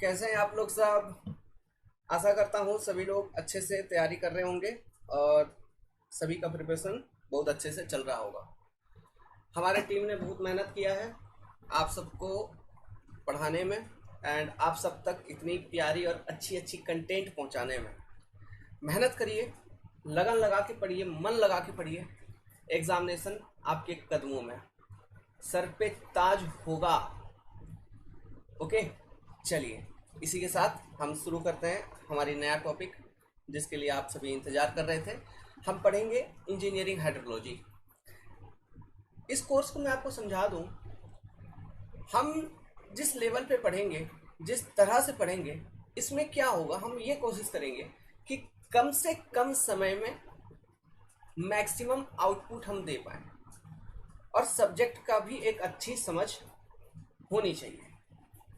कैसे हैं आप लोग सब। आशा करता हूँ सभी लोग अच्छे से तैयारी कर रहे होंगे और सभी का प्रिपरेशन बहुत अच्छे से चल रहा होगा। हमारे टीम ने बहुत मेहनत किया है आप सबको पढ़ाने में एंड आप सब तक इतनी प्यारी और अच्छी अच्छी कंटेंट पहुंचाने में। मेहनत करिए, लगन लगा के पढ़िए, मन लगा के पढ़िए। एग्जामिनेशन आपके कदमों में, सर पे ताज होगा। ओके, चलिए इसी के साथ हम शुरू करते हैं हमारी नया टॉपिक जिसके लिए आप सभी इंतजार कर रहे थे। हम पढ़ेंगे इंजीनियरिंग हाइड्रोलॉजी। इस कोर्स को मैं आपको समझा दूं, हम जिस लेवल पे पढ़ेंगे, जिस तरह से पढ़ेंगे, इसमें क्या होगा, हम ये कोशिश करेंगे कि कम से कम समय में मैक्सिमम आउटपुट हम दे पाएँ और सब्जेक्ट का भी एक अच्छी समझ होनी चाहिए।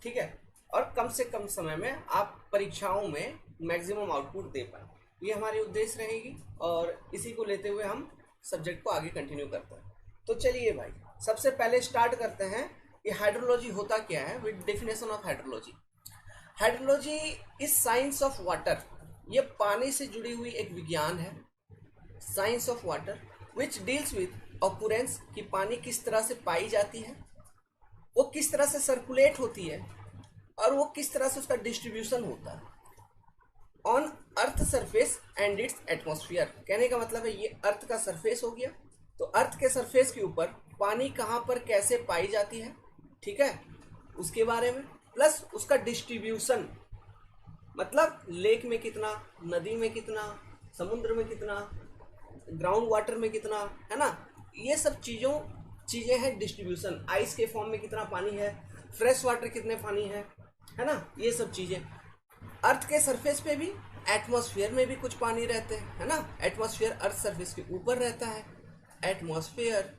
ठीक है, और कम से कम समय में आप परीक्षाओं में मैक्सिमम आउटपुट दे पाएँ, ये हमारी उद्देश्य रहेगी और इसी को लेते हुए हम सब्जेक्ट को आगे कंटिन्यू करते हैं। तो चलिए भाई, सबसे पहले स्टार्ट करते हैं कि हाइड्रोलॉजी होता क्या है with definition of hydrology. Hydrology is science of water. ये पानी से जुड़ी हुई एक विज्ञान है, science of water, which deals with occurrence, कि पानी किस तरह से पाई जाती है, वो किस तरह से सर्कुलेट होती है और वो किस तरह से उसका डिस्ट्रीब्यूशन होता है on earth surface and it's atmosphere. कहने का मतलब है ये अर्थ का सरफेस हो गया, तो अर्थ के सरफेस के ऊपर पानी कहाँ पर कैसे पाई जाती है, ठीक है, उसके बारे में, प्लस उसका डिस्ट्रीब्यूशन, मतलब लेक में कितना, नदी में कितना, समुद्र में कितना, ग्राउंड वाटर में कितना, है ना, ये सब चीज़ें हैं डिस्ट्रीब्यूशन। आइस के फॉर्म में कितना पानी है, फ्रेश वाटर कितने पानी है ना, ये सब चीज़ें। अर्थ के सरफेस पे भी, एटमॉस्फेयर में भी कुछ पानी रहते हैं, है ना, एटमॉस्फेयर अर्थ सरफेस के ऊपर रहता है, एटमॉस्फेयर,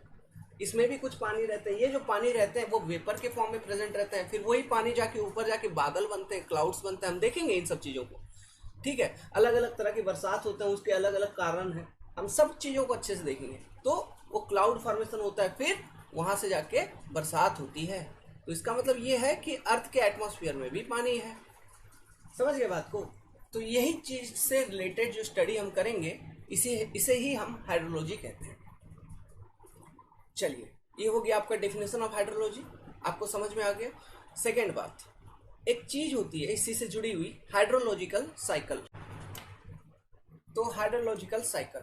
इसमें भी कुछ पानी रहते हैं। ये जो पानी रहते हैं वो वेपर के फॉर्म में प्रेजेंट रहते हैं, फिर वही पानी जाके ऊपर जाके बादल बनते हैं, क्लाउड्स बनते हैं, हम देखेंगे इन सब चीज़ों को। ठीक है, अलग अलग तरह की बरसात होते हैं, उसके अलग अलग कारण हैं, हम सब चीज़ों को अच्छे से देखेंगे। तो वो क्लाउड फॉर्मेशन होता है, फिर वहाँ से जाके बरसात होती है। तो इसका मतलब ये है कि अर्थ के एटमॉस्फेयर में भी पानी है। समझ गए बात को। तो यही चीज़ से रिलेटेड जो स्टडी हम करेंगे, इसे ही हम हाइड्रोलॉजी कहते हैं। चलिए, ये हो गया आपका डेफिनेशन ऑफ हाइड्रोलॉजी, आपको समझ में आ गया। सेकेंड बात, एक चीज होती है इसी से जुड़ी हुई, हाइड्रोलॉजिकल साइकिल। तो हाइड्रोलॉजिकल साइकिल,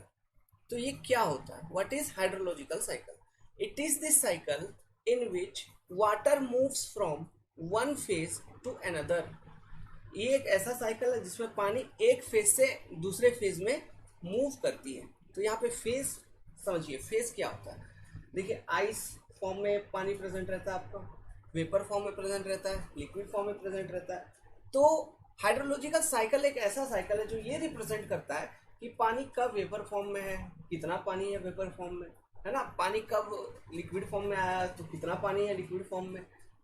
तो ये क्या होता है, what is hydrological cycle? It is this cycle in which water moves from one phase two another. ये एक ऐसा साइकिल है जिसमें पानी एक फेज से दूसरे फेज में मूव करती है। तो यहाँ पे फेज समझिए, फेज क्या होता है। देखिए, आइस फॉर्म में पानी प्रेजेंट रहता है आपका, वेपर फॉर्म में प्रेजेंट रहता है, लिक्विड फॉर्म में प्रेजेंट रहता है। तो हाइड्रोलॉजिकल साइकिल एक ऐसा साइकिल है जो ये रिप्रेजेंट करता है कि पानी कब वेपर फॉर्म में है, कितना पानी है वेपर फॉर्म में, है ना, पानी कब लिक्विड फॉर्म में आया तो कितना पानी है लिक्विड फॉर्म में,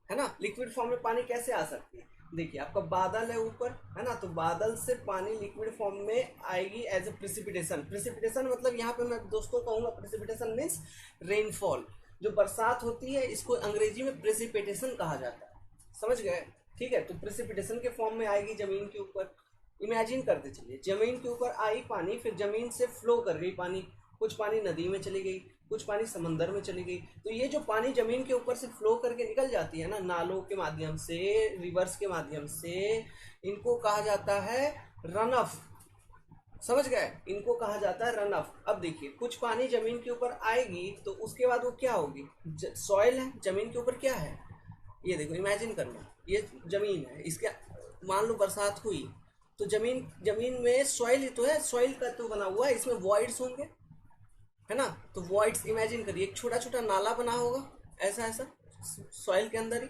है ना, लिक्विड फॉर्म में पानी कैसे आ सकती है। देखिए, आपका बादल है ऊपर, है ना, तो बादल से पानी लिक्विड फॉर्म में आएगी एज ए प्रेसिपिटेशन। प्रेसिपिटेशन मतलब यहाँ पे मैं दोस्तों कहूँगा, प्रेसिपिटेशन मीन्स रेनफॉल। जो बरसात होती है इसको अंग्रेजी में प्रेसिपिटेशन कहा जाता है, समझ गए। ठीक है, तो प्रेसिपिटेशन के फॉर्म में आएगी जमीन के ऊपर। इमेजिन करते चलिए, जमीन के ऊपर आई पानी, फिर जमीन से फ्लो कर गई पानी, कुछ पानी नदी में चली गई, कुछ पानी समंदर में चली गई। तो ये जो पानी जमीन के ऊपर से फ्लो करके निकल जाती है ना, नालों के माध्यम से, रिवर्स के माध्यम से, इनको कहा जाता है रन ऑफ। समझ गए, इनको कहा जाता है रन ऑफ। अब देखिए, कुछ पानी जमीन के ऊपर आएगी तो उसके बाद वो क्या होगी, सॉइल है जमीन के ऊपर, क्या है, ये देखो, इमेजिन करना, ये जमीन है, इसके मान लो बरसात हुई तो जमीन में सॉइल ही तो है, सॉइल का तो बना हुआ है, इसमें वॉइड्स होंगे, है ना, तो वॉइड्स इमेजिन करिए, एक छोटा छोटा नाला बना होगा ऐसा ऐसा सॉइल के अंदर ही।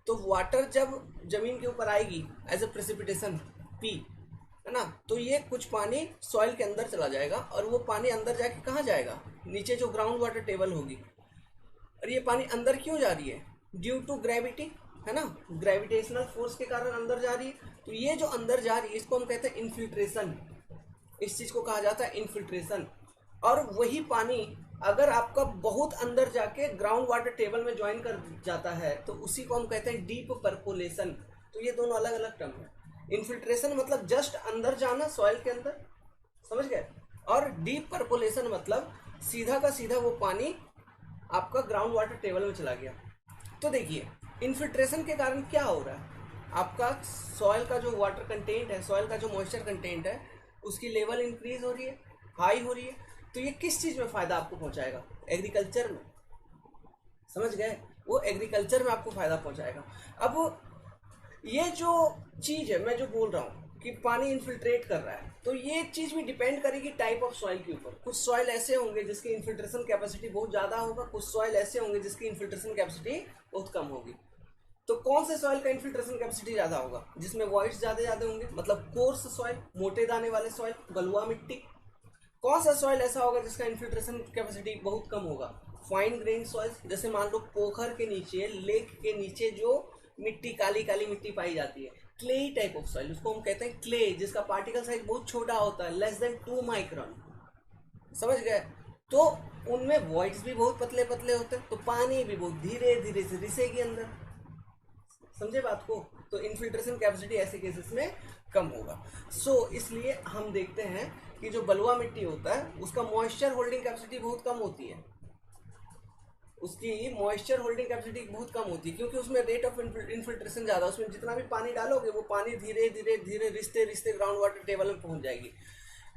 तो वाटर जब जमीन के ऊपर आएगी एज अ प्रेसिपिटेशन पी, है ना, तो ये कुछ पानी सॉइल के अंदर चला जाएगा और वो पानी अंदर जाके कहाँ जाएगा, नीचे जो ग्राउंड वाटर टेबल होगी। और ये पानी अंदर क्यों जा रही है, ड्यू टू ग्रेविटी, है ना, ग्रेविटेशनल फोर्स के कारण अंदर जा रही है। तो ये जो अंदर जा रही है इसको हम कहते हैं इन्फिल्ट्रेशन, इस चीज को कहा जाता है इन्फिल्ट्रेशन। और वही पानी अगर आपका बहुत अंदर जाके ग्राउंड वाटर टेबल में ज्वाइन कर जाता है तो उसी को हम कहते हैं डीप परकोलेशन। तो तो ये दोनों अलग अलग टर्म है। इन्फिल्ट्रेशन मतलब जस्ट अंदर जाना सॉइल के अंदर, समझ गए, और डीप परकोलेशन मतलब सीधा का सीधा वो पानी आपका ग्राउंड वाटर टेबल में चला गया। तो देखिए इन्फिल्ट्रेशन के कारण क्या हो रहा है, आपका सॉइल का जो वाटर कंटेंट है, सॉइल का जो मॉइस्चर कंटेंट है, उसकी लेवल इंक्रीज हो रही है, हाई हो रही है। तो ये किस चीज़ में फ़ायदा आपको पहुंचाएगा? एग्रीकल्चर में, समझ गए, वो एग्रीकल्चर में आपको फ़ायदा पहुंचाएगा। अब ये जो चीज़ है मैं जो बोल रहा हूँ कि पानी इन्फिल्ट्रेट कर रहा है, तो ये चीज़ भी डिपेंड करेगी टाइप ऑफ सॉइल के ऊपर। कुछ सॉइल ऐसे होंगे जिसकी इन्फिल्ट्रेशन कैपेसिटी बहुत ज़्यादा होगा, कुछ सॉइल ऐसे होंगे जिसकी इन्फिल्ट्रेशन कैपेसिटी बहुत कम होगी। तो कौन से सॉइल का इन्फिल्ट्रेशन कैपेसिटी ज़्यादा होगा? जिसमें वॉइड्स ज़्यादा होंगे, मतलब कोर्स सॉइल, मोटे दाने वाले सॉइल, बलुआ मिट्टी। कौन सा सॉइल ऐसा होगा जिसका इन्फिल्ट्रेशन कैपेसिटी बहुत कम होगा? फाइन ग्रेन सॉइल, जैसे मान लो पोखर के नीचे, लेक के नीचे जो मिट्टी, काली काली मिट्टी पाई जाती है, क्ले टाइप ऑफ सॉइल, उसको हम कहते हैं क्ले, जिसका पार्टिकल साइज बहुत छोटा होता है, लेस देन 2 माइक्रोन, समझ गए। तो उनमें वॉइड्स भी बहुत पतले पतले होते हैं, तो पानी भी बहुत धीरे धीरे से रिसेगी अंदर, समझे बात को। तो इन्फिल्ट्रेशन कैपेसिटी ऐसे केसेस में कम होगा। इसलिए हम देखते हैं कि जो बलुआ मिट्टी होता है उसका मॉइस्चर होल्डिंग कैपेसिटी बहुत कम होती है, उसकी मॉइस्चर होल्डिंग कैपेसिटी बहुत कम होती है, क्योंकि उसमें रेट ऑफ इन्फिल्ट्रेशन ज़्यादा, उसमें जितना भी पानी डालोगे वो पानी धीरे धीरे धीरे रिश्ते रिश्ते ग्राउंड वाटर टेबल में पहुंच जाएगी।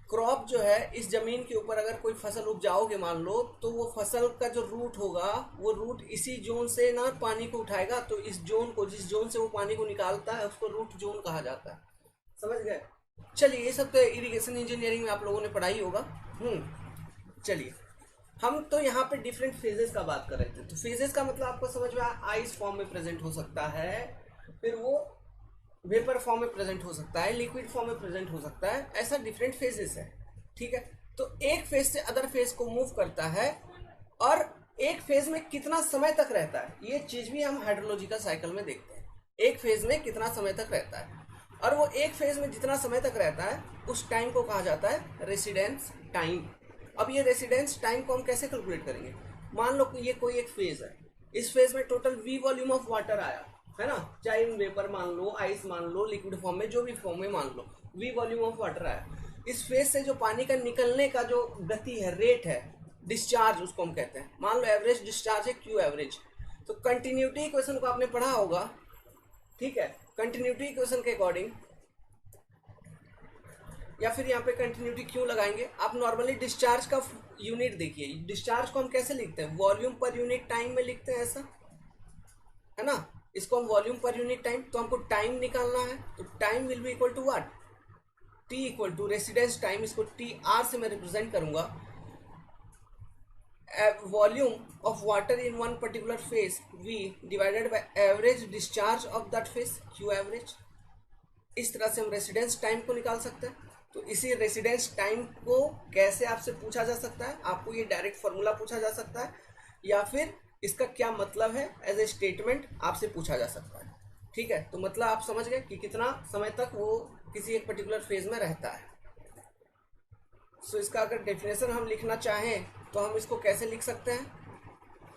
क्रॉप जो है, इस जमीन के ऊपर अगर कोई फसल उपजाओगे मान लो, तो वो फसल का जो रूट होगा वो रूट इसी जोन से ना पानी को उठाएगा, तो इस जोन को, जिस जोन से वो पानी को निकालता है, उसको रूट जोन कहा जाता है, समझ गए। चलिए, ये सब तो इरिगेशन इंजीनियरिंग में आप लोगों ने पढ़ाई होगा। चलिए, हम तो यहाँ पे डिफरेंट फेजेस का बात कर रहे थे। तो फेजेस का मतलब आपको समझ में आइस फॉर्म में प्रेजेंट हो सकता है, फिर वो वेपर फॉर्म में प्रेजेंट हो सकता है, लिक्विड फॉर्म में प्रेजेंट हो सकता है, ऐसा डिफरेंट फेजेस है, ठीक है। तो एक फेज से अदर फेज को मूव करता है, और एक फेज में कितना समय तक रहता है, ये चीज भी हम हाइड्रोलॉजिकल साइकिल में देखते हैं। एक फेज में कितना समय तक रहता है, और वो एक फेज में जितना समय तक रहता है उस टाइम को कहा जाता है रेसिडेंस टाइम। अब ये रेसिडेंस टाइम को हम कैसे कैलकुलेट करेंगे? मान लो ये कोई एक फेज है, इस फेज में total v volume of water आया है ना, चाहे वेपर मान लो, आइस मान लो, लिक्विड फॉर्म में, जो भी फॉर्म में मान लो, v वॉल्यूम ऑफ वाटर आया। इस फेज से जो पानी का निकलने का जो गति है, रेट है, डिस्चार्ज उसको हम कहते हैं। मान लो एवरेज डिस्चार्ज है Q एवरेज। तो कंटिन्यूटी इक्वेशन को आपने पढ़ा होगा, ठीक है। कंटिन्यूटी इक्वेशन के अकॉर्डिंग, या फिर यहाँ पे कंटिन्यूटी क्यों लगाएंगे, आप नॉर्मली डिस्चार्ज का यूनिट देखिए। डिस्चार्ज को हम कैसे लिखते हैं? वॉल्यूम पर यूनिट टाइम में लिखते हैं, ऐसा है ना। इसको हम वॉल्यूम पर यूनिट टाइम, तो हमको टाइम निकालना है, तो time will be equal to what? T equal to residence time, इसको टी आर से मैं रिप्रेजेंट करूंगा। Volume of water in one particular phase v divided by average discharge of that phase Q average. इस तरह से हम residence time को निकाल सकते हैं। तो इसी रेसिडेंस टाइम को कैसे आपसे पूछा जा सकता है? आपको ये डायरेक्ट फॉर्मूला पूछा जा सकता है, या फिर इसका क्या मतलब है एज ए स्टेटमेंट आपसे पूछा जा सकता है, ठीक है। तो मतलब आप समझ गए कि कितना समय तक वो किसी एक पर्टिकुलर फेज में रहता है। इसका अगर डेफिनेशन हम लिखना चाहें तो हम इसको कैसे लिख सकते हैं?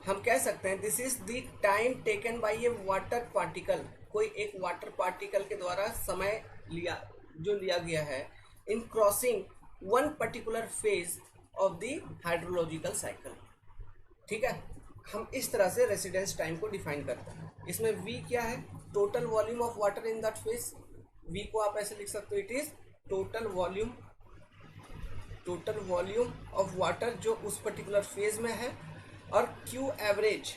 हम कह सकते हैं this is the time taken by A water particle, कोई एक वाटर पार्टिकल के द्वारा समय लिया गया है in crossing one particular phase of the hydrological cycle, ठीक है। हम इस तरह से रेसिडेंस टाइम को डिफाइन करते हैं। इसमें v क्या है? Total volume of water in that phase. v को आप ऐसे लिख सकते हो, it is total volume of water जो उस पर्टिकुलर फेज में है, और Q average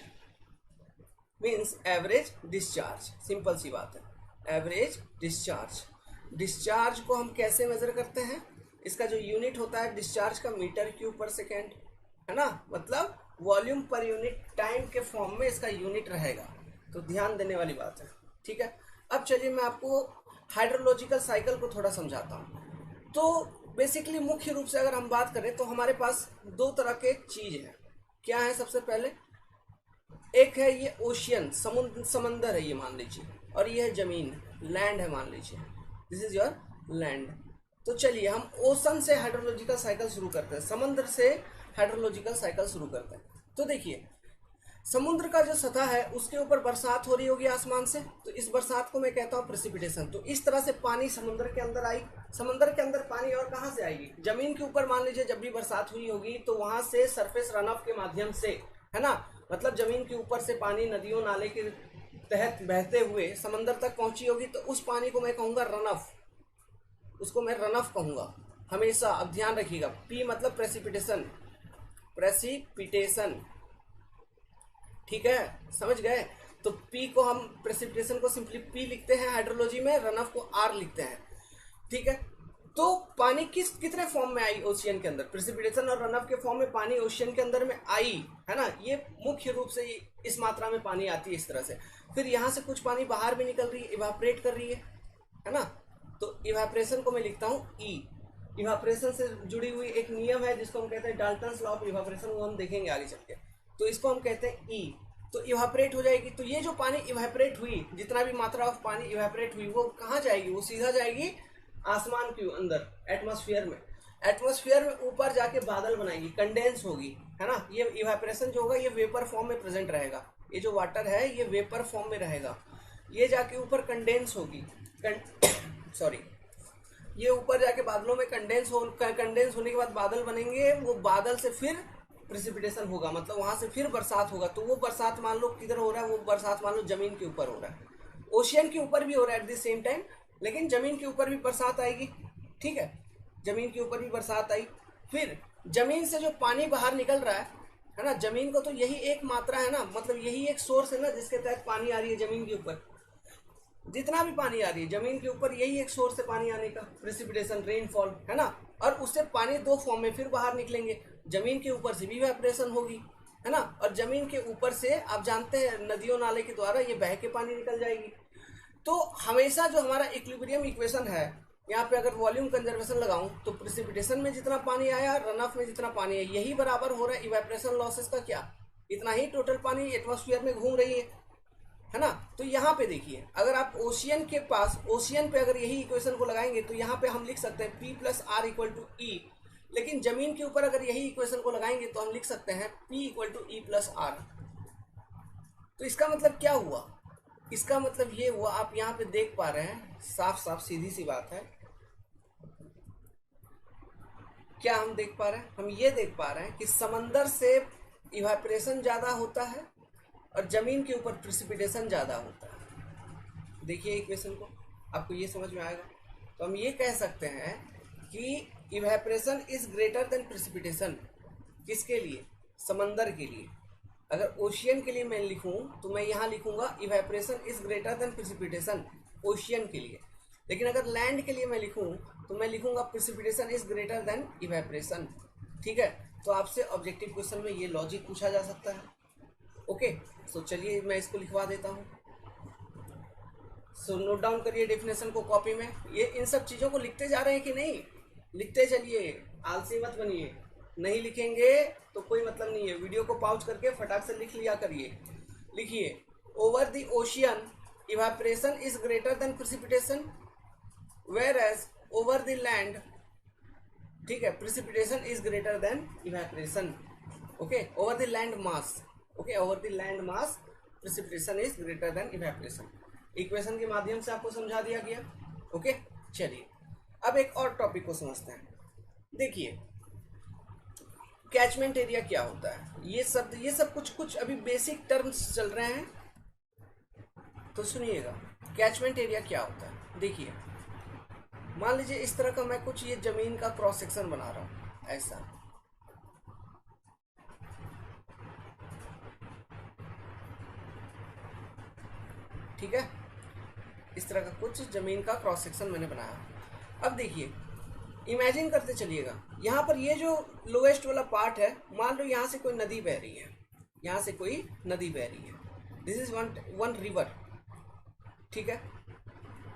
means average discharge. Simple सी बात है, एवरेज डिस्चार्ज। डिस्चार्ज को हम कैसे मेजर करते हैं? इसका जो यूनिट होता है डिस्चार्ज का, मीटर क्यूब पर सेकेंड, है ना। मतलब वॉल्यूम पर यूनिट टाइम के फॉर्म में इसका यूनिट रहेगा। तो ध्यान देने वाली बात है, ठीक है। अब चलिए मैं आपको हाइड्रोलॉजिकल साइकिल को थोड़ा समझाता हूँ। तो बेसिकली मुख्य रूप से अगर हम बात करें तो हमारे पास दो तरह के चीज हैं। क्या है? सबसे पहले एक है ये ओशियन, समंदर है ये मान लीजिए, और ये है जमीन, लैंड है मान लीजिए, दिस इज योर लैंड। तो चलिए हम ओशन से हाइड्रोलॉजिकल साइकिल शुरू करते हैं, समंदर से हाइड्रोलॉजिकल साइकिल शुरू करते हैं। तो देखिए समुद्र का जो सतह है उसके ऊपर बरसात हो रही होगी आसमान से, तो इस बरसात को मैं कहता हूँ प्रेसिपिटेशन। तो इस तरह से पानी समुद्र के अंदर आई, समुद्र के अंदर पानी और कहाँ से आएगी, जमीन के ऊपर। मान लीजिए जब भी बरसात हुई होगी तो वहां से सरफेस रन ऑफ के माध्यम से, है ना, मतलब जमीन के ऊपर से पानी नदियों नाले के तहत बहते हुए समंदर तक पहुंची होगी, तो उस पानी को मैं कहूंगा रन ऑफ, उसको मैं रन ऑफ कहूंगा हमेशा। अब ध्यान रखिएगा, पी मतलब प्रेसिपिटेशन, प्रेसिपिटेशन, ठीक है, समझ गए। तो पी को हम प्रेसिपिटेशन को सिंपली पी लिखते हैं हाइड्रोलॉजी में, रन ऑफ को आर लिखते हैं, ठीक है। तो पानी कितने फॉर्म में आई ओशियन के अंदर, प्रेसिपिटेशन और रन ऑफ के फॉर्म में पानी ओशियन के अंदर में आई, है ना। ये मुख्य रूप से इस मात्रा में पानी आती है इस तरह से। फिर यहाँ से कुछ पानी बाहर भी निकल रही है, इवापोरेट कर रही है ना। तो इवापोरेशन को मैं लिखता हूँ ई। इवापोरेशन से जुड़ी हुई एक नियम है जिसको हम कहते हैं डाल्टन्स लॉ ऑफ इवापोरेशन, वो हम देखेंगे आगे चल के। तो इसको हम कहते हैं ई। तो इवापोरेट हो जाएगी। तो ये जो पानी इवापोरेट हुई, जितना भी मात्रा ऑफ पानी इवापोरेट हुई, वो कहाँ जाएगी, वो सीधा जाएगी आसमान के अंदर, एटमॉस्फेयर में। एटमॉस्फेयर में ऊपर जाके बादल बनाएगी, कंडेंस होगी, है ना। ये इवापोरेशन जो होगा ये वेपर फॉर्म में प्रेजेंट रहेगा। ये जो वाटर है ये वेपर फॉर्म में रहेगा, ये जाके ऊपर कंडेंस होगी, सॉरी, ये ऊपर जाके बादलों में कंडेंस होने के बाद बादल बनेंगे। वो बादल से फिर प्रेसिपिटेशन होगा, मतलब वहां से फिर बरसात होगा। तो वो बरसात मान लो किधर हो रहा है, वो बरसात मान लो जमीन के ऊपर हो रहा है, ओशियन के ऊपर भी हो रहा है एट द सेम टाइम, लेकिन जमीन के ऊपर भी बरसात आएगी, ठीक है, जमीन के ऊपर भी बरसात आई। फिर जमीन से जो पानी बाहर निकल रहा है ना, जमीन को तो यही एक मात्रा है ना, मतलब यही एक सोर्स है ना जिसके तहत पानी आ रही है जमीन के ऊपर। जितना भी पानी आ रही है जमीन के ऊपर, यही एक सोर्स है पानी आने का, प्रेसिपिटेशन, रेनफॉल, है ना। और उससे पानी दो फॉर्म में फिर बाहर निकलेंगे, जमीन के ऊपर से भी इवेपोरेशन होगी, है ना, और जमीन के ऊपर से आप जानते हैं नदियों नाले के द्वारा ये बह के पानी निकल जाएगी। तो हमेशा जो हमारा इक्विलिब्रियम इक्वेशन है, यहाँ पे अगर वॉल्यूम कंजर्वेशन लगाऊं तो प्रेसिपिटेशन में जितना पानी आया, रन ऑफ में जितना पानी है, यही बराबर हो रहा है इवेपोरेशन लॉसेस का, क्या, इतना ही टोटल पानी एटमॉस्फेयर में घूम रही है ना। तो यहाँ पे देखिए, अगर आप ओशियन के पास, ओशियन पे अगर यही इक्वेशन को लगाएंगे तो यहाँ पे हम लिख सकते हैं P plus R equal to E. लेकिन जमीन के ऊपर अगर यही इक्वेशन को लगाएंगे तो हम लिख सकते हैं P equal to E plus R. तो इसका मतलब क्या हुआ, इसका मतलब ये हुआ, आप यहाँ पे देख पा रहे हैं, साफ साफ सीधी सी बात है, क्या हम देख पा रहे हैं, हम ये देख पा रहे हैं कि समंदर से इवेपोरेशन ज्यादा होता है और जमीन के ऊपर प्रेसिपिटेशन ज्यादा होता है। देखिए इक्वेशन को, आपको ये समझ में आएगा। तो हम ये कह सकते हैं कि evaporation is greater than precipitation, किसके लिए, समंदर के लिए। अगर ओशियन के लिए मैं लिखूं तो मैं यहाँ लिखूंगा evaporation is greater than precipitation, ocean के लिए। लेकिन अगर लैंड के लिए मैं लिखूं तो मैं लिखूंगा precipitation is greater than evaporation, ठीक है। तो आपसे ऑब्जेक्टिव क्वेश्चन में ये लॉजिक पूछा जा सकता है। ओके, सो चलिए मैं इसको लिखवा देता हूँ। सो नोट डाउन करिए डेफिनेशन को कॉपी में। ये इन सब चीज़ों को लिखते जा रहे हैं कि नहीं, लिखते चलिए, आलसी मत बनिए। नहीं लिखेंगे तो कोई मतलब नहीं है, वीडियो को पॉज करके फटाक से लिख लिया करिए। लिखिए, over the ocean evaporation is greater than precipitation, whereas over the land, ठीक है, precipitation is greater than evaporation. Okay, over the land mass, okay, over the land mass precipitation is greater than evaporation. Equation के माध्यम से आपको समझा दिया गया। Okay, चलिए अब एक और टॉपिक को समझते हैं। देखिए कैचमेंट एरिया क्या होता है, ये सब कुछ अभी बेसिक टर्म्स चल रहे हैं, तो सुनिएगा। कैचमेंट एरिया क्या होता है, देखिए मान लीजिए इस तरह का मैं कुछ ये जमीन का क्रॉस सेक्शन बना रहा हूं, ऐसा, ठीक है, इस तरह का कुछ जमीन का क्रॉस सेक्शन मैंने बनाया। अब देखिए, इमेजिन करते चलिएगा, यहाँ पर ये जो लोएस्ट वाला पार्ट है, मान लो यहाँ से कोई नदी बह रही है, यहाँ से कोई नदी बह रही है, दिस इज वन रिवर, ठीक है।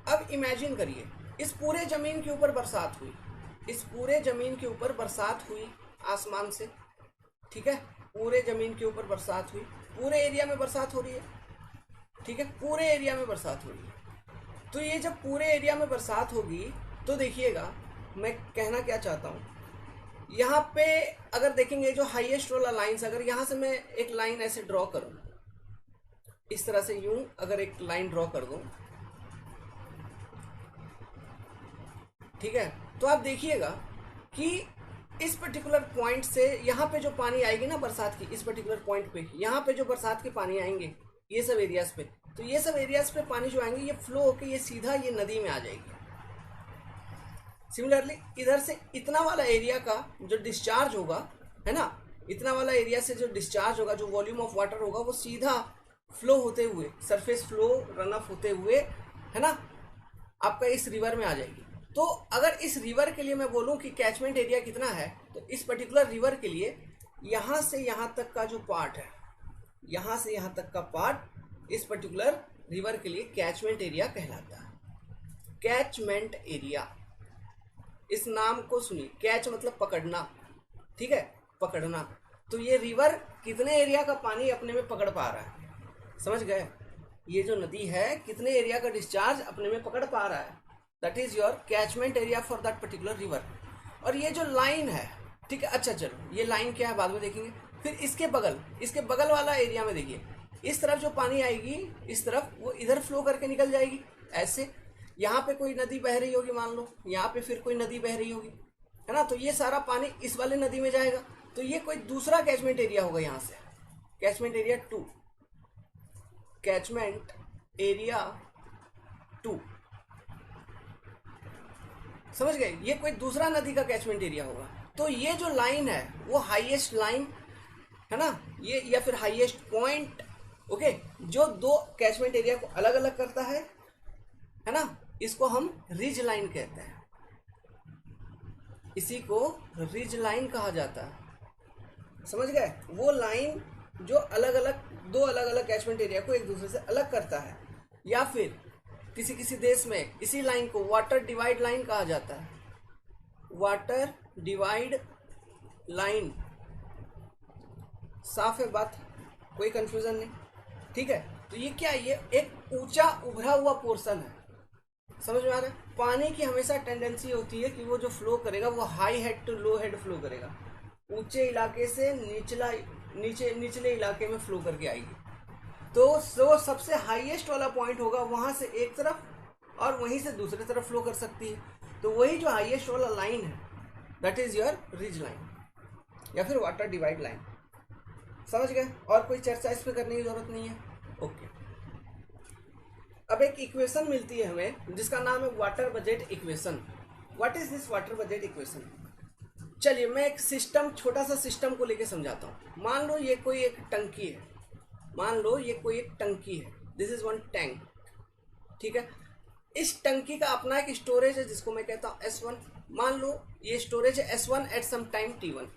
अब इमेजिन करिए, इस पूरे जमीन के ऊपर बरसात हुई, इस पूरे जमीन के ऊपर बरसात हुई आसमान से, ठीक है, पूरे जमीन के ऊपर बरसात हुई, पूरे एरिया में बरसात हो रही है, ठीक है, पूरे एरिया में बरसात हो रही है। तो ये जब पूरे एरिया में बरसात होगी तो देखिएगा, मैं कहना क्या चाहता हूँ, यहाँ पे अगर देखेंगे जो हाईएस्ट वाला लाइन्स, अगर यहाँ से मैं एक लाइन ऐसे ड्रॉ करूँ, इस तरह से यूं अगर एक लाइन ड्रॉ कर दूं, ठीक है, तो आप देखिएगा कि इस पर्टिकुलर पॉइंट से यहाँ पे जो पानी आएगी ना बरसात की, इस पर्टिकुलर पॉइंट पे यहाँ पे जो बरसात के पानी आएंगे ये सब एरियाज पे, तो ये सब एरियाज पे पानी जो आएंगे ये फ्लो होके ये सीधा ये नदी में आ जाएगी। सिमिलरली इधर से इतना वाला एरिया का जो डिस्चार्ज होगा, है ना, इतना वाला एरिया से जो डिस्चार्ज होगा, जो वॉल्यूम ऑफ वाटर होगा, वो सीधा फ्लो होते हुए, सरफेस फ्लो रन ऑफ होते हुए, है ना, आपका इस रिवर में आ जाएगी। तो अगर इस रिवर के लिए मैं बोलूं कि कैचमेंट एरिया कितना है, तो इस पर्टिकुलर रिवर के लिए यहाँ से यहाँ तक का जो पार्ट है, यहाँ से यहाँ तक का पार्ट इस पर्टिकुलर रिवर के लिए कैचमेंट एरिया कहलाता है। कैचमेंट एरिया, इस नाम को सुनिए, कैच मतलब पकड़ना, ठीक है, पकड़ना। तो ये रिवर कितने एरिया का पानी अपने में पकड़ पा रहा है, समझ गए? ये जो नदी है कितने एरिया का डिस्चार्ज अपने में पकड़ पा रहा है, that is your catchment area for that particular river. और ये जो लाइन है, ठीक है, अच्छा चलो ये लाइन क्या है बाद में देखेंगे। फिर इसके बगल वाला एरिया में देखिए, इस तरफ जो पानी आएगी, इस तरफ वो इधर फ्लो करके निकल जाएगी ऐसे। यहाँ पे कोई नदी बह रही होगी, मान लो यहाँ पे फिर कोई नदी बह रही होगी, है ना, तो ये सारा पानी इस वाले नदी में जाएगा, तो ये कोई दूसरा कैचमेंट एरिया होगा। यहाँ से कैचमेंट एरिया 2, कैचमेंट एरिया 2, समझ गए? ये कोई दूसरा नदी का कैचमेंट एरिया होगा। तो ये जो लाइन है वो हाईएस्ट लाइन है ना, ये या फिर हाईएस्ट पॉइंट, ओके, जो दो कैचमेंट एरिया को अलग अलग करता है ना, इसको हम रिज लाइन कहते हैं, इसी को रिज लाइन कहा जाता है, समझ गए? वो लाइन जो अलग अलग, दो अलग अलग कैचमेंट एरिया को एक दूसरे से अलग करता है। या फिर किसी किसी देश में इसी लाइन को वाटर डिवाइड लाइन कहा जाता है, वाटर डिवाइड लाइन। साफ है बात, कोई कंफ्यूजन नहीं, ठीक है? तो ये क्या है, ये एक ऊंचा उभरा हुआ पोर्शन है, समझ में आ रहा है? पानी की हमेशा टेंडेंसी होती है कि वो जो फ्लो करेगा वो high head to low head flow करेगा, ऊंचे इलाके से निचले इलाके में फ्लो करके आएगी। तो वो सबसे हाईएस्ट वाला पॉइंट होगा, वहां से एक तरफ और वहीं से दूसरी तरफ फ्लो कर सकती है। तो वही जो हाईएस्ट वाला लाइन है, that is your ridge line या फिर वाटर डिवाइड लाइन, समझ गए? और कोई चर्चा इस पे करने की जरूरत नहीं है, ओके। अब एक इक्वेशन मिलती है हमें जिसका नाम है water budget equation. What is this water budget equation? चलिए मैं एक सिस्टम, छोटा सा सिस्टम को लेके समझाता हूँ। मान लो ये कोई एक टंकी है, मान लो ये कोई एक टंकी है, दिस इज वन टैंक, ठीक है। इस टंकी का अपना एक स्टोरेज है जिसको मैं कहता हूँ S1। मान लो ये स्टोरेज है S1 at some time T1।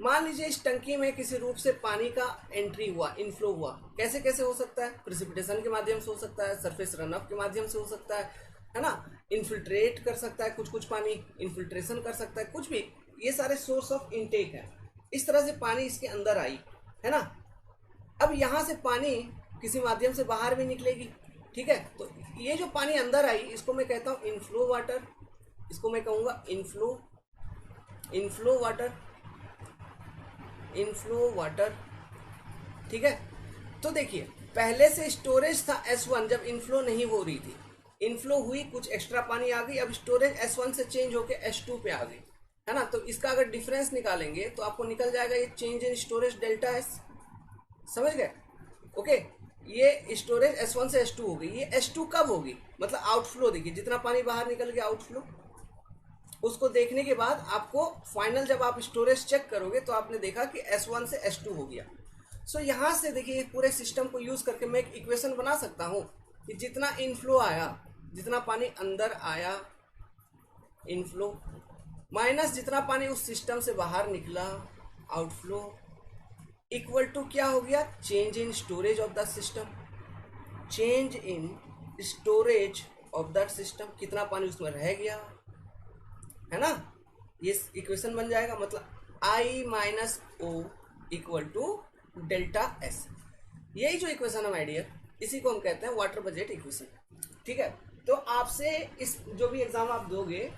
मान लीजिए इस टंकी में किसी रूप से पानी का एंट्री हुआ, इनफ्लो हुआ। कैसे कैसे हो सकता है? प्रेसिपिटेशन के माध्यम से हो सकता है, सरफेस रन अप के माध्यम से हो सकता है ना, इन्फिल्ट्रेट कर सकता है कुछ पानी, इन्फिल्ट्रेशन कर सकता है कुछ भी, ये सारे सोर्स ऑफ इनटेक है। इस तरह से पानी इसके अंदर आई, है ना। अब यहाँ से पानी किसी माध्यम से बाहर भी निकलेगी, ठीक है। तो ये जो पानी अंदर आई इसको मैं कहता हूँ इनफ्लो वाटर, इसको मैं कहूँगा इनफ्लो वाटर, ठीक है। तो देखिए पहले से स्टोरेज था S1, जब इनफ्लो नहीं हो रही थी, इनफ्लो हुई, कुछ एक्स्ट्रा पानी आ गई, अब स्टोरेज S1 से चेंज होके S2 पे आ गई, है ना। तो इसका अगर डिफरेंस निकालेंगे तो आपको निकल जाएगा ये change in storage delta S, समझ गए? ओके, ये स्टोरेज S1 से S2 हो गई। ये S2 कब होगी? मतलब आउटफ्लो, देखिए जितना पानी बाहर निकल गया आउटफ्लो, उसको देखने के बाद आपको फाइनल जब आप स्टोरेज चेक करोगे तो आपने देखा कि S1 से S2 हो गया। सो यहाँ से देखिए पूरे सिस्टम को यूज करके मैं एक इक्वेशन बना सकता हूँ कि जितना इनफ्लो आया, जितना पानी अंदर आया इनफ्लो, माइनस जितना पानी उस सिस्टम से बाहर निकला आउटफ्लो, इक्वल टू क्या हो गया? Change in storage of the system, change in storage of that system, कितना पानी उसमें रह गया, है ना। ये इक्वेशन बन जाएगा, मतलब I minus O equal to delta S। यही जो इक्वेशन है माय डियर, इसी को हम कहते हैं वाटर बजट इक्वेशन, ठीक है। तो आपसे इस जो भी एग्जाम आप दोगे,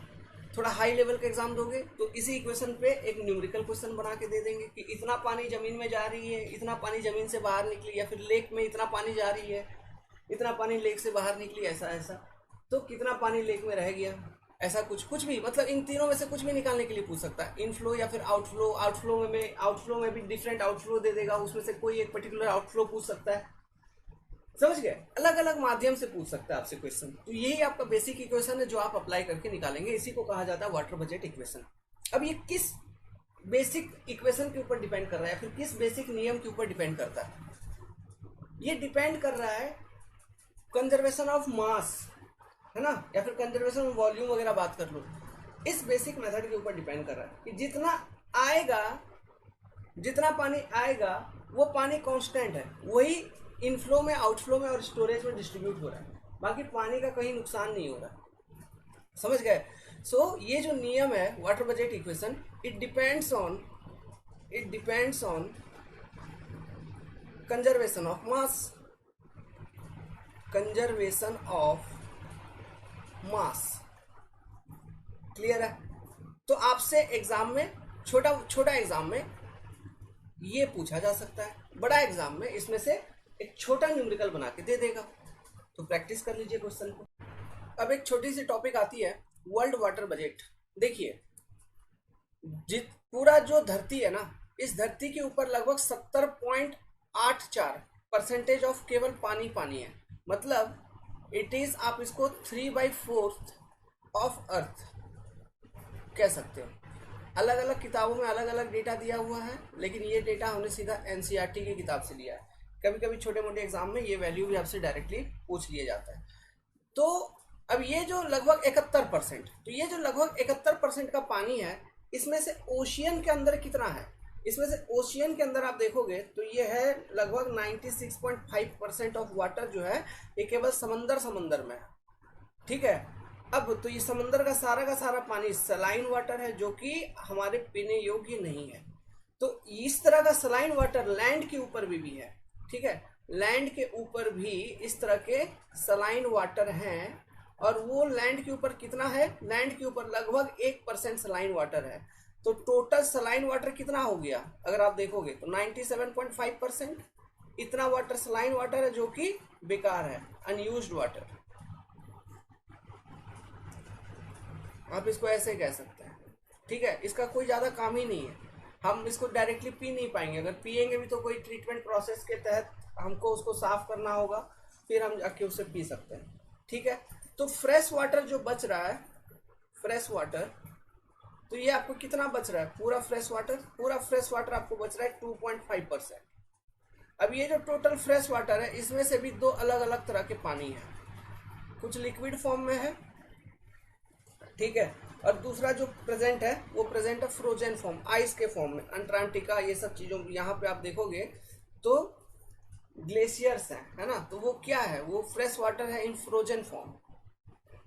थोड़ा हाई लेवल का एग्जाम दोगे तो इसी इक्वेशन पे एक न्यूमेरिकल क्वेश्चन बना के दे देंगे कि इतना पानी जमीन में जा रही है, इतना पानी जमीन से बाहर निकली, या फिर लेक में इतना पानी जा रही है, इतना पानी लेक से बाहर निकली, ऐसा ऐसा, तो कितना पानी लेक में रह गया, ऐसा कुछ भी, मतलब इन तीनों में से कुछ भी निकालने के लिए पूछ सकता है। इनफ्लो या फिर आउटफ्लो, आउटफ्लो में भी डिफरेंट आउटफ्लो दे देगा, उसमें से कोई एक पर्टिकुलर आउटफ्लो पूछ सकता है, समझ गए, अलग अलग माध्यम से पूछ सकता है आपसे क्वेश्चन। तो यही आपका बेसिक इक्वेशन है जो आप अप्लाई करके निकालेंगे, इसी को कहा जाता है वाटर बजट इक्वेशन। अब ये किस बेसिक इक्वेशन के ऊपर डिपेंड कर रहा है या फिर किस बेसिक नियम के ऊपर डिपेंड करता है? ये डिपेंड कर रहा है कंजर्वेशन ऑफ मास, है ना, या फिर कंजर्वेशन ऑफ वॉल्यूम वगैरह बात कर लो, इस बेसिक मेथड के ऊपर डिपेंड कर रहा है कि जितना आएगा, जितना पानी आएगा वो पानी कांस्टेंट है, वही इनफ्लो में, आउटफ्लो में और स्टोरेज में डिस्ट्रीब्यूट हो रहा है, बाकी पानी का कहीं नुकसान नहीं हो रहा, समझ गए। सो ये जो नियम है water budget equation, it depends on conservation of mass, conservation of mass, clear है। तो आपसे एग्जाम में, छोटा एग्जाम में ये पूछा जा सकता है, बड़ा एग्जाम में इसमें से एक छोटा न्यूमेरिकल बना के दे देगा, तो प्रैक्टिस कर लीजिए क्वेश्चन को। अब एक छोटी सी टॉपिक आती है वर्ल्ड वाटर बजट। देखिए, पूरा जो धरती है ना, इस धरती के ऊपर लगभग 70.84% ऑफ केवल पानी है, मतलब इट इज, आप इसको 3/4 ऑफ अर्थ कह सकते हो। अलग अलग किताबों में अलग अलग डेटा दिया हुआ है, लेकिन ये डेटा हमने सीधा एनसीईआरटी की किताब से लिया है। कभी कभी छोटे मोटे एग्जाम में ये वैल्यू भी आपसे डायरेक्टली पूछ लिया जाता है। तो अब ये जो लगभग 71%, तो ये जो लगभग 71% का पानी है, इसमें से ओशियन के अंदर कितना है? इसमें से ओशियन के अंदर आप देखोगे तो ये है लगभग 96.5% ऑफ वाटर जो है ये केवल समंदर में है, ठीक है। अब तो ये समंदर का सारा पानी सलाइन वाटर है, जो कि हमारे पीने योग्य नहीं है। तो इस तरह का सलाइन वाटर लैंड के ऊपर भी है, ठीक है, लैंड के ऊपर भी इस तरह के सलाइन वाटर हैं, और वो लैंड के ऊपर कितना है? लैंड के ऊपर लगभग 1% सलाइन वाटर है। तो टोटल सलाइन वाटर कितना हो गया अगर आप देखोगे तो 97.5%, इतना वाटर सलाइन वाटर है जो कि बेकार है, अनयूज्ड वाटर, आप इसको ऐसे कह सकते हैं, ठीक है। इसका कोई ज़्यादा काम ही नहीं है, हम इसको डायरेक्टली पी नहीं पाएंगे, अगर पिएंगे भी तो कोई ट्रीटमेंट प्रोसेस के तहत हमको उसको साफ करना होगा, फिर हम जाके उसे पी सकते हैं, ठीक है। तो फ्रेश वाटर जो बच रहा है, फ्रेश वाटर, तो ये आपको कितना बच रहा है? पूरा फ्रेश वाटर आपको बच रहा है 2.5%। अब ये जो टोटल फ्रेश वाटर है, इसमें से भी दो अलग अलग तरह के पानी है, कुछ लिक्विड फॉर्म में है, ठीक है, और दूसरा जो प्रेजेंट है वो प्रेजेंट है फ्रोजन फॉर्म, आइस के फॉर्म में, अंटार्कटिका, ये सब चीज़ों, यहाँ पे आप देखोगे तो ग्लेशियर्स हैं, है ना, तो वो क्या है? वो फ्रेश वाटर है इन फ्रोजन फॉर्म,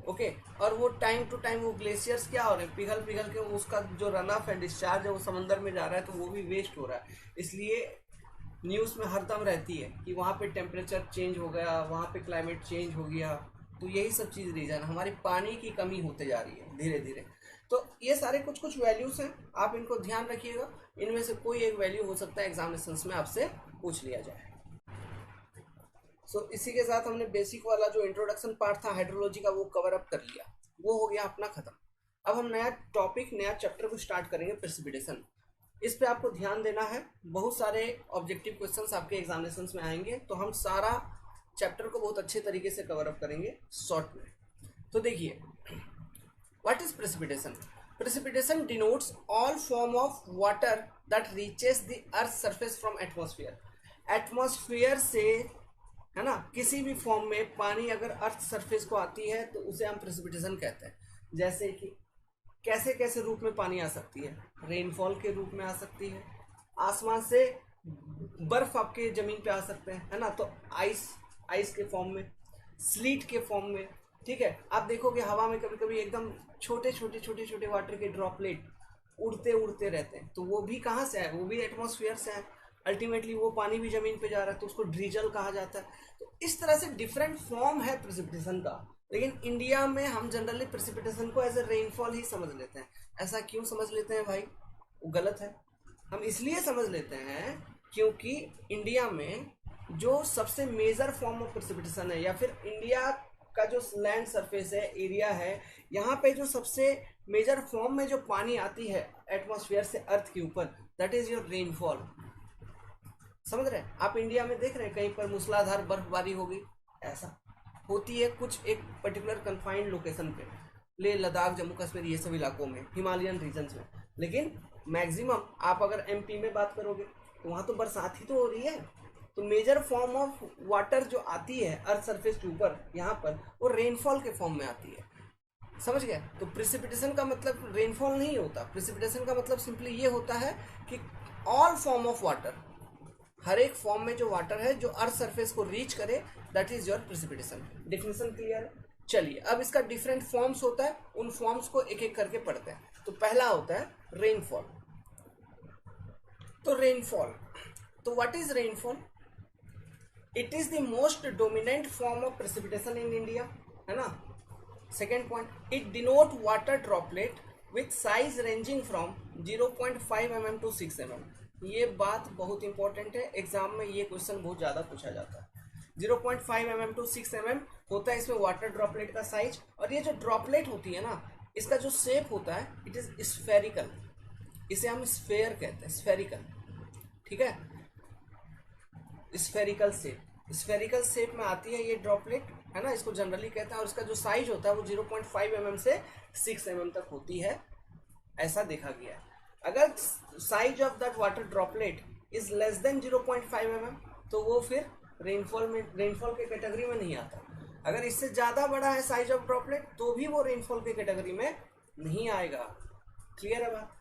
ओके। और वो टाइम टू टाइम वो ग्लेशियर्स क्या हो रहे हैं, पिघल के उसका जो रन ऑफ है, डिस्चार्ज है, वो समंदर में जा रहा है, तो वो भी वेस्ट हो रहा है। इसलिए न्यूज़ में हरदम रहती है कि वहाँ पे टेम्परेचर चेंज हो गया, वहाँ पे क्लाइमेट चेंज हो गया, तो यही सब चीज़ रीज़न, हमारी पानी की कमी होते जा रही है धीरे धीरे। तो ये सारे कुछ वैल्यूज़ हैं, आप इनको ध्यान रखिएगा, इनमें से कोई एक वैल्यू हो सकता है एग्जामिनेशंस में आपसे पूछ लिया जाए। इसी के साथ हमने बेसिक वाला जो इंट्रोडक्शन पार्ट था हाइड्रोलॉजी का वो कवर अप कर लिया, वो हो गया अपना खत्म। अब हम नया टॉपिक, नया चैप्टर को स्टार्ट करेंगे, प्रेसिपिटेशन। इस पे आपको ध्यान देना है, बहुत सारे ऑब्जेक्टिव क्वेश्चंस आपके एग्जामिनेशंस में आएंगे, तो हम सारा चैप्टर को बहुत अच्छे तरीके से कवर अप करेंगे शॉर्ट में। तो देखिए, what is precipitation? Precipitation denotes all form of water that reaches the earth surface from atmosphere. Atmosphere से, है ना, किसी भी फॉर्म में पानी अगर अर्थ सरफेस को आती है तो उसे हम प्रेसिपिटेशन कहते हैं। जैसे कि कैसे कैसे रूप में पानी आ सकती है? रेनफॉल के रूप में आ सकती है, आसमान से बर्फ आपके जमीन पे आ सकते हैं, है ना, तो आइस के फॉर्म में, स्लीट के फॉर्म में, ठीक है। आप देखोगे हवा में कभी कभी एकदम छोटे वाटर के ड्रॉपलेट उड़ते रहते हैं, तो वो भी कहाँ से है? वो भी एटमॉस्फेयर से है। अल्टीमेटली वो पानी भी जमीन पे जा रहा है, तो उसको ड्रीजल कहा जाता है। तो इस तरह से डिफरेंट फॉर्म है प्रेसिपिटेशन का, लेकिन इंडिया में हम जनरली प्रेसिपिटेशन को एज ए रेनफॉल ही समझ लेते हैं। ऐसा क्यों समझ लेते हैं भाई? वो गलत है। हम इसलिए समझ लेते हैं क्योंकि इंडिया में जो सबसे मेजर फॉर्म ऑफ प्रेसिपिटेशन है, या फिर इंडिया का जो लैंड सरफेस है, एरिया है, यहाँ पे जो सबसे मेजर फॉर्म में जो पानी आती है एटमॉस्फेयर से अर्थ के ऊपर, दैट इज योर रेनफॉल। समझ रहे हैं? आप इंडिया में देख रहे हैं कहीं पर मूसलाधार बर्फबारी होगी, ऐसा होती है कुछ एक पर्टिकुलर कन्फाइंड लोकेशन पे, ले लद्दाख, जम्मू कश्मीर, ये सब इलाकों में, हिमालयन रीजन्स में। लेकिन मैक्सिमम आप अगर एमपी में बात करोगे तो वहाँ तो बरसात ही तो हो रही है। तो मेजर फॉर्म ऑफ वाटर जो आती है अर्थ सरफेस के ऊपर यहाँ पर, वो रेनफॉल के फॉर्म में आती है। समझ गए? तो प्रेसिपिटेशन का मतलब रेनफॉल नहीं होता। प्रेसिपिटेशन का मतलब सिंपली ये होता है कि ऑल फॉर्म ऑफ वाटर, हर एक फॉर्म में जो वाटर है जो अर्थ सरफेस को रीच करे, that is your precipitation. Definition clear है? चलिए, अब इसका डिफरेंट फॉर्म्स होता है, उन फॉर्म्स को एक एक करके पढ़ते हैं। तो पहला होता है रेनफॉल। तो रेनफॉल, तो what is rainfall? It is the most dominant form of precipitation in India, है ना। Second point, it denote water droplet with size ranging from 0.5 mm to 6 mm। ये बात बहुत इंपॉर्टेंट है, एग्जाम में ये क्वेश्चन बहुत ज़्यादा पूछा जाता है। 0.5 mm टू 6 mm होता है इसमें वाटर ड्रॉपलेट का साइज। और ये जो ड्रॉपलेट होती है ना, इसका जो शेप होता है, इट इज स्फेरिकल। इसे हम स्फेयर कहते हैं, स्फेरिकल, ठीक है, स्फेरिकल शेप। स्फेरिकल शेप में आती है ये ड्रॉपलेट, है ना, इसको जनरली कहते हैं। और इसका जो साइज होता है वो 0.5 mm से 6 mm तक होती है, ऐसा देखा गया है। अगर size of that water droplet is less than 0.5 mm तो वो फिर रेनफॉल के कैटेगरी में नहीं आता। अगर इससे ज़्यादा बड़ा है साइज ऑफ ड्रॉपलेट तो भी वो रेनफॉल के कैटेगरी में नहीं आएगा। क्लियर है बात?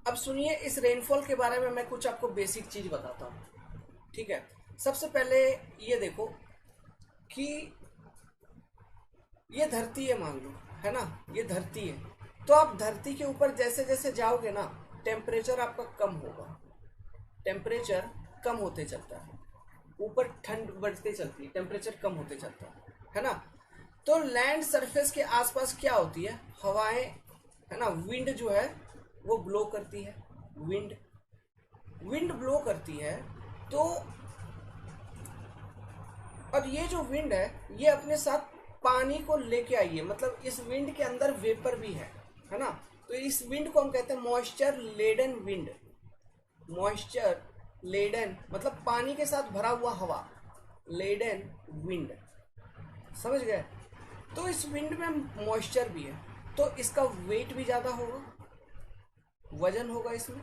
अब सुनिए, इस रेनफॉल के बारे में मैं कुछ आपको बेसिक चीज बताता हूँ, ठीक है। सबसे पहले ये देखो कि ये धरती है, मान लो, है ना, ये धरती है। तो आप धरती के ऊपर जैसे जैसे जाओगे ना, टेम्परेचर आपका कम होगा, टेम्परेचर कम होते चलता है, ऊपर ठंड बढ़ते चलती है, टेम्परेचर कम होते चलता है ना। तो लैंड सरफेस के आसपास क्या होती है? हवाएं, है ना, विंड जो है वो ब्लो करती है, विंड ब्लो करती है। तो और ये जो विंड है ये अपने साथ पानी को लेके आई है, मतलब इस विंड के अंदर वेपर भी है ना। तो इस विंड को हम कहते हैं moisture laden wind. Moisture laden मतलब पानी के साथ भरा हुआ हवा, लेडन विंड, समझ गए? तो इस विंड में मॉइस्चर भी है, तो इसका वेट भी ज़्यादा होगा, वजन होगा इसमें।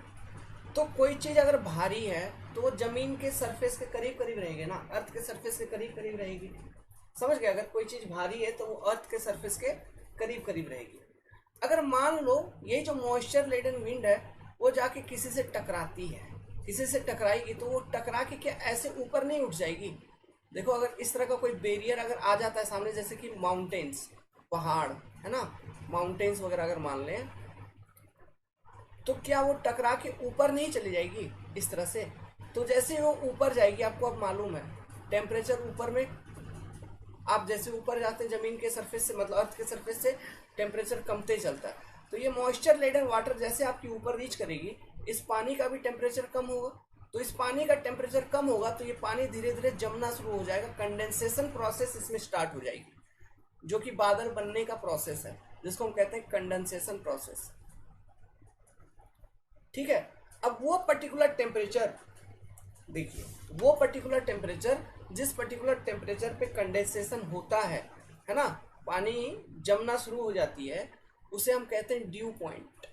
तो कोई चीज़ अगर भारी है तो वो जमीन के सरफेस के करीब करीब रहेगी ना, अर्थ के सरफेस के करीब करीब रहेगी, समझ गए? अगर कोई चीज़ भारी है तो वो अर्थ के सरफेस के करीब करीब रहेगी। अगर मान लो ये जो मॉइस्चर लेडन विंड है वो जाके किसी से टकराती है, किसी से टकराएगी, तो वो टकरा के क्या ऐसे ऊपर नहीं उठ जाएगी? देखो, अगर इस तरह का कोई बैरियर अगर आ जाता है सामने, जैसे कि माउंटेन्स, पहाड़, है ना, माउंटेन्स वगैरह अगर मान लें, तो क्या वो टकरा के ऊपर नहीं चली जाएगी इस तरह से? तो जैसे वो ऊपर जाएगी, आपको अब मालूम है टेम्परेचर ऊपर में, आप जैसे ऊपर जाते हैं जमीन के सरफेस से, मतलब अर्थ के सरफेस से, टेम्परेचर कमते चलता है। तो ये मॉइस्चर लेडन वाटर जैसे आपकी ऊपर रीच करेगी, इस पानी का भी टेम्परेचर कम होगा। तो इस पानी का टेम्परेचर कम होगा तो ये पानी धीरे धीरे जमना शुरू हो जाएगा, कंडेंसेशन प्रोसेस इसमें स्टार्ट हो जाएगी, जो कि बादल बनने का प्रोसेस है, जिसको हम कहते हैं कंडेंसेशन प्रोसेस, ठीक है। अब वो पर्टिकुलर टेम्परेचर देखिए, वो पर्टिकुलर टेम्परेचर, जिस पर्टिकुलर टेम्परेचर पे कंडेंसेशन होता है ना, पानी जमना शुरू हो जाती है, उसे हम कहते हैं ड्यू पॉइंट।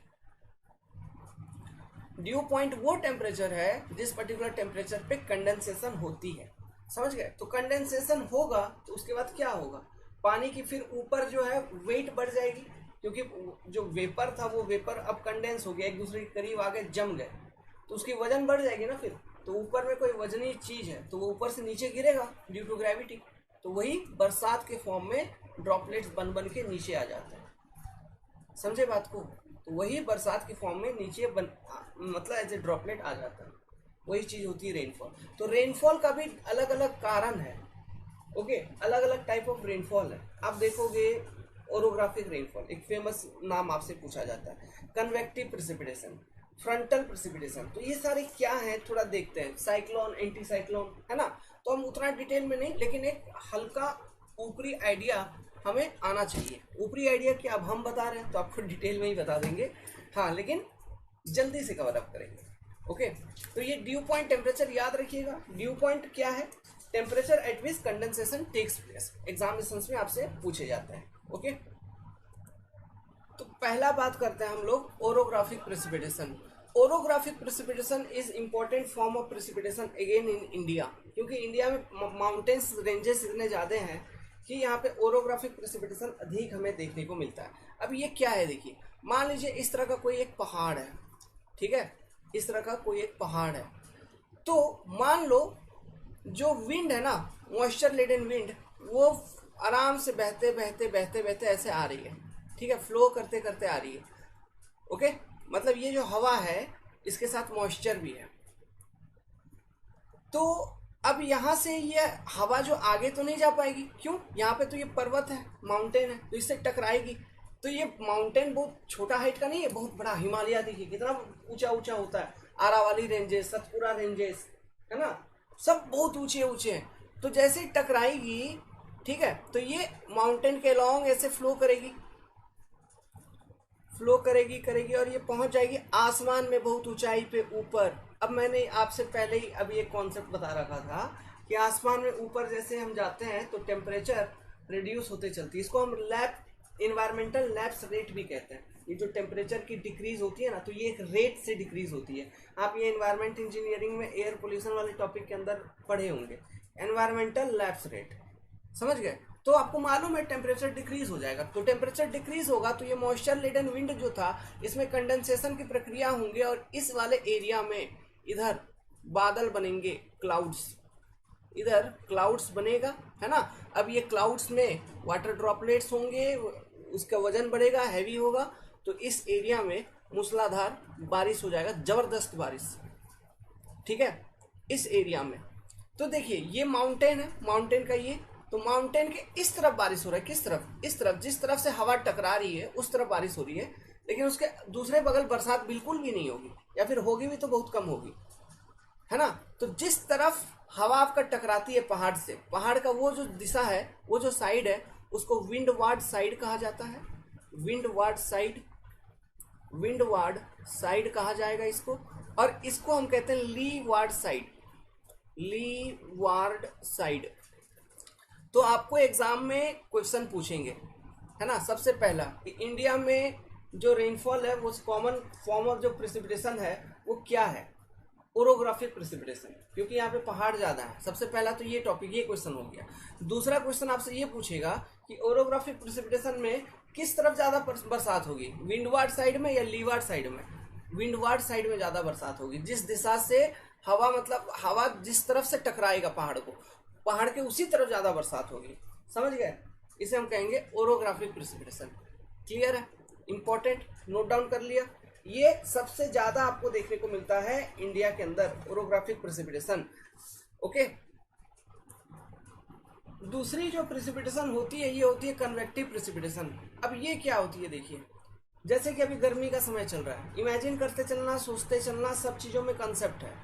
ड्यू पॉइंट वो टेम्परेचर है जिस पर्टिकुलर टेम्परेचर पे कंडेंसेशन होती है, समझ गए? तो कंडेंसेशन होगा तो उसके बाद क्या होगा? पानी की फिर ऊपर जो है वेट बढ़ जाएगी, क्योंकि जो वेपर था वो वेपर अब कंडेंस हो गया, एक दूसरे के करीब आ गए, जम गए, तो उसकी वजन बढ़ जाएगी ना फिर। तो ऊपर में कोई वजनी चीज है तो वो ऊपर से नीचे गिरेगा ड्यू टू ग्रेविटी, तो वही बरसात के फॉर्म में ड्रॉपलेट्स बन बन के नीचे आ जाते हैं, समझे बात को? तो वही बरसात के फॉर्म में नीचे मतलब एज ए ड्रॉपलेट आ जाता है, वही चीज होती है रेनफॉल। तो रेनफॉल का भी अलग अलग कारण है, ओके, अलग अलग टाइप ऑफ रेनफॉल है। आप देखोगे ओरोग्राफिक रेनफॉल एक फेमस नाम आपसे पूछा जाता है, कन्वेक्टिव प्रेसिपिटेशन, फ्रंटल प्रेसिपिटेशन। तो ये सारे क्या हैं थोड़ा देखते हैं, साइक्लोन, एंटी साइक्लोन, है ना। तो हम उतना डिटेल में नहीं, लेकिन एक हल्का ऊपरी आइडिया हमें आना चाहिए। ऊपरी आइडिया क्या अब हम बता रहे हैं तो आपको डिटेल में ही बता देंगे, हाँ, लेकिन जल्दी से कवर अप करेंगे। ओके, तो ये ड्यू पॉइंट टेम्परेचर याद रखिएगा। ड्यू पॉइंट क्या है? Temperature at which condensation takes place. Examinations में आपसे पूछे जाते हैं। ओके, तो पहला बात करते हैं हम लोग orographic precipitation. Orographic precipitation is important form of precipitation again in India, क्योंकि इंडिया में माउंटेन्स रेंजेस इतने ज़्यादा हैं कि यहाँ पे ओरोग्राफिक प्रेसिपिटेशन अधिक हमें देखने को मिलता है। अब ये क्या है देखिए, मान लीजिए इस तरह का कोई एक पहाड़ है, ठीक है, इस तरह का कोई एक पहाड़ है, तो मान लो जो विंड है ना, मॉइस्चर लेडन विंड, वो आराम से बहते बहते बहते बहते ऐसे आ रही है, ठीक है, फ्लो करते करते आ रही है। ओके, मतलब ये जो हवा है इसके साथ मॉइस्चर भी है। तो अब यहाँ से ये हवा जो आगे तो नहीं जा पाएगी, क्यों? यहाँ पे तो ये पर्वत है, माउंटेन है, तो इससे टकराएगी। तो ये माउंटेन बहुत छोटा हाइट का नहीं है, बहुत बड़ा। हिमालय देखिए कितना ऊंचा ऊंचा होता है, आरावली रेंजेस, सतपुरा रेंजेस, है ना, सब बहुत ऊंचे ऊंचे हैं। तो जैसे ही टकराएगी, ठीक है, तो ये माउंटेन के लॉन्ग ऐसे फ्लो करेगी, फ्लो करेगी करेगी और ये पहुंच जाएगी आसमान में बहुत ऊंचाई पे ऊपर। अब मैंने आपसे पहले ही अभी एक कॉन्सेप्ट बता रखा था कि आसमान में ऊपर जैसे हम जाते हैं तो टेम्परेचर रिड्यूस होते चलती है। इसको हम लैप इन्वायरमेंटल लैप्स रेट भी कहते हैं। ये जो टेम्परेचर की डिक्रीज होती है ना, तो ये एक रेट से डिक्रीज होती है। आप ये इन्वायरमेंट इंजीनियरिंग में एयर पोल्यूशन वाले टॉपिक के अंदर पढ़े होंगे, एनवायरमेंटल लैप्स रेट, समझ गए। तो आपको मालूम है टेम्परेचर डिक्रीज हो जाएगा, तो टेम्परेचर डिक्रीज होगा तो ये मॉइस्चर लेडन विंड जो था इसमें कंडेंसेशन की प्रक्रिया होंगे और इस वाले एरिया में इधर बादल बनेंगे, क्लाउड्स, इधर क्लाउड्स बनेगा, है ना। अब ये क्लाउड्स में वाटर ड्रॉपलेट्स होंगे, उसका वजन बढ़ेगा, हैवी होगा, तो इस एरिया में मूसलाधार बारिश हो जाएगा, जबरदस्त बारिश, ठीक है, इस एरिया में। तो देखिए ये माउंटेन है, माउंटेन का ये, तो माउंटेन के इस तरफ बारिश हो रहा है, किस तरफ? इस तरफ, जिस तरफ से हवा टकरा रही है उस तरफ बारिश हो रही है, लेकिन उसके दूसरे बगल बरसात बिल्कुल भी नहीं होगी, या फिर होगी भी तो बहुत कम होगी, है ना। तो जिस तरफ हवा आपका टकराती है पहाड़ से, पहाड़ का वो जो दिशा है, वो जो साइड है, उसको विंडवार्ड साइड कहा जाता है। विंडवार्ड साइड, विंडवार्ड साइड कहा जाएगा इसको। और इसको हम कहते हैं लीवार्ड साइड, लीवार्ड साइड। तो आपको एग्जाम में क्वेश्चन पूछेंगे, है ना, सबसे पहला कि इंडिया में जो रेनफॉल है वो कॉमन फॉर्म ऑफ जो प्रेसिपिटेशन है वो क्या है? ओरोग्राफिक प्रेसिपिटेशन, क्योंकि यहाँ पे पहाड़ ज़्यादा है। सबसे पहला तो ये टॉपिक, ये क्वेश्चन हो गया। दूसरा क्वेश्चन आपसे ये पूछेगा कि ओरोग्राफिक प्रेसिपिटेशन में किस तरफ ज़्यादा बरसात होगी, विंडवार्ड साइड में या लीवार्ड साइड में? विंडवार्ड साइड में ज़्यादा बरसात होगी, जिस दिशा से हवा, मतलब हवा जिस तरफ से टकराएगा पहाड़ को, पहाड़ के उसी तरफ ज़्यादा बरसात होगी, समझ गए। इसे हम कहेंगे ओरोग्राफिक प्रेसिपिटेशन। क्लियर है, इंपॉर्टेंट, नोट डाउन कर लिया। ये सबसे ज़्यादा आपको देखने को मिलता है इंडिया के अंदर, ओरोग्राफिक प्रेसिपिटेशन। ओके, दूसरी जो प्रेसिपिटेशन होती है ये होती है कन्वेक्टिव प्रेसिपिटेशन। अब ये क्या होती है देखिए, जैसे कि अभी गर्मी का समय चल रहा है, इमेजिन करते चलना, सोचते चलना, सब चीज़ों में कंसेप्ट है।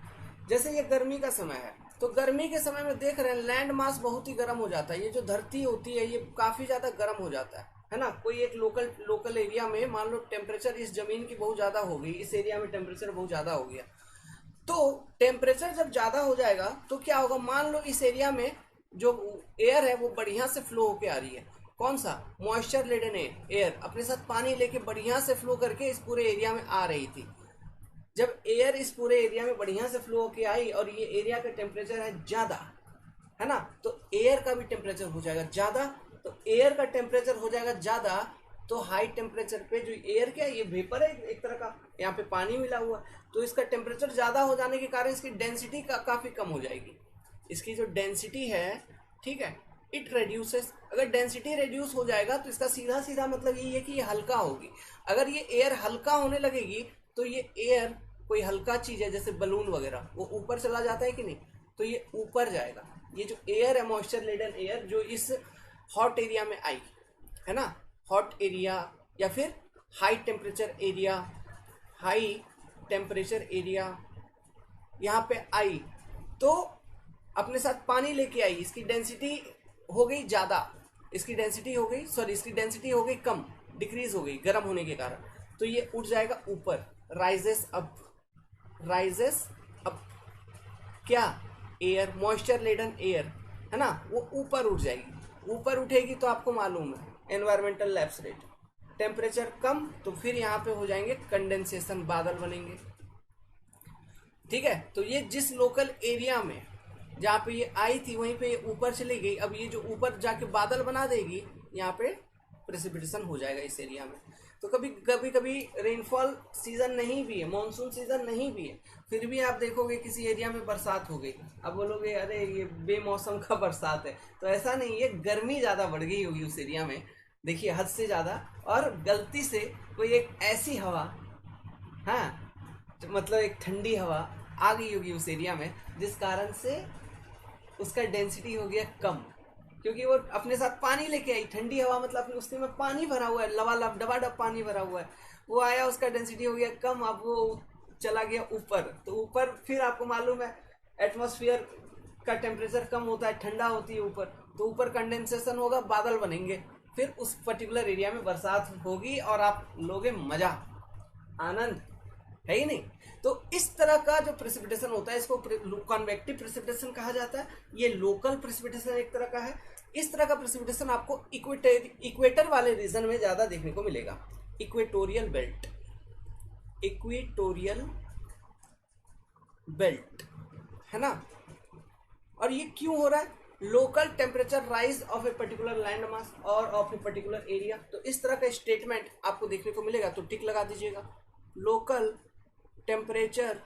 जैसे ये गर्मी का समय है, तो गर्मी के समय में देख रहे हैं लैंड मास बहुत ही गर्म हो जाता है, ये जो धरती होती है ये काफ़ी ज़्यादा गर्म हो जाता है ना। कोई एक लोकल एरिया में मान लो टेम्परेचर इस जमीन की बहुत ज़्यादा हो गई, इस एरिया में टेम्परेचर बहुत ज़्यादा हो गया, तो टेम्परेचर जब ज़्यादा हो जाएगा तो क्या होगा, मान लो इस एरिया में जो एयर है वो बढ़िया से फ्लो होके आ रही है, कौन सा? मॉइस्चर लेडन एयर अपने साथ पानी लेके बढ़िया से फ्लो करके इस पूरे एरिया में आ रही थी। जब एयर इस पूरे एरिया में बढ़िया से फ्लो होके आई और ये एरिया का टेम्परेचर है ज़्यादा, है ना, तो एयर का भी टेम्परेचर हो जाएगा ज़्यादा। तो एयर का टेम्परेचर हो जाएगा ज़्यादा, तो हाई टेम्परेचर पे जो एयर क्या है, ये वेपर है एक तरह का, यहाँ पे पानी मिला हुआ, तो इसका टेम्परेचर ज़्यादा हो जाने के कारण इसकी डेंसिटी काफ़ी कम हो जाएगी। इसकी जो डेंसिटी है, ठीक है, इट रेड्यूसेस। अगर डेंसिटी रेड्यूस हो जाएगा तो इसका सीधा सीधा मतलब ये है कि ये हल्का होगी। अगर ये एयर हल्का होने लगेगी तो ये एयर कोई हल्का चीज़ है जैसे बलून वगैरह, वो ऊपर चला जाता है कि नहीं, तो ये ऊपर जाएगा। ये जो एयर है मॉइस्चर लेडन एयर जो इस हॉट एरिया में आई है ना, हॉट एरिया या फिर हाई टेम्परेचर एरिया यहाँ पे आई, तो अपने साथ पानी लेके आई, इसकी डेंसिटी हो गई ज़्यादा, इसकी डेंसिटी हो गई कम, डिक्रीज हो गई गर्म होने के कारण, तो ये उठ जाएगा ऊपर, राइजेस अप। क्या? एयर, मॉइस्चर लेडन एयर है ना, वो ऊपर उठ जाएगी। ऊपर उठेगी तो आपको मालूम है एनवायरमेंटल लैप्स रेट, टेम्परेचर कम तो फिर यहाँ पे हो जाएंगे कंडेंसेशन, बादल बनेंगे। ठीक है, तो ये जिस लोकल एरिया में जहाँ पे ये आई थी वहीं पे ये ऊपर चली गई, अब ये जो ऊपर जाके बादल बना देगी, यहाँ पे प्रेसिपिटेशन हो जाएगा इस एरिया में। तो कभी रेनफॉल सीजन नहीं भी है, मॉनसून सीजन नहीं भी है, फिर भी आप देखोगे किसी एरिया में बरसात हो गई, अब बोलोगे अरे ये बेमौसम का बरसात है, तो ऐसा नहीं है, गर्मी ज़्यादा बढ़ गई होगी उस एरिया में, देखिए हद से ज़्यादा, और गलती से कोई एक ऐसी हवा, हाँ मतलब एक ठंडी हवा आ गई होगी उस एरिया में, जिस कारण से उसका डेंसिटी हो गया कम, क्योंकि वो अपने साथ पानी लेके आई, ठंडी हवा मतलब उसके में पानी भरा हुआ है, लबालब डबाडब पानी भरा हुआ है, वो आया, उसका डेंसिटी हो गया कम, अब वो चला गया ऊपर, तो ऊपर फिर आपको मालूम है एटमॉस्फेयर का टेम्परेचर कम होता है, ठंडा होती है ऊपर, तो ऊपर कंडेंसेशन होगा, बादल बनेंगे, फिर उस पर्टिकुलर एरिया में बरसात होगी और आप लोगे मजा, आनंद, है ही नहीं। तो इस तरह का जो प्रेसिपिटेशन होता है इसको कॉन्वेक्टिव प्रेसिपिटेशन कहा जाता है। ये लोकल प्रेसिपिटेशन एक तरह का है। इस तरह का प्रेसिपिटेशन आपको इक्वेटर वाले रीजन में ज्यादा देखने को मिलेगा, इक्वेटोरियल बेल्ट है ना। और ये क्यों हो रहा है? Local temperature rise of a particular land mass और ऑफ ए पर्टिकुलर एरिया। तो इस तरह का स्टेटमेंट आपको देखने को मिलेगा, तो टिक लगा दीजिएगा। Local temperature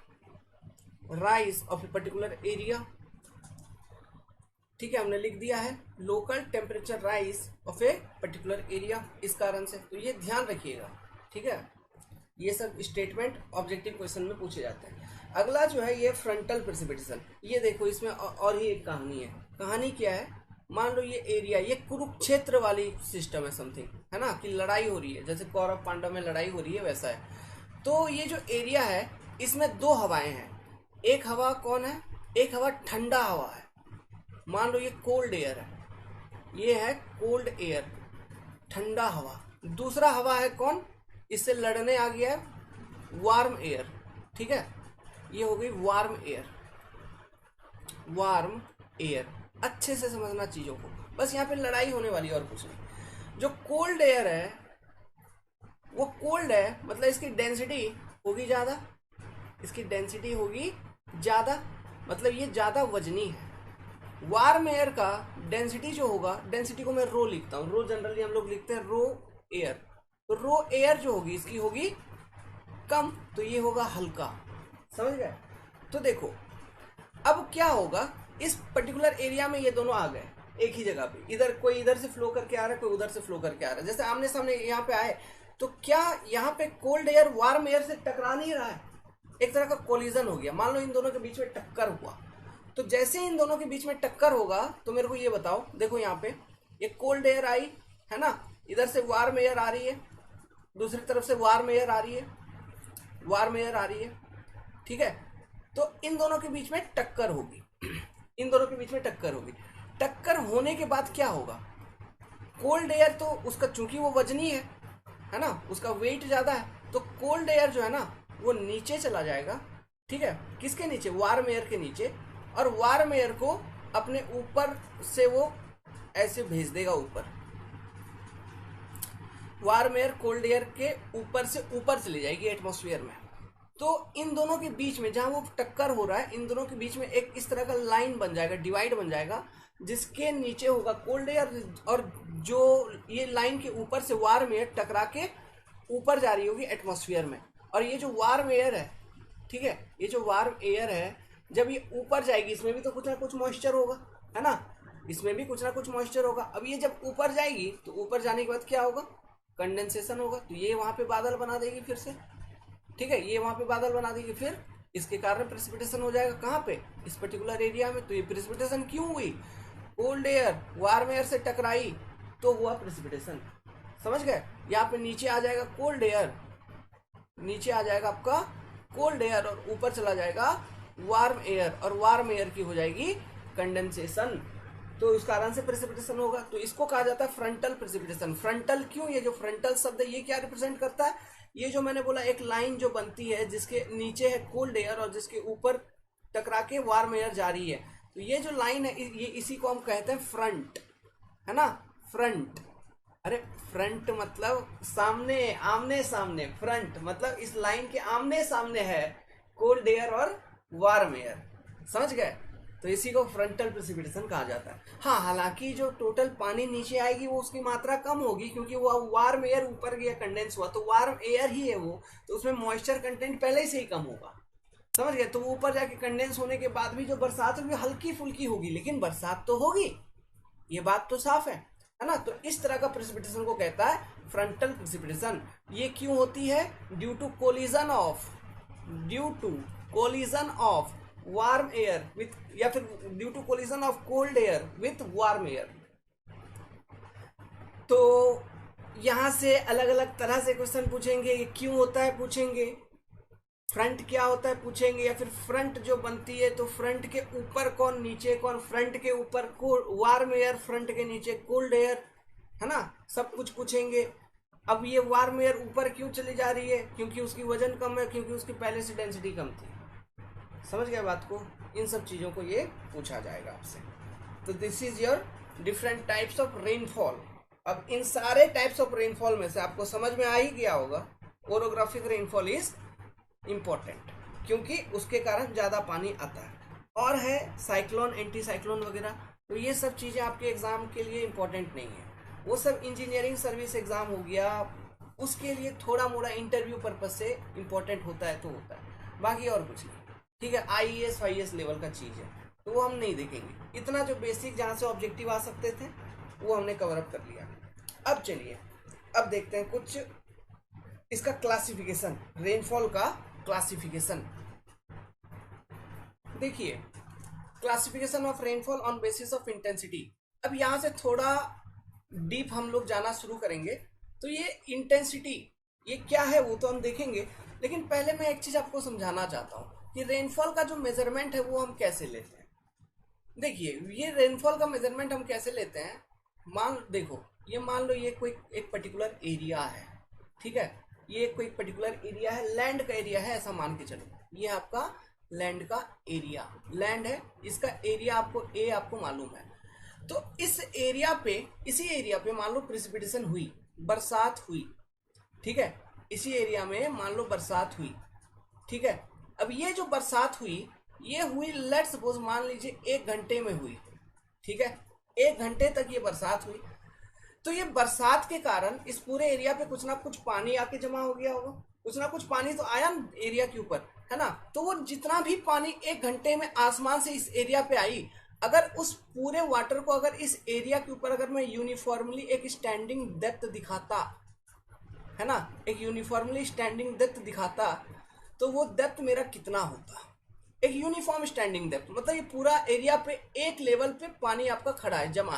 rise of a particular area, ठीक है, हमने लिख दिया है local temperature rise of a particular area, इस कारण से, तो ये ध्यान रखिएगा, ठीक है। ये सब स्टेटमेंट ऑब्जेक्टिव क्वेश्चन में पूछे जाते हैं। अगला जो है ये फ्रंटल प्रेसिपिटेशन। ये देखो इसमें और ही एक कहानी है। कहानी क्या है? मान लो ये एरिया, ये कुरुक्षेत्र वाली सिस्टम है समथिंग, है ना, कि लड़ाई हो रही है, जैसे कौरव पांडव में लड़ाई हो रही है वैसा है। तो ये जो एरिया है इसमें दो हवाएं हैं। एक हवा कौन है? एक हवा ठंडा हवा है, मान लो ये कोल्ड एयर है, ये है कोल्ड एयर, ठंडा हवा। दूसरा हवा है कौन? इससे लड़ने आ गया है वार्म एयर, ठीक है, ये हो गई वार्म एयर। अच्छे से समझना चीजों को, बस यहाँ पे लड़ाई होने वाली है और कुछ नहीं। जो कोल्ड एयर है वो कोल्ड है, मतलब इसकी डेंसिटी होगी ज़्यादा, मतलब ये ज़्यादा वजनी है। वार्म एयर का डेंसिटी जो होगा, डेंसिटी को मैं रो लिखता हूँ, रो जनरली हम लोग लिखते हैं रो एयर, तो रो एयर जो होगी इसकी होगी कम, तो ये होगा हल्का, समझ गए। तो देखो अब क्या होगा, इस पर्टिकुलर एरिया में ये दोनों आ गए एक ही जगह पे, इधर कोई इधर से फ्लो करके आ रहा है, कोई उधर से फ्लो करके आ रहा है, जैसे आमने सामने यहाँ पे आए, तो क्या यहाँ पे कोल्ड एयर वार्म एयर से टकरा नहीं रहा है, एक तरह का कोलिजन हो गया। मान लो इन दोनों के बीच में टक्कर हुआ, तो जैसे इन दोनों के बीच में टक्कर होगा तो मेरे को ये बताओ, देखो यहाँ पे ये कोल्ड एयर आई है ना, इधर से वार्म एयर आ रही है, दूसरी तरफ से वार्म एयर आ रही है, ठीक है। तो इन दोनों के बीच में टक्कर होगी, टक्कर होने के बाद क्या होगा? कोल्ड एयर तो उसका चूंकि वो वजनी है ना, उसका वेट ज्यादा है, तो कोल्ड एयर जो है ना वो नीचे चला जाएगा, ठीक है, किसके नीचे? वार्म एयर के नीचे, और वार्म एयर को अपने ऊपर से वो ऐसे भेज देगा ऊपर। वार्म एयर कोल्ड एयर के ऊपर से ऊपर चली जाएगी एटमॉस्फेयर में। तो इन दोनों के बीच में जहां वो टक्कर हो रहा है, इन दोनों के बीच में एक इस तरह का लाइन बन जाएगा, डिवाइड बन जाएगा, जिसके नीचे होगा कोल्ड एयर, और जो ये लाइन के ऊपर से वार्म एयर टकरा के ऊपर जा रही होगी एटमॉस्फेयर में। और ये जो वार्म एयर है, ठीक है, ये जो वार्म एयर है जब ये ऊपर जाएगी, इसमें भी तो कुछ ना कुछ मॉइस्चर होगा, है ना, इसमें भी कुछ ना कुछ मॉइस्चर होगा। अब ये जब ऊपर जाएगी तो ऊपर जाने के बाद क्या होगा? कंडेंसेशन होगा, तो ये वहां पे बादल बना देगी फिर से, ठीक है, ये वहां पे बादल बना देगी, फिर इसके कारण प्रेसिपिटेशन हो जाएगा कहाँ पे, इस पर्टिकुलर एरिया में। तो ये प्रेसिपिटेशन क्यों हुई, कोल्ड एयर वार्म एयर से टकराई तो हुआ प्रेसिपिटेशन, समझ गए। यहाँ पे नीचे आ जाएगा कोल्ड एयर, नीचे आ जाएगा आपका कोल्ड एयर और ऊपर चला जाएगा वार्म एयर, और वार्म एयर की हो जाएगी कंडेंसेशन, तो इस कारण से प्रेसिपिटेशन होगा। तो इसको कहा जाता है फ्रंटल प्रेसिपिटेशन। फ्रंटल क्यों, ये जो फ्रंटल शब्द है ये क्या रिप्रेजेंट करता है, ये जो मैंने बोला एक लाइन जो बनती है जिसके नीचे है कोल्ड एयर और जिसके ऊपर टकरा के वार्म एयर जा रही है, तो ये जो लाइन है ये इसी को हम कहते हैं फ्रंट, है ना, फ्रंट। अरे फ्रंट मतलब सामने, आमने सामने, फ्रंट मतलब इस लाइन के आमने सामने है कोल्ड एयर और वार्म एयर, समझ गए। तो इसी को फ्रंटल प्रेसिपिटेशन कहा जाता है। हाँ, हालांकि जो टोटल पानी नीचे आएगी वो उसकी मात्रा कम होगी क्योंकि वो वार्म एयर ऊपर गया कंडेंस हुआ, तो वार्म एयर ही है वो, तो उसमें मॉइस्चर कंटेंट पहले से ही कम होगा, समझ गए। तो वो ऊपर जाके कंडेंस होने के बाद भी जो बरसात होगी हल्की फुल्की होगी, लेकिन बरसात तो होगी, ये बात तो साफ है ना। तो इस तरह का प्रेसिपिटेशन को कहता है फ्रंटल प्रेसिपिटेशन। ये क्यों होती है, due to collision of warm air with, या फिर due to collision of cold air with warm air. तो यहां से अलग अलग तरह से क्वेश्चन पूछेंगे, ये क्यों होता है पूछेंगे, फ्रंट क्या होता है पूछेंगे, या फिर फ्रंट जो बनती है तो फ्रंट के ऊपर कौन नीचे कौन, फ्रंट के ऊपर वार्म एयर, फ्रंट के नीचे कोल्ड एयर, है ना, सब कुछ पूछेंगे। अब ये वार्म एयर ऊपर क्यों चली जा रही है, क्योंकि उसकी वजन कम है, क्योंकि उसकी पहले से डेंसिटी कम थी, समझ गए बात को। इन सब चीज़ों को ये पूछा जाएगा आपसे। तो this is your different types of rainfall. अब इन सारे टाइप्स ऑफ रेनफॉल में से आपको समझ में आ ही गया होगा ओरोग्राफिक रेनफॉल इज इम्पोर्टेंट, क्योंकि उसके कारण ज़्यादा पानी आता है। और है साइक्लोन, एंटी साइक्लोन वगैरह, तो ये सब चीज़ें आपके एग्जाम के लिए इम्पोर्टेंट नहीं है, वो सब इंजीनियरिंग सर्विस एग्जाम हो गया, उसके लिए थोड़ा मोड़ा इंटरव्यू पर्पज से इम्पोर्टेंट होता है तो होता है, बाकी और कुछ नहीं, ठीक है। IAS IAS लेवल का चीज़ है तो वो हम नहीं देखेंगे। इतना जो बेसिक जहाँ से ऑब्जेक्टिव आ सकते थे वो हमने कवर अप कर लिया। अब चलिए अब देखते हैं कुछ इसका क्लासिफिकेशन, रेनफॉल का क्लासिफिकेशन। देखिए classification of rainfall on basis of intensity. अब यहाँ से थोड़ा डीप हम लोग जाना शुरू करेंगे। तो ये इंटेंसिटी ये क्या है वो तो हम देखेंगे, लेकिन पहले मैं एक चीज़ आपको समझाना चाहता हूँ कि रेनफॉल का जो मेजरमेंट है वो हम कैसे लेते हैं। देखिए ये रेनफॉल का मेजरमेंट हम कैसे लेते हैं, ये मान लो ये कोई एक पर्टिकुलर एरिया है, ठीक है, ये कोई पर्टिकुलर एरिया है, लैंड का एरिया है, ऐसा मान के चलो, ये आपका लैंड का एरिया, लैंड है, इसका एरिया आपको ए आपको मालूम है। तो इस एरिया पे, इसी एरिया पे मान लो प्रेसिपिटेशन हुई, बरसात हुई, ठीक है, इसी एरिया में मान लो बरसात हुई, ठीक है। अब ये जो बरसात हुई ये हुई लेट सपोज मान लीजिए 1 घंटे में हुई, ठीक है, 1 घंटे तक ये बरसात हुई। तो ये बरसात के कारण इस पूरे एरिया पे कुछ ना कुछ पानी आके जमा हो गया होगा, कुछ ना कुछ पानी तो आया एरिया के ऊपर, है ना। तो वो जितना भी पानी 1 घंटे में आसमान से इस एरिया पे आई, अगर उस पूरे वाटर को अगर इस एरिया के ऊपर अगर मैं यूनिफॉर्मली एक स्टैंडिंग डेप्थ दिखाता, है ना, एक यूनिफॉर्मली स्टैंडिंग डेप्थ दिखाता, तो वो डेप्थ मेरा कितना होता, एक यूनिफॉर्म स्टैंडिंग डेप्थ, मतलब ये पूरा एरिया पे एक लेवल पे पानी आपका खड़ा है, जमा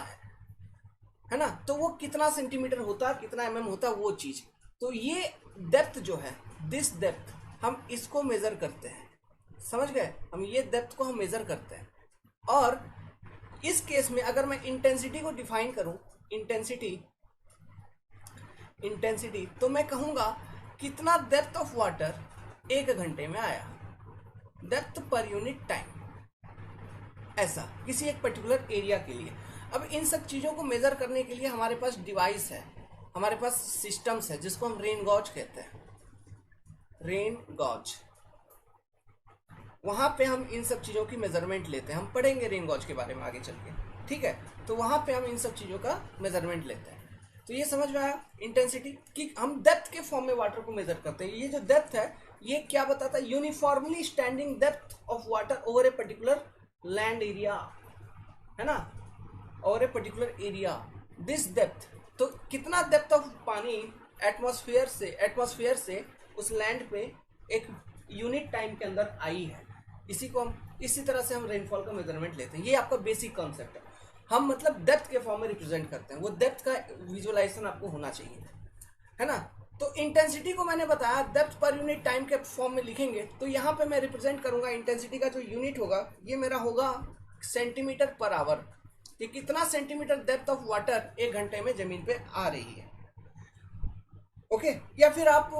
है ना, तो वो कितना सेंटीमीटर होता, कितना mm होता, वो चीज। तो ये डेप्थ जो है, दिस डेप्थ हम इसको मेजर करते हैं, समझ गए, हम ये डेप्थ को हम मेजर करते हैं। और इस केस में अगर मैं इंटेंसिटी को डिफाइन करूं, इंटेंसिटी तो मैं कहूंगा कितना डेप्थ ऑफ वाटर 1 घंटे में आया, डेप्थ पर यूनिट टाइम, ऐसा किसी एक पर्टिकुलर एरिया के लिए। अब इन सब चीज़ों को मेजर करने के लिए हमारे पास डिवाइस है, हमारे पास सिस्टम्स है, जिसको हम रेन गॉज कहते हैं, रेन गॉज। वहां पे हम इन सब चीज़ों की मेजरमेंट लेते हैं, हम पढ़ेंगे रेन गॉज के बारे में आगे चल के, ठीक है। तो वहां पे हम इन सब चीज़ों का मेजरमेंट लेते हैं। तो ये समझ में आया इंटेंसिटी कि हम डेप्थ के फॉर्म में वाटर को मेजर करते हैं। ये जो डेप्थ है ये क्या बताता है, uniformly standing depth of water over a particular land area, है ना, और a particular area, this depth. तो कितना डेप्थ ऑफ पानी एटमॉस्फेयर से उस लैंड पे एक यूनिट टाइम के अंदर आई है, इसी को हम इसी तरह से हम रेनफॉल का मेजरमेंट लेते हैं। ये आपका बेसिक कॉन्सेप्ट है। हम मतलब डेप्थ के फॉर्म में रिप्रेजेंट करते हैं, वो डेप्थ का विजुअलाइजेशन आपको होना चाहिए, है ना। तो इंटेंसिटी को मैंने बताया डेप्थ पर यूनिट टाइम के फॉर्म में लिखेंगे, तो यहाँ पे मैं रिप्रेजेंट करूंगा इंटेंसिटी का जो यूनिट होगा ये मेरा होगा सेंटीमीटर पर आवर, कि कितना सेंटीमीटर डेप्थ ऑफ वाटर 1 घंटे में जमीन पे आ रही है। ओके, या फिर आप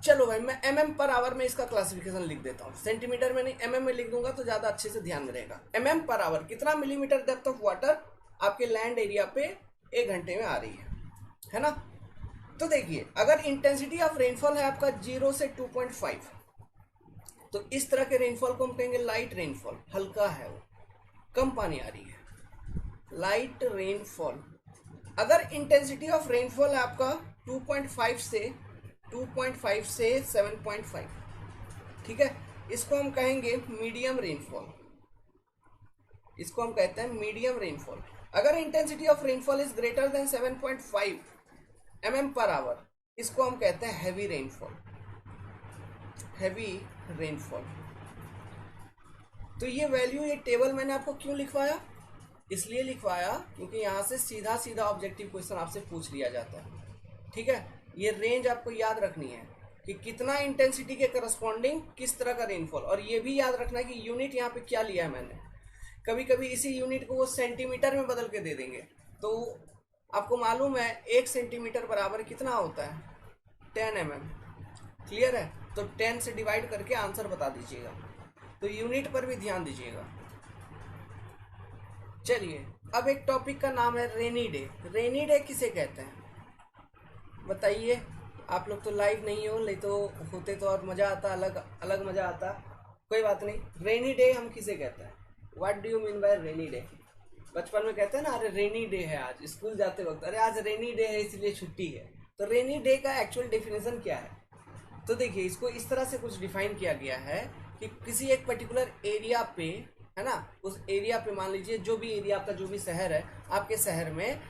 चलो भाई मैं mm पर आवर में इसका क्लासिफिकेशन लिख देता हूँ, सेंटीमीटर में नहीं mm में लिख दूंगा तो ज़्यादा अच्छे से ध्यान में रहेगा। mm पर आवर कितना मिलीमीटर डेप्थ ऑफ वाटर आपके लैंड एरिया पे 1 घंटे में आ रही है ना। तो देखिए अगर इंटेंसिटी ऑफ रेनफॉल है आपका 0 से 2.5, तो इस तरह के रेनफॉल को हम कहेंगे लाइट रेनफॉल, हल्का है वो, कम पानी आ रही है, लाइट रेनफॉल। अगर इंटेंसिटी ऑफ रेनफॉल है आपका 2.5 से 7.5, ठीक है, इसको हम कहेंगे मीडियम रेनफॉल, इसको हम कहते हैं मीडियम रेनफॉल। अगर intensity of rainfall is greater then 7.5 mm per hour, इसको हम कहते हैं हैवी रेनफॉल, हैवी रेनफॉल। तो ये वैल्यू, ये टेबल मैंने आपको क्यों लिखवाया, इसलिए लिखवाया क्योंकि यहाँ से सीधा सीधा ऑब्जेक्टिव क्वेश्चन आपसे पूछ लिया जाता है, ठीक है। ये रेंज आपको याद रखनी है कि कितना इंटेंसिटी के करस्पॉन्डिंग किस तरह का रेनफॉल, और ये भी याद रखना है कि यूनिट यहाँ पे क्या लिया है मैंने। कभी कभी इसी यूनिट को वो सेंटीमीटर में बदल के दे देंगे, तो आपको मालूम है 1 सेंटीमीटर बराबर कितना होता है, 10 mm, क्लियर है। तो 10 से डिवाइड करके आंसर बता दीजिएगा, तो यूनिट पर भी ध्यान दीजिएगा। चलिए अब एक टॉपिक का नाम है रेनी डे। रेनी डे किसे कहते हैं बताइए। आप लोग तो लाइव नहीं हो, नहीं तो होते तो और मज़ा आता, अलग अलग मज़ा आता। कोई बात नहीं, रेनी डे हम किसे कहते हैं, what do you mean by rainy day. बचपन में कहते हैं ना, अरे रेनी डे है आज, स्कूल जाते वक्त अरे आज रेनी डे है इसलिए छुट्टी है। तो रेनी डे का एक्चुअल डेफिनेशन क्या है, तो देखिए इसको इस तरह से कुछ डिफाइन किया गया है कि किसी एक पर्टिकुलर एरिया पे, है ना, उस एरिया पे मान लीजिए जो भी एरिया आपका, जो भी शहर है, आपके शहर में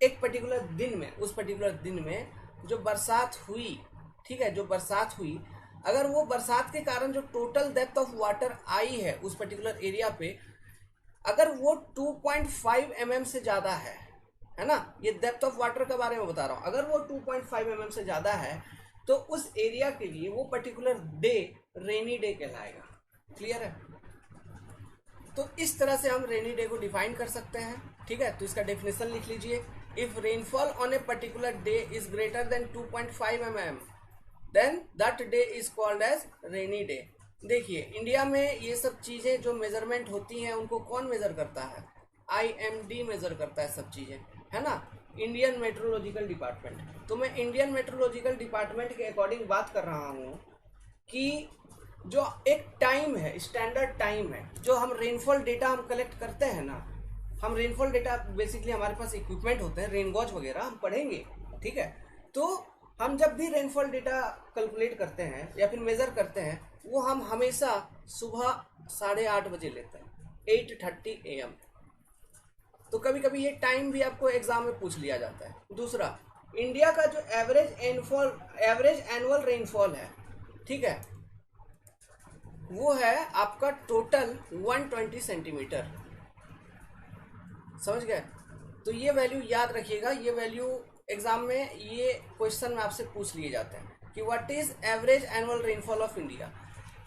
एक पर्टिकुलर दिन में, उस पर्टिकुलर दिन में जो बरसात हुई, ठीक है, जो बरसात हुई, अगर वो बरसात के कारण जो total depth of water I है उस पर्टिकुलर एरिया पे, अगर वो 2.5 mm से ज़्यादा है ना, ये डेप्थ ऑफ वाटर के बारे में बता रहा हूँ, अगर वो 2.5 mm से ज़्यादा है तो उस एरिया के लिए वो पर्टिकुलर डे रेनी डे कहलाएगा, क्लियर है। तो इस तरह से हम रेनी डे को डिफाइन कर सकते हैं, ठीक है। तो इसका डेफिनेशन लिख लीजिए, if rainfall on a particular day is greater than 2.5 mm then that day is called as rainy day. देखिए इंडिया में ये सब चीज़ें जो मेजरमेंट होती हैं उनको कौन मेजर करता है, IMD मेजर करता है सब चीज़ें, है ना, इंडियन मेट्रोलॉजिकल डिपार्टमेंट। तो मैं इंडियन मेट्रोलॉजिकल डिपार्टमेंट के अकॉर्डिंग बात कर रहा हूँ कि जो एक टाइम है, स्टैंडर्ड टाइम है, जो हम रेनफॉल डेटा हम कलेक्ट करते हैं ना, हम रेनफॉल डेटा बेसिकली हमारे पास इक्विपमेंट होते हैं, रेन गॉज वगैरह हम पढ़ेंगे, ठीक है। तो हम जब भी रेनफॉल डेटा कैलकुलेट करते हैं या फिर मेज़र करते हैं, वो हम हमेशा सुबह 8:30 बजे लेते हैं, 8:30 AM। तो कभी कभी ये टाइम भी आपको एग्जाम में पूछ लिया जाता है। दूसरा, इंडिया का जो एवरेज एनुअल रेनफॉल है, ठीक है, वो है आपका टोटल 120 सेंटीमीटर, समझ गए। तो ये वैल्यू याद रखिएगा, ये वैल्यू एग्जाम में ये क्वेश्चन में आपसे पूछ लिए जाते हैं कि what is average annual rainfall of India.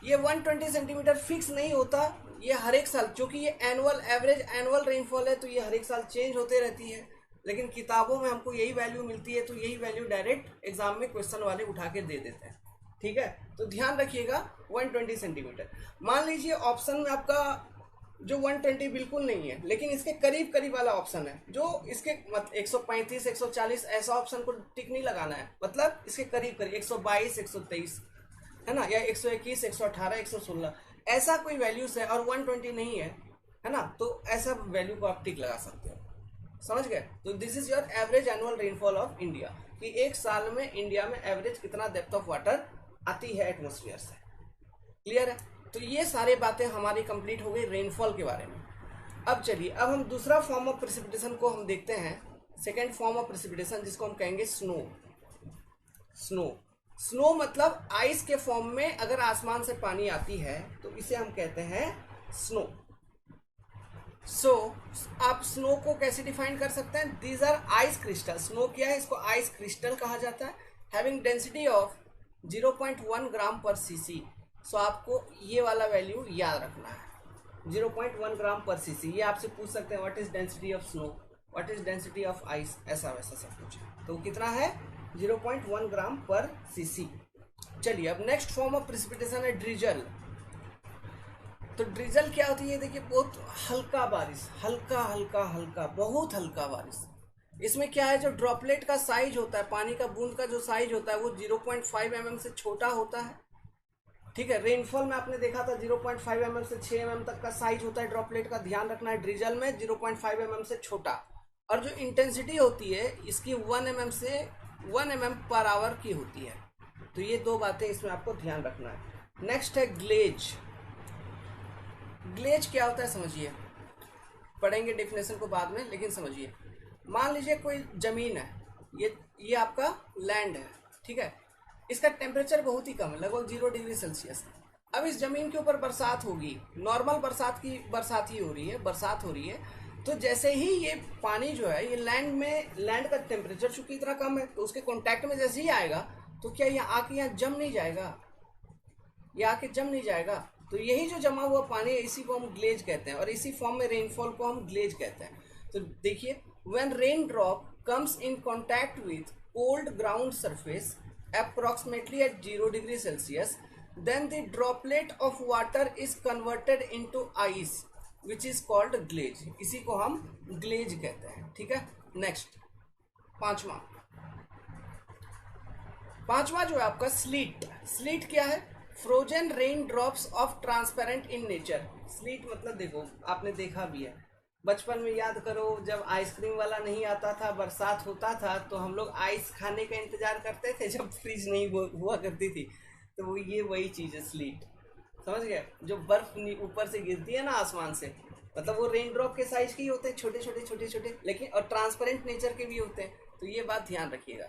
ये 120 सेंटीमीटर फिक्स नहीं होता, ये हर एक साल, क्योंकि ये एवरेज एनुअल रेनफॉल है तो ये हर एक साल चेंज होते रहती है, लेकिन किताबों में हमको यही वैल्यू मिलती है, तो यही वैल्यू डायरेक्ट एग्जाम में क्वेश्चन वाले उठा के दे देते हैं, ठीक है। तो ध्यान रखिएगा 120 सेंटीमीटर। मान लीजिए ऑप्शन में आपका जो 120 बिल्कुल नहीं है, लेकिन इसके करीब करीब वाला ऑप्शन है, जो इसके 135 140 ऐसा ऑप्शन को टिक नहीं लगाना है, मतलब इसके करीब करीब 122 123, है ना, या 121 118 116 ऐसा कोई वैल्यूज है और 120 नहीं है ना, तो ऐसा वैल्यू को आप टिक लगा सकते हो, समझ गए। तो this is your average annual rainfall of India, कि एक साल में इंडिया में एवरेज कितना डेप्थ ऑफ वाटर आती है एटमोस्फियर से, क्लियर है। तो ये सारी बातें हमारी कंप्लीट हो गई रेनफॉल के बारे में। अब चलिए, अब हम दूसरा फॉर्म ऑफ प्रेसिपिटेशन को हम देखते हैं, सेकेंड फॉर्म ऑफ प्रेसिपिटेशन, जिसको हम कहेंगे स्नो। स्नो मतलब आइस के फॉर्म में अगर आसमान से पानी आती है तो इसे हम कहते हैं स्नो। सो आप स्नो को कैसे डिफाइन कर सकते हैं? These are ice crystal. Snow क्या है? इसको आइस क्रिस्टल कहा जाता है। हैविंग डेंसिटी ऑफ 0.1 ग्राम पर सीसी। सो आपको ये वाला वैल्यू याद रखना है, 0.1 ग्राम पर सीसी। ये आपसे पूछ सकते हैं what is density of snow, what is density of ice, ऐसा वैसा सब कुछ। तो कितना है? 0.1 ग्राम पर सीसी। चलिए अब नेक्स्ट फॉर्म ऑफ प्रिसिपिटेशन है ड्रिजल। तो ड्रिजल क्या होती है? देखिए बहुत हल्का बारिश, हल्का हल्का हल्का, बहुत हल्का बारिश। इसमें क्या है, जो ड्रॉपलेट का साइज होता है, पानी का बूंद का जो साइज होता है वो 0.5 mm से छोटा होता है। ठीक है, रेनफॉल में आपने देखा था 0.5 mm से 6 mm तक का साइज होता है ड्रॉपलेट का, ध्यान रखना है। ड्रिजल में 0.5 mm से छोटा, और जो इंटेंसिटी होती है इसकी 1 mm से 1 mm पर आवर की होती है। तो ये दो बातें इसमें आपको ध्यान रखना है। नेक्स्ट है ग्लेज। ग्लेज क्या होता है समझिए, पढ़ेंगे डेफिनेशन को बाद में, लेकिन समझिए। मान लीजिए कोई जमीन है, ये आपका लैंड है, ठीक है। इसका टेम्परेचर बहुत ही कम है, लगभग 0 डिग्री सेल्सियस। अब इस जमीन के ऊपर बरसात होगी, नॉर्मल बरसात ही हो रही है, बरसात हो रही है। तो जैसे ही ये पानी जो है, ये लैंड का टेम्परेचर चूंकि इतना कम है, तो उसके कॉन्टैक्ट में जैसे ही आएगा तो क्या ये आके यहाँ जम नहीं जाएगा? ये आके जम नहीं जाएगा। तो यही जो जमा हुआ पानी है, इसी को हम ग्लेज कहते हैं, और इसी फॉर्म में रेनफॉल को हम ग्लेज कहते हैं। तो देखिए, when rain drop comes in contact with cold ground surface approximately at 0 degree Celsius, then the droplet of water is converted into ice which is called glaze। इसी को हम ग्लेज कहते हैं, ठीक है। नेक्स्ट पांचवा जो है आपका स्लीट। स्लीट क्या है? Frozen rain drops of transparent in nature. Slit मतलब देखो, आपने देखा भी है बचपन में, याद करो जब आइसक्रीम वाला नहीं आता था, बरसात होता था, तो हम लोग आइस खाने का इंतजार करते थे जब फ्रिज नहीं हुआ करती थी। तो वो ये वही चीज़ है स्लीट, समझ गए? जो बर्फ ऊपर से गिरती है ना आसमान से, मतलब वो रेन ड्रॉप के साइज के ही होते हैं, छोटे छोटे छोटे छोटे, लेकिन और ट्रांसपेरेंट नेचर के भी होते हैं। तो ये बात ध्यान रखिएगा,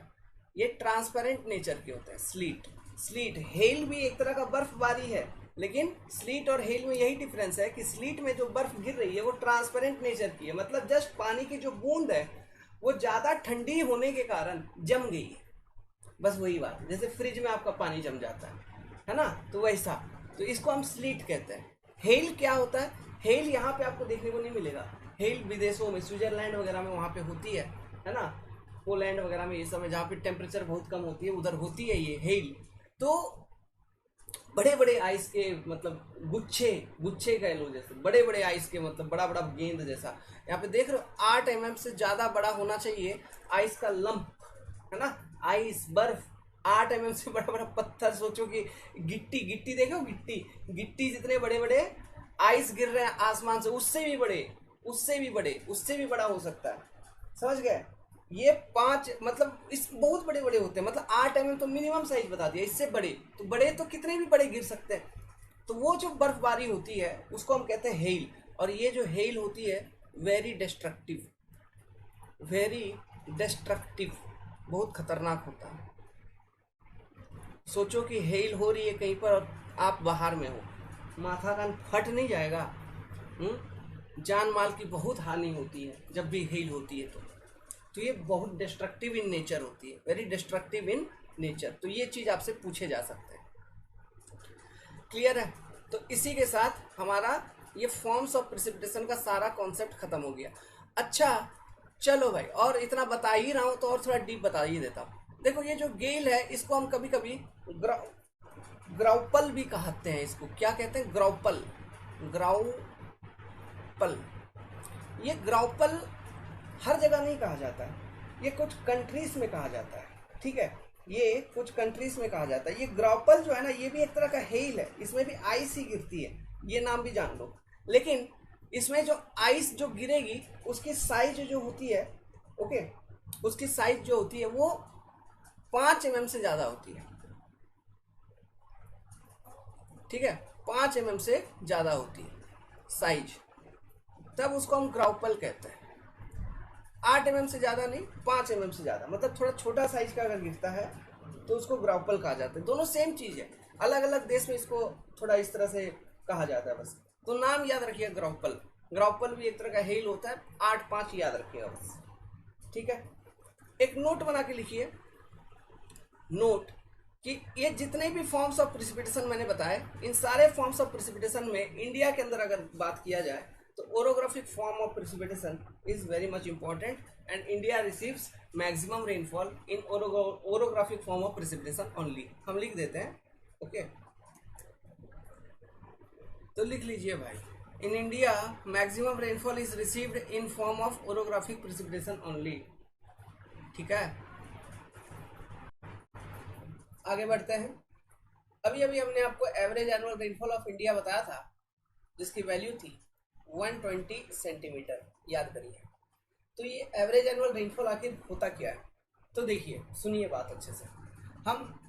ये ट्रांसपेरेंट नेचर के होते हैं स्लीट। हेल भी एक तरह का बर्फबारी है, लेकिन स्लीट और हेल में यही डिफरेंस है कि स्लीट में जो बर्फ गिर रही है वो ट्रांसपेरेंट नेचर की है, मतलब जस्ट पानी की जो बूंद है वो ज़्यादा ठंडी होने के कारण जम गई है, बस वही बात। जैसे फ्रिज में आपका पानी जम जाता है ना, तो वैसा। तो इसको हम स्लीट कहते हैं। हेल क्या होता है? हेल यहाँ पे आपको देखने को नहीं मिलेगा। हेल विदेशों में, स्विट्जरलैंड वगैरह में वहाँ पे होती है ना, पोलैंड वगैरह में, ये सब में जहाँ पे टेम्परेचर बहुत कम होती है, उधर होती है ये हेल। तो बड़े बड़े आइस के मतलब गुच्छे कह लो, जैसे बड़े बड़े आइस के मतलब बड़ा बड़ा गेंद जैसा। यहाँ पे देख रहे हो 8 mm से ज़्यादा बड़ा होना चाहिए आइस का लंप, है ना। आइस, बर्फ, 8 mm से बड़ा बड़ा पत्थर। सोचो कि गिट्टी देखो, गिट्टी जितने बड़े बड़े आइस गिर रहे हैं आसमान से, उससे भी बड़ा हो सकता है, समझ गए? ये 5 मतलब इस बहुत बड़े बड़े होते हैं, मतलब 8 mm तो मिनिमम साइज बता दिया। इससे बड़े तो कितने भी बड़े गिर सकते हैं। तो वो जो बर्फबारी होती है उसको हम कहते हैं हेल। और ये जो हेल होती है वेरी डिस्ट्रक्टिव, बहुत खतरनाक होता है। सोचो कि हेल हो रही है कहीं पर और आप बाहर में हो, माथा कान फट नहीं जाएगा? जान माल की बहुत हानि होती है जब भी हेल होती है। तो ये बहुत डिस्ट्रक्टिव इन नेचर होती है, वेरी डिस्ट्रक्टिव इन नेचर। तो ये चीज़ आपसे पूछे जा सकते हैं, क्लियर है? तो इसी के साथ हमारा ये फॉर्म्स ऑफ प्रेसिपिटेशन का सारा कॉन्सेप्ट खत्म हो गया। अच्छा चलो भाई, और इतना बता ही रहा हूँ तो और थोड़ा डीप बता ही देता हूँ। देखो ये जो गेल है, इसको हम कभी कभी ग्राउपल भी कहते हैं। इसको क्या कहते हैं? ग्राउपल। ये ग्राउपल हर जगह नहीं कहा जाता है, ये कुछ कंट्रीज में कहा जाता है, ठीक है। ये कुछ कंट्रीज में कहा जाता है। ये ग्राउपल जो है ना, ये भी एक तरह का हेल है, इसमें भी आइस ही गिरती है, ये नाम भी जान लो। लेकिन इसमें जो आइस जो गिरेगी उसकी साइज जो होती है, ओके, उसकी साइज जो होती है वो 5 mm से ज़्यादा होती है, ठीक है। 5 mm से ज़्यादा होती है साइज, तब उसको हम ग्राउपल कहते हैं। 8 mm से ज़्यादा नहीं, 5 mm से ज़्यादा, मतलब थोड़ा छोटा साइज का अगर गिरता है तो उसको ग्राउपल कहा जाता है। दोनों सेम चीज़ है, अलग अलग देश में इसको थोड़ा इस तरह से कहा जाता है बस। तो नाम याद रखिएगा ग्राउपल। ग्राउपल भी एक तरह का हेल होता है, 8-5 याद रखिएगा बस, ठीक है। एक नोट बना के लिखिए, नोट कि ये जितने भी फॉर्म्स ऑफ प्रिसिपिटेशन मैंने बताए, इन सारे फॉर्म्स ऑफ प्रिसिपिटेशन में इंडिया के अंदर अगर बात किया जाए तो orographic form of precipitation is very much important and India receives maximum rainfall in orographic form of precipitation only. हम लिख देते हैं, ओके। तो लिख लीजिए भाई, in India maximum rainfall is received in form of orographic precipitation only, ठीक है। आगे बढ़ते हैं। अभी अभी हमने आपको average annual rainfall of India बताया था, जिसकी वैल्यू थी 120 सेंटीमीटर, याद करिए। तो ये एवरेज एनुअल रेनफॉल आखिर होता क्या है? तो देखिए, सुनिए बात अच्छे से। हम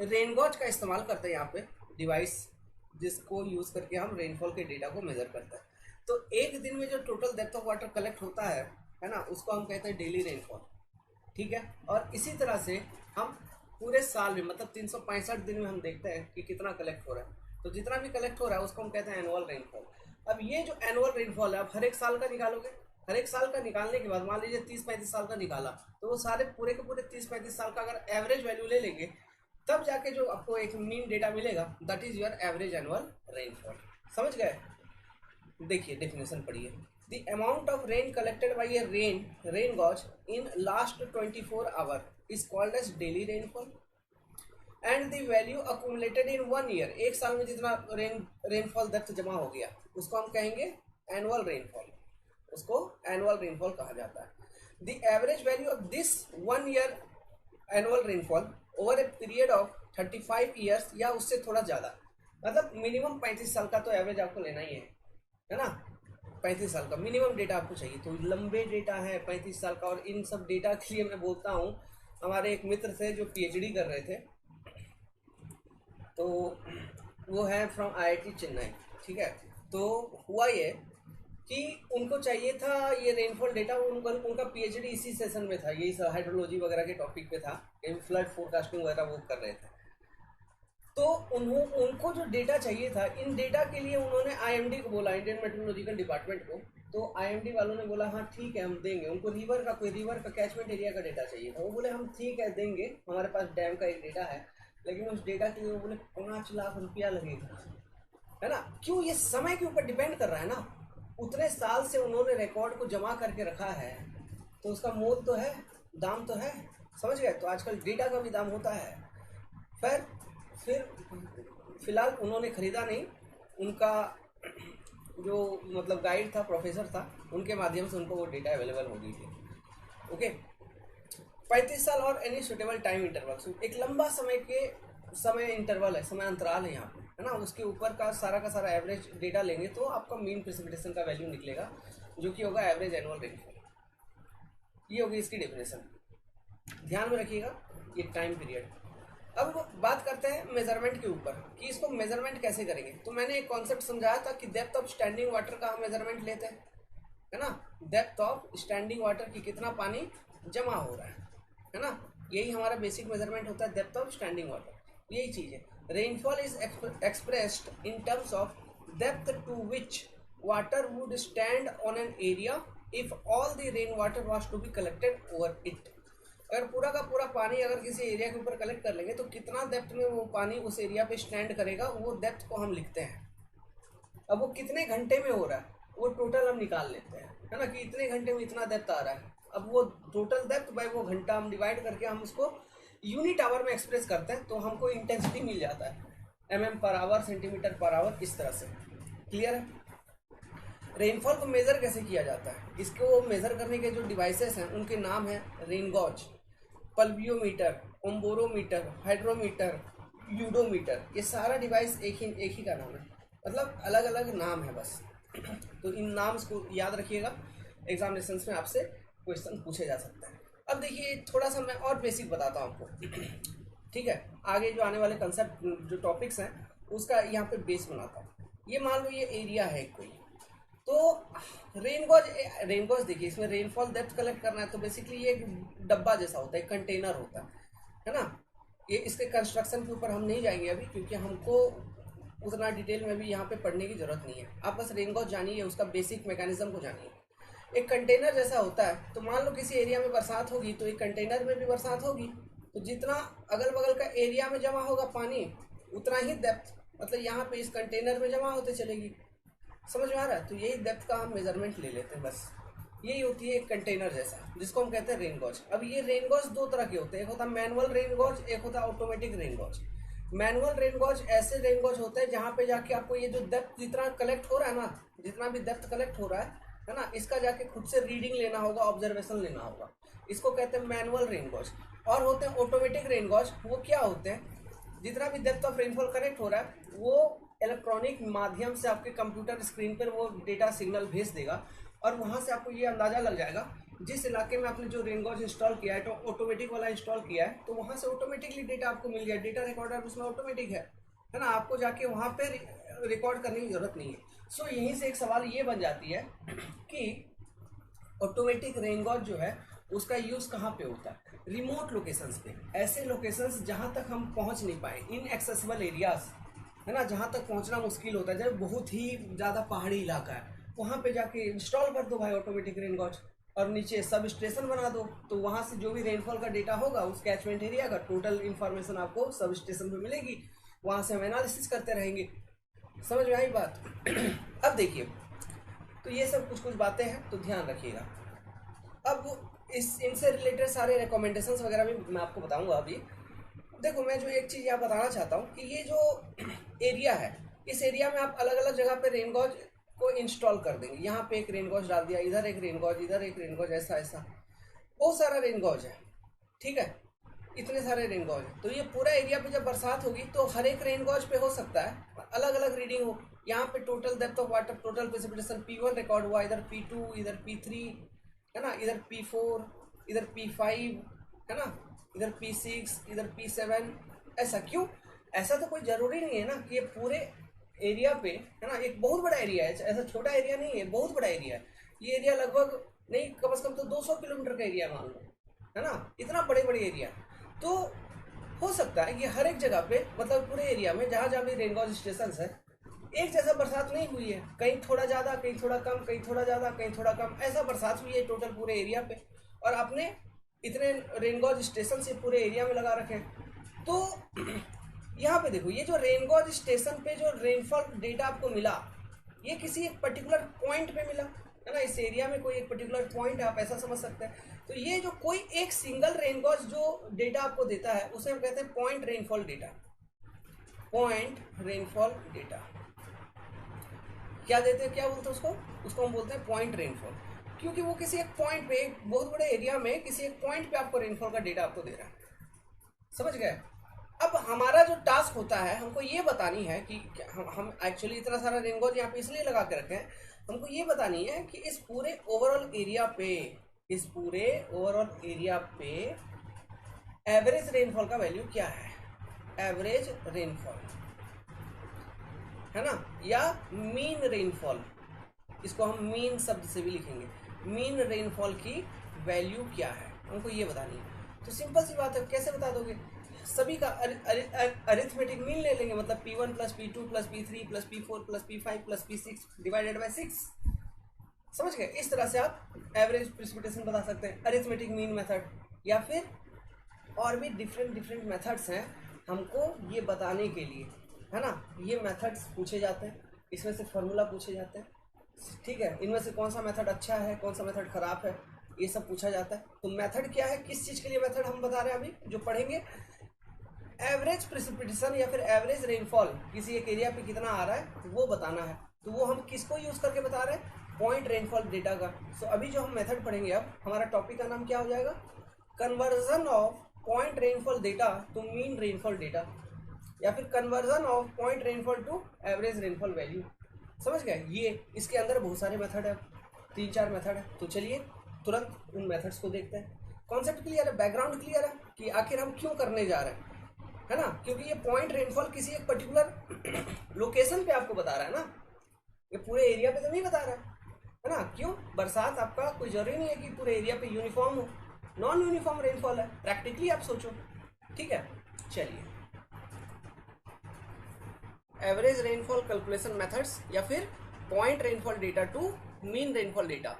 रेन गॉज का इस्तेमाल करते हैं यहाँ पे, डिवाइस जिसको यूज़ करके हम रेनफॉल के डेटा को मेजर करते हैं। तो एक दिन में जो total depth of water collect होता है ना, उसको हम कहते हैं डेली रेनफॉल, ठीक है। और इसी तरह से हम पूरे साल में, मतलब 365 दिन में हम देखते हैं कि कितना कलेक्ट हो रहा है। तो जितना भी कलेक्ट हो रहा है उसको हम कहते हैं एनुअल रेनफॉल। अब ये जो एनुअल रेनफॉल है, आप हर एक साल का निकालोगे, हर एक साल का निकालने के बाद मान लीजिए 30-35 साल का निकाला, तो वो सारे पूरे के पूरे 30-35 साल का अगर एवरेज वैल्यू ले लेंगे, तब जाके जो आपको एक मीन डेटा मिलेगा, that is your average annual rainfall. समझ गए? देखिए डेफिनेशन पढ़िए। The amount of rain collected by a rain gauge in last 24 hour is called as daily rainfall and the value accumulated in 1 year. एक साल में जितना rainfall depth जमा हो गया उसको हम कहेंगे एनुअल रेनफॉल, उसको एनुअल रेनफॉल कहा जाता है। The average value of this 1 year annual rainfall over a period of 35 years या उससे थोड़ा ज़्यादा, मतलब मिनिमम 35 साल का तो एवरेज आपको लेना ही है ना। 35 साल का मिनिमम डेटा आपको चाहिए, तो लंबे डेटा है 35 साल का। और इन सब डेटा के लिए मैं बोलता हूँ, हमारे एक मित्र थे जो पीएचडी कर रहे थे, तो वो है फ्रॉम आईआईटी चेन्नई, ठीक है। तो हुआ ये कि उनको चाहिए था ये रेनफॉल डेटा, उनका पीएचडी इसी सेशन में था, यही हाइड्रोलॉजी वगैरह के टॉपिक पे था, फ्लड फोरकास्टिंग वगैरह वो कर रहे थे। तो उनको जो डेटा चाहिए था, इन डेटा के लिए उन्होंने आईएमडी को बोला, इंडियन मेट्रोलॉजिकल डिपार्टमेंट को। तो आईएमडी वालों ने बोला हाँ ठीक है हम देंगे। उनको रिवर का कैचमेंट एरिया का डेटा चाहिए था। वो बोले हम ठीक है देंगे, हमारे पास डैम का एक डेटा है, लेकिन उस डेटा के लिए वो बोले 5 लाख रुपया लगेगा, है ना। क्यों? ये समय के ऊपर डिपेंड कर रहा है ना। उतने साल से उन्होंने रिकॉर्ड को जमा करके रखा है, तो उसका मोल तो है, दाम तो है, समझ गए। तो आजकल डेटा का भी दाम होता है। फिर फिलहाल उन्होंने खरीदा नहीं, उनका जो मतलब गाइड था, प्रोफेसर था, उनके माध्यम से उनको वो डेटा अवेलेबल हो गई थी, ओके। 35 साल और एनी सुटेबल टाइम इंटरवल, एक लंबा समय इंटरवल है, समय अंतराल है यहाँ पे, है ना। उसके ऊपर का सारा एवरेज डेटा लेंगे तो आपका मीन प्रेसिपिटेशन का वैल्यू निकलेगा, जो कि होगा एवरेज एनुअल रेनफॉल। ये होगी इसकी डेफिनेशन, ध्यान में रखिएगा ये टाइम पीरियड। अब बात करते हैं मेजरमेंट के ऊपर कि इसको मेजरमेंट कैसे करेंगे। तो मैंने एक कॉन्सेप्ट समझाया था कि डेप्थ ऑफ स्टैंडिंग वाटर का हम मेजरमेंट लेते हैं, है ना। डेप्थ ऑफ स्टैंडिंग वाटर की कितना पानी जमा हो रहा है ना। यही हमारा बेसिक मेजरमेंट होता है, डेप्थ ऑफ स्टैंडिंग वाटर, यही चीज़ है। Rainfall is expressed in terms of depth to which water would stand on an area if all the rain water was to be collected over it. अगर पूरा का पूरा पानी अगर किसी एरिया के ऊपर कलेक्ट कर लेंगे तो कितना डेप्थ में वो पानी उस एरिया पे स्टैंड करेगा, वो डेप्थ को हम लिखते हैं। अब वो कितने घंटे में हो रहा है वो टोटल हम निकाल लेते हैं, है ना, कि इतने घंटे में इतना डेप्थ आ रहा है। अब वो टोटल डेप्थ बाय वो घंटा हम डिवाइड करके हम उसको यूनिट आवर में एक्सप्रेस करते हैं, तो हमको इंटेंसिटी मिल जाता है, mm/आवर, cm/आवर, इस तरह से। क्लियर है? रेनफॉल को मेज़र कैसे किया जाता है? इसको मेज़र करने के जो डिवाइसेस हैं उनके नाम है रेनगॉज, पल्वियोमीटर, ओम्बोरोमीटर, हाइड्रोमीटर, यूडोमीटर। ये सारा डिवाइस एक ही का नाम है, मतलब अलग अलग नाम है बस। तो इन नाम्स को याद रखिएगा, एग्जामिनेशंस में आपसे क्वेश्चन पूछे जा सकता है। अब देखिए थोड़ा सा मैं और बेसिक बताता हूँ आपको, ठीक है। आगे जो आने वाले कंसेप्ट जो टॉपिक्स हैं उसका यहाँ पे बेस बनाता हूँ। ये मान लो ये एरिया है कोई, तो रेनगॉज देखिए, इसमें रेनफॉल डेप्थ कलेक्ट करना है, तो बेसिकली ये एक डब्बा जैसा होता है, एक कंटेनर होता है ना। ये इसके कंस्ट्रक्शन के ऊपर हम नहीं जाएंगे अभी, क्योंकि हमको उतना डिटेल में भी यहाँ पे पढ़ने की जरूरत नहीं है। आप बस रेन गॉज जानिए, उसका बेसिक मैकेनिज्म को जानिए। एक कंटेनर जैसा होता है, तो मान लो किसी एरिया में बरसात होगी तो एक कंटेनर में भी बरसात होगी, तो जितना अगल बगल का एरिया में जमा होगा पानी, उतना ही डेप्थ मतलब यहाँ पे इस कंटेनर में जमा होते चलेगी। समझ में आ रहा है? तो यही डेप्थ का हम मेजरमेंट ले लेते हैं बस। यही होती है एक कंटेनर जैसा, जिसको हम कहते हैं रेन गॉज। अब ये रेन गॉज दो तरह के होते हैं, एक होता है मैनुअल रेन गॉज, एक होता है automatic rain gauge. Manual rain gauge ऐसे रेन गॉज होते हैं जहाँ पे जाके आपको ये जो डेप्थ जितना कलेक्ट हो रहा है ना, जितना भी डेप्थ कलेक्ट हो रहा है ना, इसका जाके खुद से रीडिंग लेना होगा, ऑब्जर्वेशन लेना होगा। इसको कहते हैं मैनुअल रेन गॉज। और होते हैं ऑटोमेटिक रेन गॉज। वो क्या होते हैं? जितना भी डेप्थ ऑफ रेनफॉल कलेक्ट हो रहा है वो इलेक्ट्रॉनिक माध्यम से आपके कंप्यूटर स्क्रीन पर वो डेटा सिग्नल भेज देगा, और वहाँ से आपको ये अंदाज़ा लग जाएगा जिस इलाके में आपने जो रेन गॉज इंस्टॉल किया है, तो ऑटोमेटिक वाला इंस्टॉल किया है, तो वहाँ से ऑटोमेटिकली डेटा आपको मिल गया। डेटा रिकॉर्डर उसमें ऑटोमेटिक है ना, आपको जाके वहाँ पे रिकॉर्ड करने की जरूरत नहीं है। सो यहीं से एक सवाल ये बन जाती है कि ऑटोमेटिक रेन गॉज जो है उसका यूज़ कहाँ पे होता है? रिमोट लोकेशंस पे, ऐसे लोकेशंस जहाँ तक हम पहुँच नहीं पाए, इनएक्सेसिबल एरियाज है ना, जहाँ तक पहुँचना मुश्किल होता है, जब बहुत ही ज़्यादा पहाड़ी इलाका है, वहाँ पे जाके इंस्टॉल कर दो भाई ऑटोमेटिक रेन गॉज, और नीचे सब स्टेशन बना दो। तो वहाँ से जो भी रेनफॉल का डेटा होगा उस कैचमेंट एरिया का टोटल इन्फॉर्मेशन आपको सब स्टेशन पे मिलेगी, वहाँ से हम एनालिसिस करते रहेंगे। समझ में आई बात? अब देखिए, तो ये सब कुछ कुछ बातें हैं, तो ध्यान रखिएगा। अब इनसे रिलेटेड सारे रिकमेंडेशंस वगैरह भी मैं आपको बताऊंगा अभी। देखो, मैं जो एक चीज़ यहाँ बताना चाहता हूँ कि ये जो एरिया है, इस एरिया में आप अलग अलग जगह पे रेन गॉज को इंस्टॉल कर देंगे। यहाँ पे एक रेन गॉज डाल दिया, इधर एक रेन गॉज, इधर एक रेन गॉज, ऐसा ऐसा बहुत सारा रेन गॉज है, ठीक है, इतने सारे रेन गॉज है। तो ये पूरा एरिया पे जब बरसात होगी तो हर एक रेन गॉज पे हो सकता है अलग अलग रीडिंग हो। यहाँ पे total depth of water, total precipitation P1 record हुआ, इधर P2, इधर P3 है ना, इधर P4, इधर P5 है ना, इधर P6, इधर P7। ऐसा क्यों? ऐसा तो कोई जरूरी नहीं है ना कि ये पूरे एरिया पे है ना, एक बहुत बड़ा एरिया है, ऐसा छोटा एरिया नहीं है, बहुत बड़ा एरिया है। ये एरिया लगभग नहीं, कम से कम तो 200 किलोमीटर का एरिया मान लो, है ना, इतना बड़े बड़े एरिया। तो हो सकता है कि हर एक जगह पे मतलब पूरे एरिया में जहाँ जहाँ भी रेन गॉज स्टेशन है, एक जैसा बरसात नहीं हुई है, कहीं थोड़ा ज़्यादा, कहीं थोड़ा कम, कहीं थोड़ा ज़्यादा, कहीं थोड़ा कम, ऐसा बरसात हुई है टोटल पूरे एरिया पे, और आपने इतने रेन गॉज स्टेशन से पूरे एरिया में लगा रखे हैं। तो यहाँ पे देखो, ये जो रेन गॉज स्टेशन पे जो रेनफॉल डेटा आपको मिला, ये किसी एक पर्टिकुलर पॉइंट पे मिला है ना, इस एरिया में कोई एक पर्टिकुलर पॉइंट है, आप ऐसा समझ सकते हैं। तो ये जो कोई एक सिंगल रेन गॉज जो डेटा आपको देता है उसे हम कहते हैं point rainfall data. Point rainfall data क्या देते हैं, क्या बोलते हैं उसको हम बोलते हैं पॉइंट रेनफॉल, क्योंकि वो किसी एक पॉइंट पे, एक बहुत बड़े एरिया में किसी एक पॉइंट पे आपको रेनफॉल का डेटा आपको दे रहा है। समझ गए? अब हमारा जो टास्क होता है, हमको ये बतानी है कि हम एक्चुअली इतना सारा रेन गॉज यहाँ पे इसलिए लगा के रखे हैं, हमको ये बतानी है कि इस पूरे ओवरऑल एरिया पे एवरेज रेनफॉल का वैल्यू क्या है। एवरेज रेनफॉल है ना, या मीन रेनफॉल, इसको हम मीन शब्द से भी लिखेंगे। मीन रेनफॉल की वैल्यू क्या है, हमको ये बतानी है। तो सिंपल सी बात है, कैसे बता दोगे? सभी का अरिथमेटिक मीन ले लेंगे, मतलब P1 plus P2 plus P3 plus P4 plus P5 plus P6 divided by 6। समझ गए? इस तरह से आप एवरेज प्रेसिपिटेशन बता सकते हैं, अरिथमेटिक मीन मेथड, या फिर और भी डिफरेंट मेथड्स हैं हमको ये बताने के लिए, है ना। ये मेथड्स पूछे जाते हैं, इसमें से फॉर्मूला पूछे जाते हैं, ठीक है। इनमें से कौन सा मेथड अच्छा है, कौन सा मेथड खराब है, ये सब पूछा जाता है। तो मेथड क्या है, किस चीज़ के लिए मेथड हम बता रहे हैं अभी जो पढ़ेंगे? एवरेज प्रेसिपिटेशन या फिर एवरेज रेनफॉल किसी एक एरिया पे कितना आ रहा है वो बताना है। तो वो हम किसको यूज़ करके बता रहे हैं? पॉइंट रेनफॉल डेटा का। सो अभी जो हम मेथड पढ़ेंगे, अब हमारा टॉपिक का नाम क्या हो जाएगा? Conversion of point rainfall data to mean rainfall data, या फिर conversion of point rainfall to average rainfall value. समझ गए? ये इसके अंदर बहुत सारे मेथड है, 3-4 मेथड है। तो चलिए तुरंत उन मेथड्स को देखते हैं। कॉन्सेप्ट क्लियर है, बैकग्राउंड क्लियर है कि आखिर हम क्यों करने जा रहे हैं, है ना। क्योंकि ये पॉइंट रेनफॉल किसी एक पर्टिकुलर लोकेशन पे आपको बता रहा है ना, ये पूरे एरिया पे तो नहीं बता रहा है ना। क्यों? बरसात आपका कोई जरूरी नहीं है कि पूरे एरिया पे यूनिफॉर्म हो, नॉन यूनिफॉर्म रेनफॉल है, प्रैक्टिकली आप सोचो, ठीक है। चलिए, एवरेज रेनफॉल कैलकुलेशन मेथड्स या फिर point rainfall data to mean rainfall data.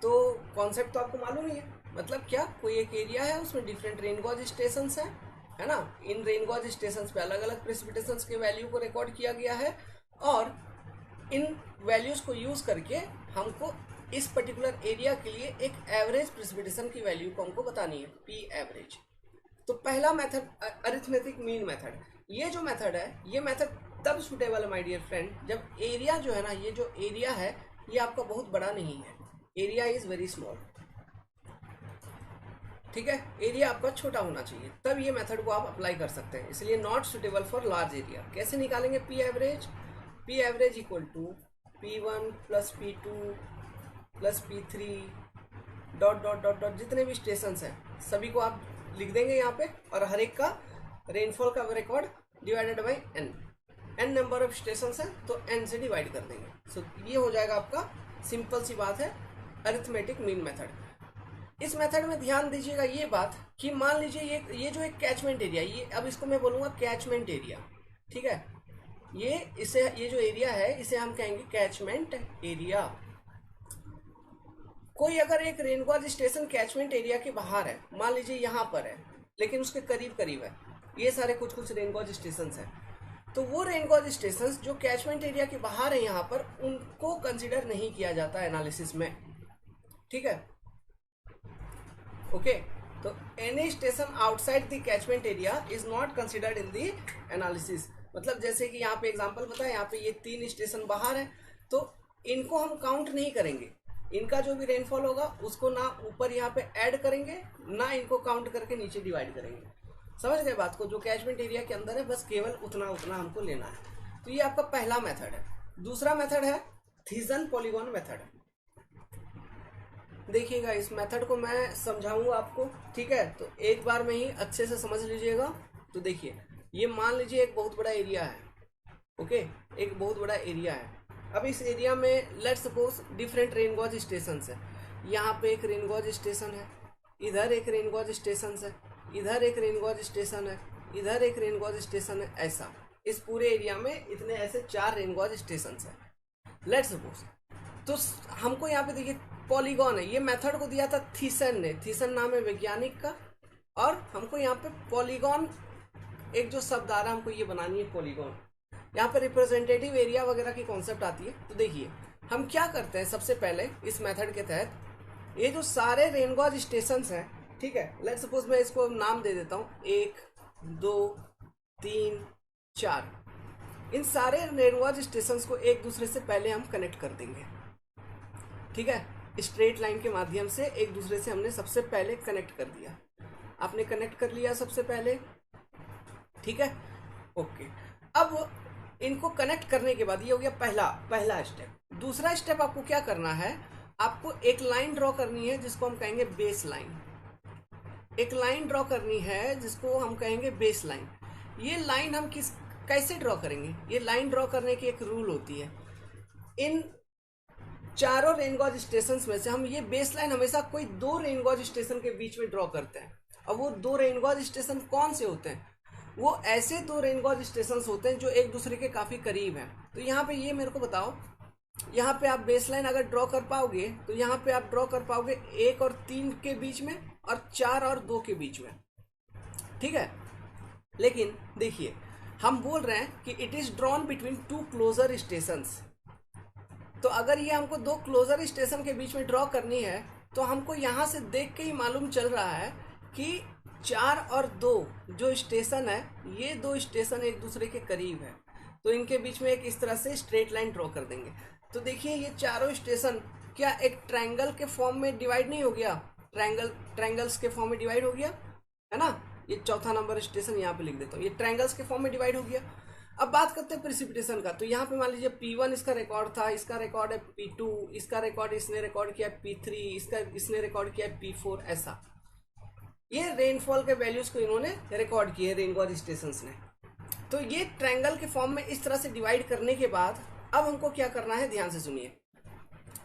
तो कॉन्सेप्ट तो आपको मालूम ही है, मतलब क्या, कोई एक एरिया है उसमें डिफरेंट रेन गॉज स्टेशन है ना। इन रेन गॉज स्टेशन पे अलग अलग प्रेसिपिटेशंस के वैल्यू को रिकॉर्ड किया गया है और इन वैल्यूज को यूज करके हमको इस पर्टिकुलर एरिया के लिए एक एवरेज प्रेसिपिटेशन की वैल्यू को हमको बतानी है, पी एवरेज। तो पहला मेथड अरिथमेटिक मीन मेथड। ये जो मेथड है, ये मेथड तब सुटेबल है माय डियर फ्रेंड, जब एरिया जो है ना, ये जो एरिया है ये आपका बहुत बड़ा नहीं है, एरिया इज वेरी स्मॉल। ठीक है, एरिया आपका छोटा होना चाहिए, तब ये मेथड को आप अप्लाई कर सकते हैं। इसलिए not suitable for large area. कैसे निकालेंगे P average? P average equal to P1 plus P2 plus P3 dot dot dot dot, जितने भी स्टेशन हैं सभी को आप लिख देंगे यहाँ पे, और हर एक का रेनफॉल का record divided by n number of station है तो n से डिवाइड कर देंगे। सो ये हो जाएगा आपका, सिंपल सी बात है, अरिथमेटिक मीन मेथड। इस मेथड में ध्यान दीजिएगा ये बात कि मान लीजिए ये जो एक कैचमेंट एरिया, ये अब इसको मैं बोलूँगा कैचमेंट एरिया, ठीक है। ये जो एरिया है इसे हम कहेंगे कैचमेंट एरिया। कोई अगर एक रेनगॉज स्टेशन कैचमेंट एरिया के बाहर है, मान लीजिए यहाँ पर है लेकिन उसके करीब करीब है, ये सारे कुछ कुछ रेनगॉज स्टेशन हैं, तो वो रेनगॉज स्टेशन जो कैचमेंट एरिया के बाहर है यहाँ पर, उनको कंसिडर नहीं किया जाता एनालिसिस में, ठीक है। ओके, तो any station outside the catchment area is not considered in the analysis. मतलब जैसे कि यहाँ पे एग्जांपल बताया, यहाँ पे ये 3 स्टेशन बाहर है, तो इनको हम काउंट नहीं करेंगे। इनका जो भी रेनफॉल होगा उसको ना ऊपर यहाँ पे ऐड करेंगे, ना इनको काउंट करके नीचे डिवाइड करेंगे। समझ गए बात को? जो कैचमेंट एरिया के अंदर है बस केवल उतना उतना हमको लेना है। तो ये आपका पहला मेथड है। दूसरा मेथड है थिसन पॉलीगॉन मेथड। देखिएगा, इस मेथड को मैं समझाऊंगा आपको, ठीक है, तो एक बार में ही अच्छे से समझ लीजिएगा। तो देखिए, ये मान लीजिए एक बहुत बड़ा एरिया है, ओके, एक बहुत बड़ा एरिया है। अब इस एरिया में लेट्स सपोज डिफरेंट रेनगॉज स्टेशन है। यहाँ पे एक रेनगॉज स्टेशन है, इधर एक रेनगॉज स्टेशन है, इधर एक रेनगॉज स्टेशन है, इधर एक रेनगॉज स्टेशन है, ऐसा इस पूरे एरिया में इतने ऐसे 4 रेनगॉज स्टेशन है लेट्स सपोज। तो हमको यहाँ पे देखिए पॉलीगॉन है, ये मेथड को दिया था थीसन ने, थीसन नाम है वैज्ञानिक का, और हमको यहाँ पे पॉलीगॉन एक जो शब्द आ रहा है हमको ये बनानी है पॉलीगॉन। यहाँ पे रिप्रेजेंटेटिव एरिया वगैरह की कॉन्सेप्ट आती है। तो देखिए हम क्या करते हैं, सबसे पहले इस मेथड के तहत ये जो सारे रेनगॉज स्टेशन हैं, ठीक है, लेट्स सपोज मैं इसको नाम दे देता हूँ 1 2 3 4, इन सारे रेनगॉज स्टेशन को एक दूसरे से पहले हम कनेक्ट कर देंगे, ठीक है। स्ट्रेट लाइन के माध्यम से एक दूसरे से हमने सबसे पहले कनेक्ट कर दिया। आपने कनेक्ट कर लिया सबसे पहले, ठीक है, ओके। अब इनको कनेक्ट करने के बाद ये हो गया पहला स्टेप। दूसरा स्टेप आपको क्या करना है, आपको एक लाइन ड्रॉ करनी है जिसको हम कहेंगे बेस लाइन। एक लाइन ड्रॉ करनी है जिसको हम कहेंगे बेस लाइन। ये लाइन हम कैसे ड्रॉ करेंगे? ये लाइन ड्रॉ करने की एक रूल होती है। इन चारों रेनगॉज स्टेशन में से हम ये बेस लाइन हमेशा कोई 2 रेनगॉज स्टेशन के बीच में ड्रॉ करते हैं। अब वो 2 रेनगॉज स्टेशन कौन से होते हैं? वो ऐसे 2 रेनगॉज स्टेशन होते हैं जो एक दूसरे के काफी करीब हैं। तो यहाँ पे ये मेरे को बताओ, यहाँ पे आप बेस लाइन अगर ड्रॉ कर पाओगे तो यहाँ पे आप ड्रॉ कर पाओगे 1 और 3 के बीच में, और 4 और 2 के बीच में, ठीक है। लेकिन देखिए, हम बोल रहे हैं कि it is drawn between 2 closer stations. तो अगर ये हमको 2 क्लोजर स्टेशन के बीच में ड्रॉ करनी है तो हमको यहाँ से देख के ही मालूम चल रहा है कि 4 और 2 जो स्टेशन है, ये 2 स्टेशन एक दूसरे के करीब है, तो इनके बीच में एक इस तरह से स्ट्रेट लाइन ड्रॉ कर देंगे। तो देखिए ये चारों स्टेशन क्या एक ट्रायंगल के फॉर्म में डिवाइड नहीं हो गया? ट्रायंगल्स के फॉर्म में डिवाइड हो गया है ना। ये चौथा नंबर स्टेशन यहाँ पे लिख देता हूँ, ये ट्रायंगल्स के फॉर्म में डिवाइड हो गया। अब बात करते हैं प्रेसिपिटेशन का। तो यहाँ पे मान लीजिए P1 इसका रिकॉर्ड था, इसका रिकॉर्ड है P2, इसका रिकॉर्ड इसने रिकॉर्ड किया P3, इसने रिकॉर्ड किया P4, ऐसा ये रेनफॉल के वैल्यूज को इन्होंने रिकॉर्ड किए रेनगॉज स्टेशंस ने। तो ये ट्रायंगल के फॉर्म में इस तरह से डिवाइड करने के बाद अब हमको क्या करना है, ध्यान से सुनिए।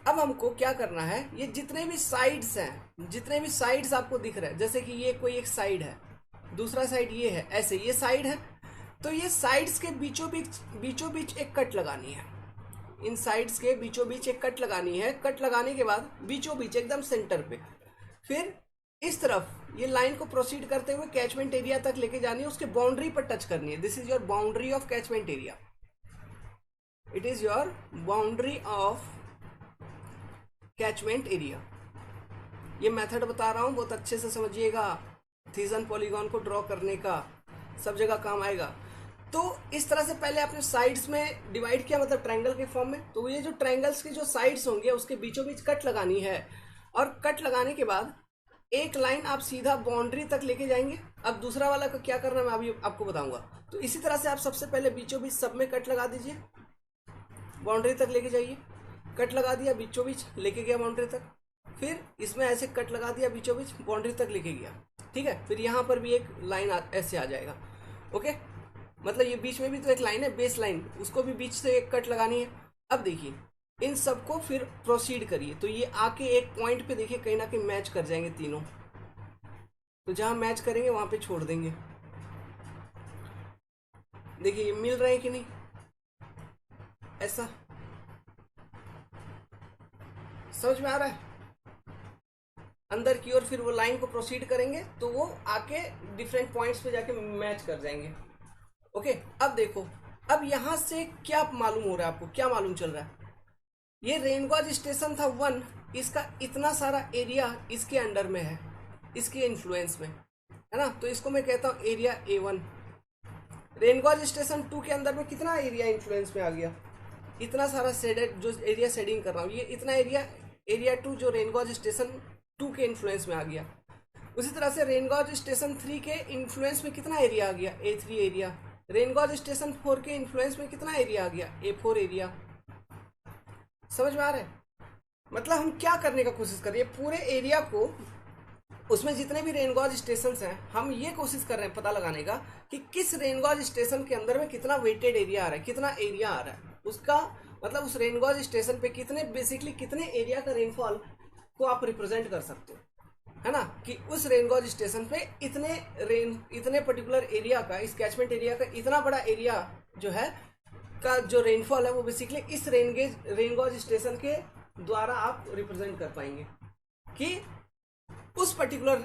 अब हमको क्या करना है, ये जितने भी साइड्स हैं, जितने भी साइड्स आपको दिख रहे हैं, जैसे कि ये कोई एक साइड है, दूसरा साइड ये है, ऐसे ये साइड है। तो ये साइड्स के बीचों बीच एक कट लगानी है। इन साइड्स के बीचों बीच एक कट लगानी है। कट लगाने के बाद बीचों बीच एकदम सेंटर पे, फिर इस तरफ ये लाइन को प्रोसीड करते हुए कैचमेंट एरिया तक लेके जानी है, उसके बाउंड्री पर टच करनी है। This is your boundary of catchment area, it is your boundary of catchment area. ये मेथड बता रहा हूँ, बहुत अच्छे से समझिएगा। थीजन पॉलीगॉन को ड्रॉ करने का सब जगह काम आएगा। तो इस तरह से पहले आपने साइड्स में डिवाइड किया, मतलब ट्रायंगल के फॉर्म में। तो ये जो ट्रायंगल्स की जो साइड्स होंगे उसके बीचों बीच कट लगानी है, और कट लगाने के बाद एक लाइन आप सीधा बाउंड्री तक लेके जाएंगे। अब दूसरा वाला का क्या करना है मैं अभी आपको बताऊंगा। तो इसी तरह से आप सबसे पहले बीचों बीच सब में कट लगा दीजिए, बाउंड्री तक लेके जाइए। कट लगा दिया, बीचों बीच लेके गया बाउंड्री तक। फिर इसमें ऐसे कट लगा दिया, बीचों बीच बाउंड्री तक लेके गया। ठीक है, फिर यहाँ पर भी एक लाइन ऐसे आ जाएगा। ओके, मतलब ये बीच में भी तो एक लाइन है, बेस लाइन, उसको भी बीच से एक कट लगानी है। अब देखिए इन सबको फिर प्रोसीड करिए, तो ये आके एक पॉइंट पे देखिए कहीं ना कहीं मैच कर जाएंगे तीनों। तो जहां मैच करेंगे वहां पे छोड़ देंगे। देखिए ये मिल रहे हैं कि नहीं, ऐसा समझ में आ रहा है अंदर की ओर। फिर वो लाइन को प्रोसीड करेंगे तो वो आके डिफरेंट पॉइंट्स पे जाके मैच कर जाएंगे। ओके, अब देखो, अब यहां से क्या मालूम हो रहा है आपको, क्या मालूम चल रहा है। ये रेनगॉज स्टेशन था 1, इसका इतना सारा एरिया इसके अंडर में है, इसके इन्फ्लुएंस में है ना। तो इसको मैं कहता हूँ एरिया A1। रेनगॉज स्टेशन 2 के अंदर में कितना एरिया इन्फ्लुएंस में आ गया, इतना सारा शेडेड जो एरिया शेडिंग कर रहा हूँ, ये इतना एरिया 2 जो रेनगॉज स्टेशन 2 के इन्फ्लुएंस में आ गया। उसी तरह से रेनगॉज स्टेशन 3 के इन्फ्लुएंस में कितना एरिया आ गया, A3 एरिया। रेनगॉज स्टेशन 4 के इन्फ्लुएंस में कितना एरिया आ गया, A4 एरिया। समझ में आ रहा है, मतलब हम क्या करने का कोशिश कर रहे हैं, पूरे एरिया को, उसमें जितने भी रेनगॉज स्टेशन हैं, हम ये कोशिश कर रहे हैं पता लगाने का कि किस रेनगॉज स्टेशन के अंदर में कितना वेटेड एरिया आ रहा है, कितना एरिया आ रहा है उसका, मतलब उस रेनगॉज स्टेशन पे कितने, बेसिकली कितने एरिया का रेनफॉल को आप रिप्रेजेंट कर सकते हो, है ना। कि उस रेनगॉज स्टेशन पे इतने पर्टिकुलर एरिया का, इस कैचमेंट एरिया का इतना बड़ा एरिया जो है का जो रेनफॉल है वो बेसिकली इस रेनगॉज स्टेशन के द्वारा आप रिप्रेजेंट कर पाएंगे कि उस पर्टिकुलर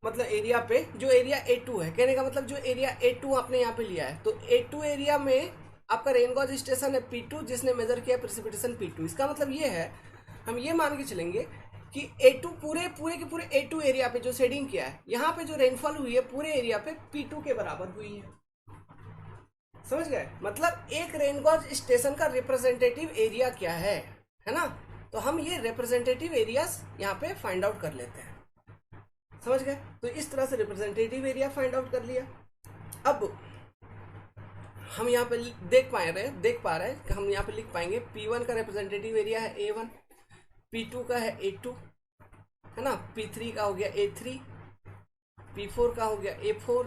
मतलब एरिया पे जो एरिया A2 है। कहने का मतलब जो एरिया A2 आपने यहाँ पे लिया है, तो A2 एरिया में आपका रेनगॉज स्टेशन है P2 जिसने मेजर किया प्रेसिपिटेशन P2। इसका मतलब ये है, हम ये मान के चलेंगे कि A2 पूरे के पूरे A2 एरिया पे जो शेडिंग किया है, यहाँ पे जो रेनफॉल हुई है पूरे एरिया पे P2 के बराबर हुई है। समझ गए, मतलब एक रेनगॉज स्टेशन का रिप्रेजेंटेटिव एरिया क्या है ना। तो हम ये रिप्रेजेंटेटिव एरियाज यहाँ पे फाइंड आउट कर लेते हैं। समझ गए, तो इस तरह से रिप्रेजेंटेटिव एरिया फाइंड आउट कर लिया। अब हम यहाँ पे देख पा रहे हैं कि हम यहाँ पे लिख पाएंगे P1 का रिप्रेजेंटेटिव एरिया है A1, P2 का है A2, है ना, P3 का हो गया A3, P4 का हो गया A4।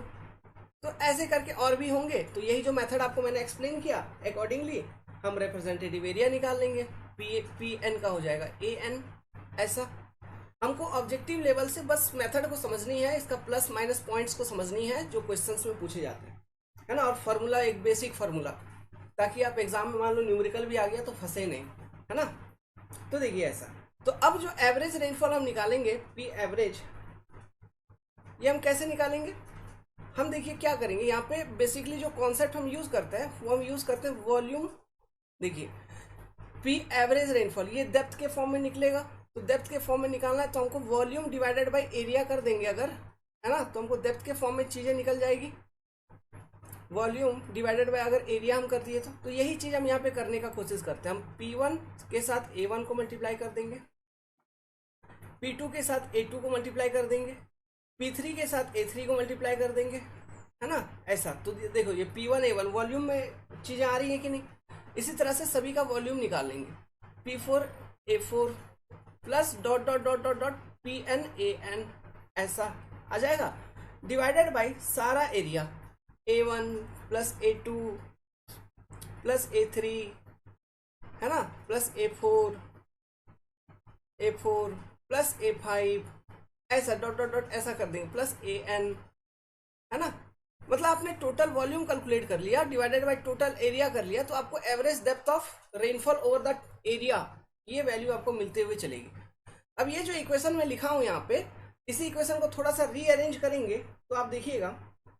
तो ऐसे करके और भी होंगे। तो यही जो मेथड आपको मैंने एक्सप्लेन किया, अकॉर्डिंगली हम रिप्रेजेंटेटिव एरिया निकाल लेंगे। Pn का हो जाएगा AN। ऐसा हमको ऑब्जेक्टिव लेवल से बस मेथड को समझनी है, इसका प्लस माइनस पॉइंट्स को समझनी है जो क्वेश्चंस में पूछे जाते हैं, है ना। और फार्मूला, एक बेसिक फार्मूला, ताकि आप एग्जाम में मान लो न्यूमेरिकल भी आ गया तो फंसे नहीं, है ना। तो देखिए ऐसा, तो अब जो एवरेज रेनफॉल हम निकालेंगे P एवरेज, ये हम कैसे निकालेंगे, हम देखिए क्या करेंगे। यहाँ पे बेसिकली जो कॉन्सेप्ट हम यूज करते हैं वो हम यूज करते हैं वॉल्यूम। देखिए P एवरेज रेनफॉल ये डेप्थ के फॉर्म में निकलेगा, तो डेप्थ के फॉर्म में निकालना है तो हमको वॉल्यूम डिवाइडेड बाय एरिया कर देंगे अगर, है ना, तो हमको डेप्थ के फॉर्म में चीजें निकल जाएगी। वॉल्यूम डिवाइडेड बाय अगर एरिया हम कर दिए तो यही चीज हम यहाँ पे करने का कोशिश करते हैं। हम P1 के साथ A1 को मल्टीप्लाई कर देंगे, P2 के साथ A2 को मल्टीप्लाई कर देंगे, P3 के साथ A3 को मल्टीप्लाई कर देंगे, है ना। ऐसा तो देखो ये P1 A1 वॉल्यूम में चीजें आ रही है कि नहीं। इसी तरह से सभी का वॉल्यूम निकाल लेंगे, P4 A4 plus dot dot dot dot dot Pn AN, ऐसा आ जाएगा, डिवाइडेड बाई सारा area A1 plus A2 plus A3, है ना, प्लस A4 प्लस A5, ऐसा डॉट डॉट डॉट ऐसा कर देंगे, प्लस AN, है ना। मतलब आपने टोटल वॉल्यूम कैलकुलेट कर लिया डिवाइडेड बाय टोटल एरिया कर लिया, तो आपको average depth of rainfall over the area ये वैल्यू आपको मिलते हुए चलेगी। अब ये जो इक्वेशन में लिखा हूं यहाँ पे, इसी इक्वेशन को थोड़ा सा रीअरेंज करेंगे तो आप देखिएगा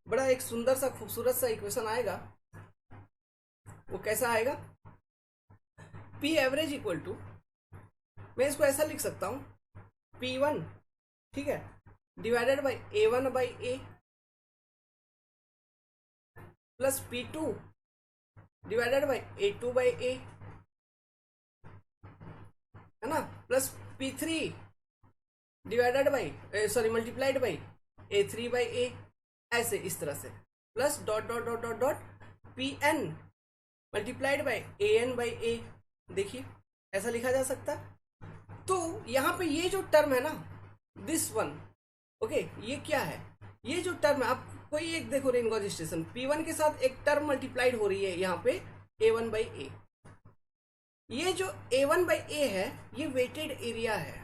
बड़ा एक सुंदर सा खूबसूरत सा इक्वेशन आएगा। वो कैसा आएगा? पी एवरेज इक्वल टू, मैं इसको ऐसा लिख सकता हूँ, P1, ठीक है, divided by A1 by A plus P2 divided by A2 by A, है ना, plus P3 divided by sorry multiplied by A3 by A, ऐसे इस तरह से, plus dot dot dot dot dot Pn multiplied by An by A. देखिए ऐसा लिखा जा सकता है। तो यहाँ पे ये जो टर्म है ना, दिस वन, ओके, ये क्या है? ये जो टर्म है, आप कोई एक देखो रेन गॉज स्टेशन P1 के साथ एक टर्म मल्टीप्लाइड हो रही है यहाँ पे A1 बाई ए। ये जो A1 बाई ए है ये वेटेड एरिया है,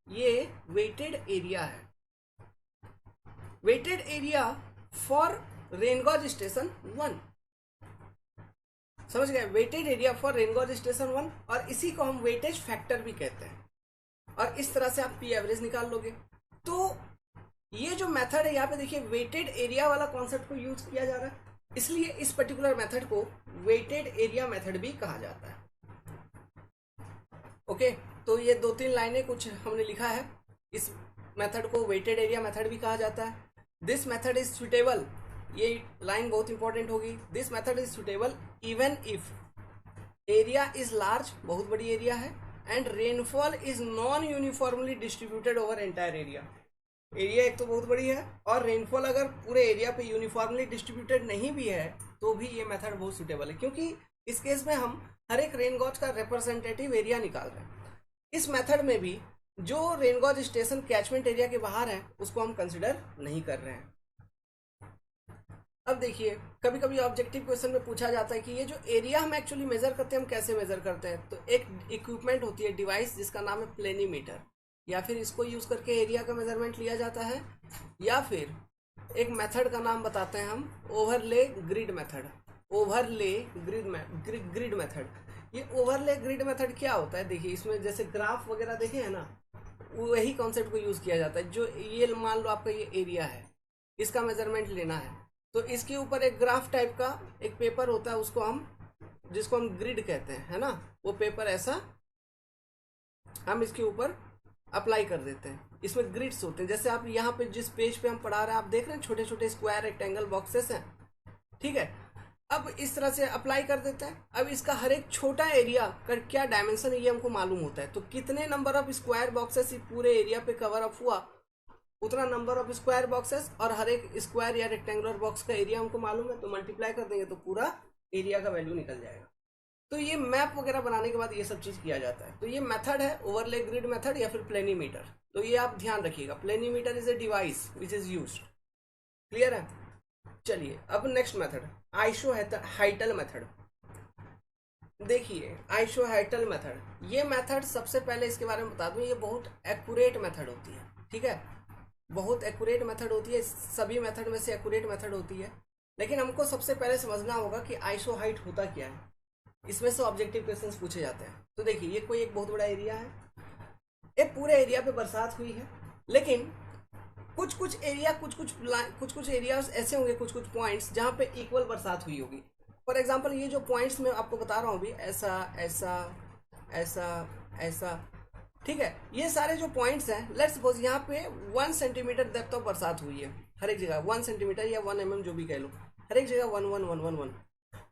ये वेटेड एरिया है, weighted area for rain gauge station 1, समझ गए? Weighted area for rain gauge station 1, और इसी को हम वेटेज फैक्टर भी कहते हैं। और इस तरह से आप पी एवरेज निकाल लोगे। तो ये जो मेथड है यहाँ पे देखिए वेटेड एरिया वाला कॉन्सेप्ट को यूज किया जा रहा है, इसलिए इस पर्टिकुलर मेथड को वेटेड एरिया मेथड भी कहा जाता है। ओके, तो ये 2-3 लाइनें कुछ हमने लिखा है, इस मेथड को वेटेड एरिया मेथड भी कहा जाता है। दिस मेथड इज सुटेबल, ये लाइन बहुत इंपॉर्टेंट होगी। This method is suitable even if area is large, बहुत बड़ी एरिया है, and rainfall is non uniformly distributed over entire area. Area एक तो बहुत बड़ी है, और रेनफॉल अगर पूरे एरिया पे यूनिफॉर्मली डिस्ट्रीब्यूटेड नहीं भी है तो भी ये मेथड बहुत सुटेबल है, क्योंकि इस केस में हम हर एक रेन गॉज का रिप्रेजेंटेटिव एरिया निकाल रहे हैं। इस मेथड में भी जो rain gauge station catchment area के बाहर है उसको हम कंसिडर नहीं कर रहे हैं। अब देखिए कभी कभी ऑब्जेक्टिव क्वेश्चन में पूछा जाता है कि ये जो एरिया हम एक्चुअली मेजर करते हैं हम कैसे मेजर करते हैं। तो एक इक्विपमेंट होती है, डिवाइस, जिसका नाम है प्लेनीमीटर, या फिर इसको यूज करके एरिया का मेजरमेंट लिया जाता है, या फिर एक मेथड का नाम बताते हैं हम, overlay grid method. Overlay grid method, ये ओवरले ग्रिड मेथड क्या होता है? देखिए इसमें जैसे ग्राफ वगैरह देखे हैं ना, वही कॉन्सेप्ट को यूज किया जाता है। जो ये मान लो आपका ये एरिया है, इसका मेजरमेंट लेना है, तो इसके ऊपर एक ग्राफ टाइप का एक पेपर होता है, उसको हम, जिसको हम ग्रिड कहते हैं, है ना, वो पेपर ऐसा हम इसके ऊपर अप्लाई कर देते हैं। इसमें ग्रिड्स होते हैं, जैसे आप यहाँ पे जिस पेज पे हम पढ़ा रहे हैं आप देख रहे हैं छोटे छोटे स्क्वायर रेक्टेंगल बॉक्सेस हैं, ठीक है। अब इस तरह से अप्लाई कर देते हैं। अब इसका हर एक छोटा एरिया का क्या डायमेंशन है ये हमको मालूम होता है, तो कितने नंबर ऑफ स्क्वायर बॉक्सेस पूरे एरिया पे कवर अप हुआ, उतना नंबर ऑफ स्क्वायर बॉक्सेस, और हर एक स्क्वायर या रेक्टेंगुलर बॉक्स का एरिया हमको मालूम है, तो मल्टीप्लाई कर देंगे तो पूरा एरिया का वैल्यू निकल जाएगा। तो ये मैप वगैरह बनाने के बाद ये सब चीज किया जाता है। तो ये मेथड है ओवरले ग्रिड मेथड या फिर प्लेनीमीटर। तो ये आप ध्यान रखिएगा, प्लेनीमीटर is a device which is used. Clear है? चलिए अब नेक्स्ट मेथड, आइसोहाइटल मेथड। देखिए आइसोहाइटल मेथड, ये मेथड सबसे पहले इसके बारे में बता दूं, ये बहुत एक्यूरेट मेथड होती है, ठीक है, बहुत एक्यूरेट मेथड होती है, सभी मेथड में से एक्यूरेट मेथड होती है। लेकिन हमको सबसे पहले समझना होगा कि आइसोहाइट होता क्या है, इसमें से ऑब्जेक्टिव क्वेश्चंस पूछे जाते हैं। तो देखिए ये कोई एक बहुत बड़ा एरिया है, एक पूरे एरिया पे बरसात हुई है, लेकिन कुछ कुछ एरिया कुछ कुछ एरियाज ऐसे होंगे, कुछ कुछ पॉइंट्स जहाँ पे इक्वल बरसात हुई होगी। फॉर एग्जाम्पल ये जो पॉइंट्स मैं आपको बता रहा हूँ अभी, ऐसा ऐसा ऐसा ऐसा, ठीक है, ये सारे जो पॉइंट्स हैं, लेट्स सपोज यहाँ पे 1 सेंटीमीटर डेप्थ ऑफ बरसात हुई है, हर एक जगह 1 सेंटीमीटर या 1 mm जो भी कह लो, हर एक जगह 1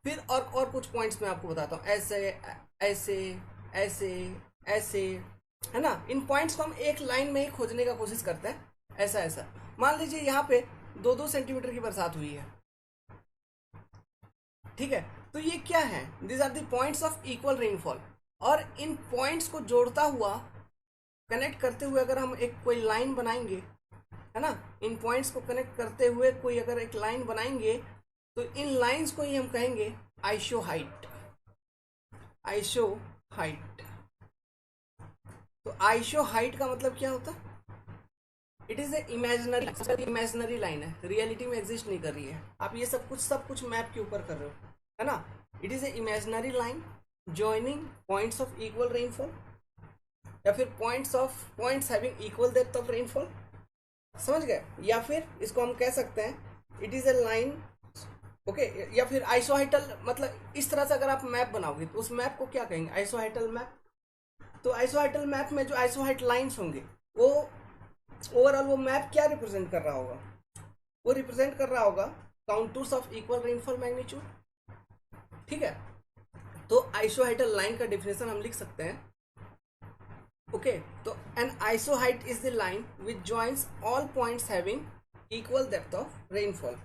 फिर और कुछ पॉइंट्स मैं आपको बताता हूँ, ऐसे ऐसे ऐसे ऐसे, है ना। इन पॉइंट्स को हम एक लाइन में ही खोजने का कोशिश करते हैं, ऐसा ऐसा। मान लीजिए यहाँ पे 2-2 सेंटीमीटर की बरसात हुई है, ठीक है, तो ये क्या है? This are the points of equal rainfall. और इन पॉइंट्स को जोड़ता हुआ, कनेक्ट करते हुए अगर हम एक कोई लाइन बनाएंगे, है ना, इन पॉइंट्स को कनेक्ट करते हुए कोई अगर एक लाइन बनाएंगे, तो इन लाइंस को ही हम कहेंगे आइसोहाइट। आइसोहाइट, तो आइसोहाइट का मतलब क्या होता है? It is a imaginary line है, रियलिटी में एग्जिस्ट नहीं कर रही है। आप ये सब कुछ मैप के ऊपर कर रहे हो, है ना। It is a imaginary line joining points of equal rainfall, या फिर points having equal depth of rainfall, समझ गए। या फिर इसको हम कह सकते हैं it is a line, okay. या फिर आइसोहाइटल, मतलब इस तरह से अगर आप मैप बनाओगे तो उस मैप को क्या कहेंगे, आइसोहाइटल मैप। तो आइसोहाइटल मैप में जो आइसोहाइट लाइंस होंगे वो ओवरऑल वो मैप क्या रिप्रेजेंट कर रहा होगा, वो रिप्रेजेंट कर रहा होगा काउंटूर्स ऑफ इक्वल रेनफॉल मैग्नीट्यूड, ठीक है। तो आइसोहाइटल लाइन का डेफिनेशन हम लिख सकते हैं, ओके। तो an isohyet is the line which joins all points having equal depth of rainfall.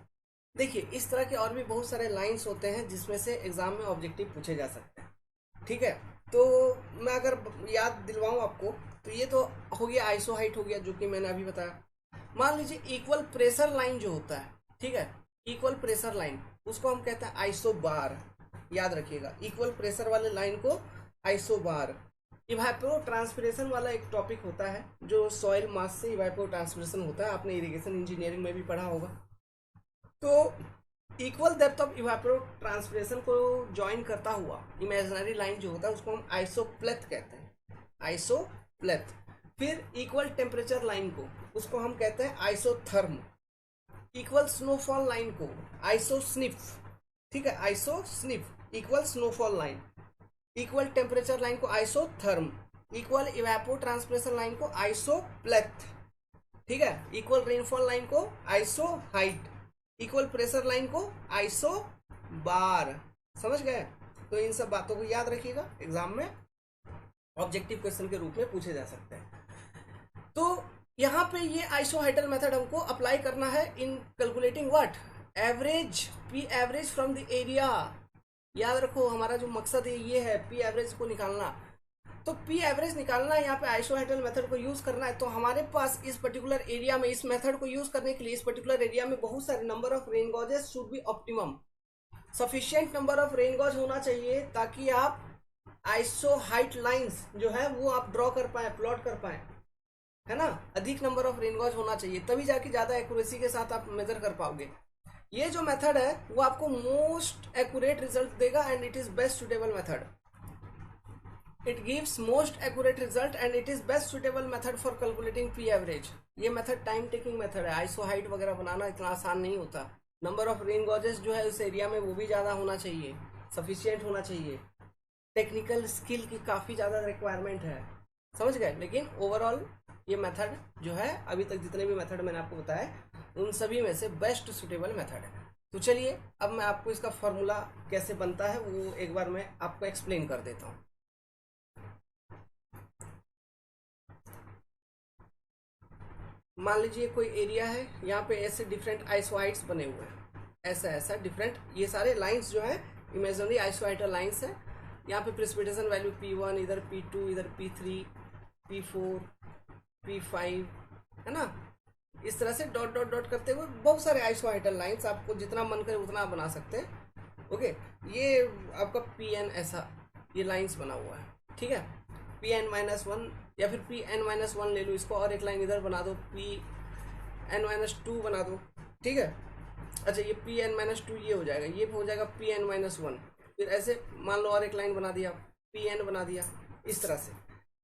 देखिए इस तरह के और भी बहुत सारे लाइंस होते हैं जिसमें से एग्जाम में ऑब्जेक्टिव पूछे जा सकते हैं, ठीक है। तो मैं अगर याद दिलवाऊं आपको तो ये तो हो गया आइसोहाइट हो गया, जो कि मैंने अभी बताया। मान लीजिए इक्वल प्रेशर लाइन जो होता है, ठीक है, इक्वल प्रेशर लाइन, उसको हम कहते हैं आइसोबार। याद रखिएगा, इक्वल प्रेशर वाले लाइन को आइसोबार। इवापोरो ट्रांसपिरेशन वाला एक टॉपिक होता है जो सॉइल मास से इवापोरो ट्रांसपिरेशन होता है, आपने इरिगेशन इंजीनियरिंग में भी पढ़ा होगा। तो इक्वल डेप्थ ऑफ इवापोरो ट्रांसपिरेशन को ज्वाइन करता हुआ इमेजिनरी लाइन जो होता है उसको हम आइसोप्लेथ कहते हैं, आइसोप्लेथ। फिर इक्वल टेम्परेचर लाइन को, उसको हम कहते हैं आइसोथर्म। इक्वल स्नोफॉल लाइन को आइसोस्निफ, ठीक है, isonif. Equal snowfall line, equal temperature line को isotherm. Equal evapotranspiration line को आइसोप्लेथ, ठीक है। इक्वल रेनफॉल लाइन को आइसोहाइट, इक्वल प्रेशर लाइन को आइसो बार। समझ गए। तो इन सब बातों को याद रखिएगा, एग्जाम में ऑब्जेक्टिव क्वेश्चन के रूप में पूछे जा सकते हैं। तो यहाँ पे ये आइसोहाइटल मेथड हमको अप्लाई करना है इन calculating what, average, P average from the area. याद रखो हमारा जो मकसद है ये है पी एवरेज को निकालना। तो पी एवरेज निकालना है, यहाँ पे आइसोहाइटल मेथड को यूज करना है। तो हमारे पास इस पर्टिकुलर एरिया में इस मेथड को यूज करने के लिए इस पर्टिकुलर एरिया में बहुत सारे number of rain gauges should be optimum. Sufficient number of rain gauge होना चाहिए ताकि आप आइसोहाइट लाइंस जो है वो आप ड्रॉ कर पाए, प्लॉट कर पाए, है ना। अधिक नंबर ऑफ रेन गॉज होना चाहिए, तभी जाके ज्यादा एक्यूरेसी के साथ आप मेजर कर पाओगे। ये जो मेथड है वो आपको मोस्ट एक्यूरेट रिजल्ट देगा and it is best suitable method. It gives most accurate result and it is best suitable method for calculating P average। ये मेथड टाइम टेकिंग मेथड है, आइसोहाइट वगैरह बनाना इतना आसान नहीं होता। नंबर ऑफ रेन गॉजेस जो है उस एरिया में वो भी ज़्यादा होना चाहिए, सफिशियंट होना चाहिए, टेक्निकल स्किल की काफ़ी ज़्यादा रिक्वायरमेंट है, समझ गए। लेकिन ओवरऑल ये मेथड जो है अभी तक जितने भी मेथड मैंने आपको बताए उन सभी में से बेस्ट सुटेबल मेथड है। तो चलिए अब मैं आपको इसका फॉर्मूला कैसे बनता है वो एक बार मैं आपको एक्सप्लेन कर देता हूँ। मान लीजिए कोई एरिया है, यहाँ पे ऐसे डिफरेंट आइसोहाइट्स बने हुए हैं, ऐसा ऐसा डिफरेंट, ये सारे लाइंस जो है इमेजिनरी आइसोहाइटल लाइंस है। यहाँ पे प्रेसिपिटेशन वैल्यू P1, इधर P2, इधर P3, P4, P5, है ना। इस तरह से डॉट डॉट डॉट करते हुए बहुत सारे आइसोहाइटल लाइंस, आपको जितना मन करे उतना बना सकते हैं, ओके। ये आपका Pn ऐसा ये लाइंस बना हुआ है, ठीक है। Pn-1 या फिर Pn-1 ले लो इसको, और एक लाइन इधर बना दो, Pn-2 बना दो, ठीक है। अच्छा ये Pn-2 ये हो जाएगा, ये हो जाएगा Pn-1। फिर ऐसे मान लो और एक लाइन बना दिया, Pn बना दिया, इस तरह से।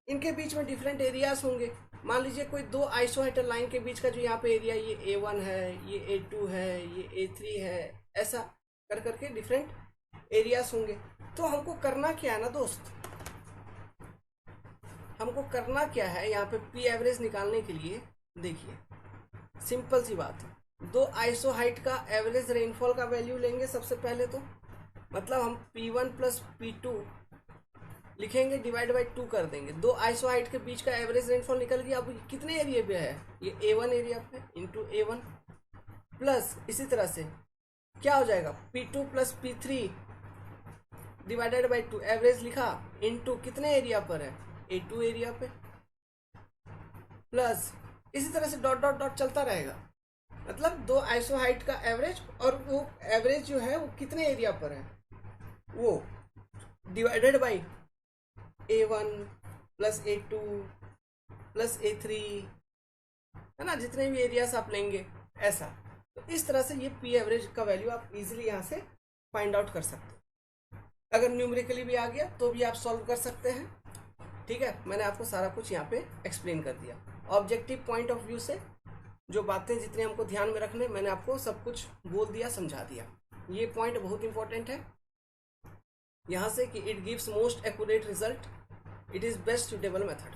इनके बीच में डिफरेंट एरियाज होंगे। मान लीजिए कोई दो आइसोहाइटल लाइन के बीच का जो यहाँ पे एरिया, ये A1 है, ये A2 है, ये A3 है, ऐसा कर करके डिफरेंट एरियाज होंगे। तो हमको करना क्या है ना दोस्त, हमको करना क्या है यहाँ पे पी एवरेज निकालने के लिए, देखिए सिंपल सी बात है। दो आइसोहाइट का एवरेज रेनफॉल का वैल्यू लेंगे सबसे पहले, तो मतलब हम P1 प्लस P2 लिखेंगे, डिवाइड बाई 2 कर देंगे। दो आइसोहाइट के बीच का एवरेज रेनफॉल निकल गया। अब कितने एरिया पे है, ये A1 एरिया पे इंटू A1 प्लस इसी तरह से क्या हो जाएगा P2 plus P3 divided by 2, average लिखा, इंटू कितने एरिया पर है A2 एरिया पे, प्लस इसी तरह से डॉट डॉट डॉट चलता रहेगा। मतलब दो आइसोहाइट का एवरेज, और वो एवरेज जो है वो कितने एरिया पर है वो divided by A1 plus A2 plus A3 है ना, जितने भी एरियाज आप लेंगे ऐसा। तो इस तरह से ये पी एवरेज का वैल्यू आप इजीली यहाँ से फाइंड आउट कर सकते हैं। अगर न्यूमेरिकली भी आ गया तो भी आप सॉल्व कर सकते हैं। ठीक है, मैंने आपको सारा कुछ यहाँ पे एक्सप्लेन कर दिया। ऑब्जेक्टिव पॉइंट ऑफ व्यू से जो बातें जितने हमको ध्यान में रखने, मैंने आपको सब कुछ बोल दिया, समझा दिया। ये पॉइंट बहुत इंपॉर्टेंट है यहाँ से कि it gives most accurate result, it is best suitable method.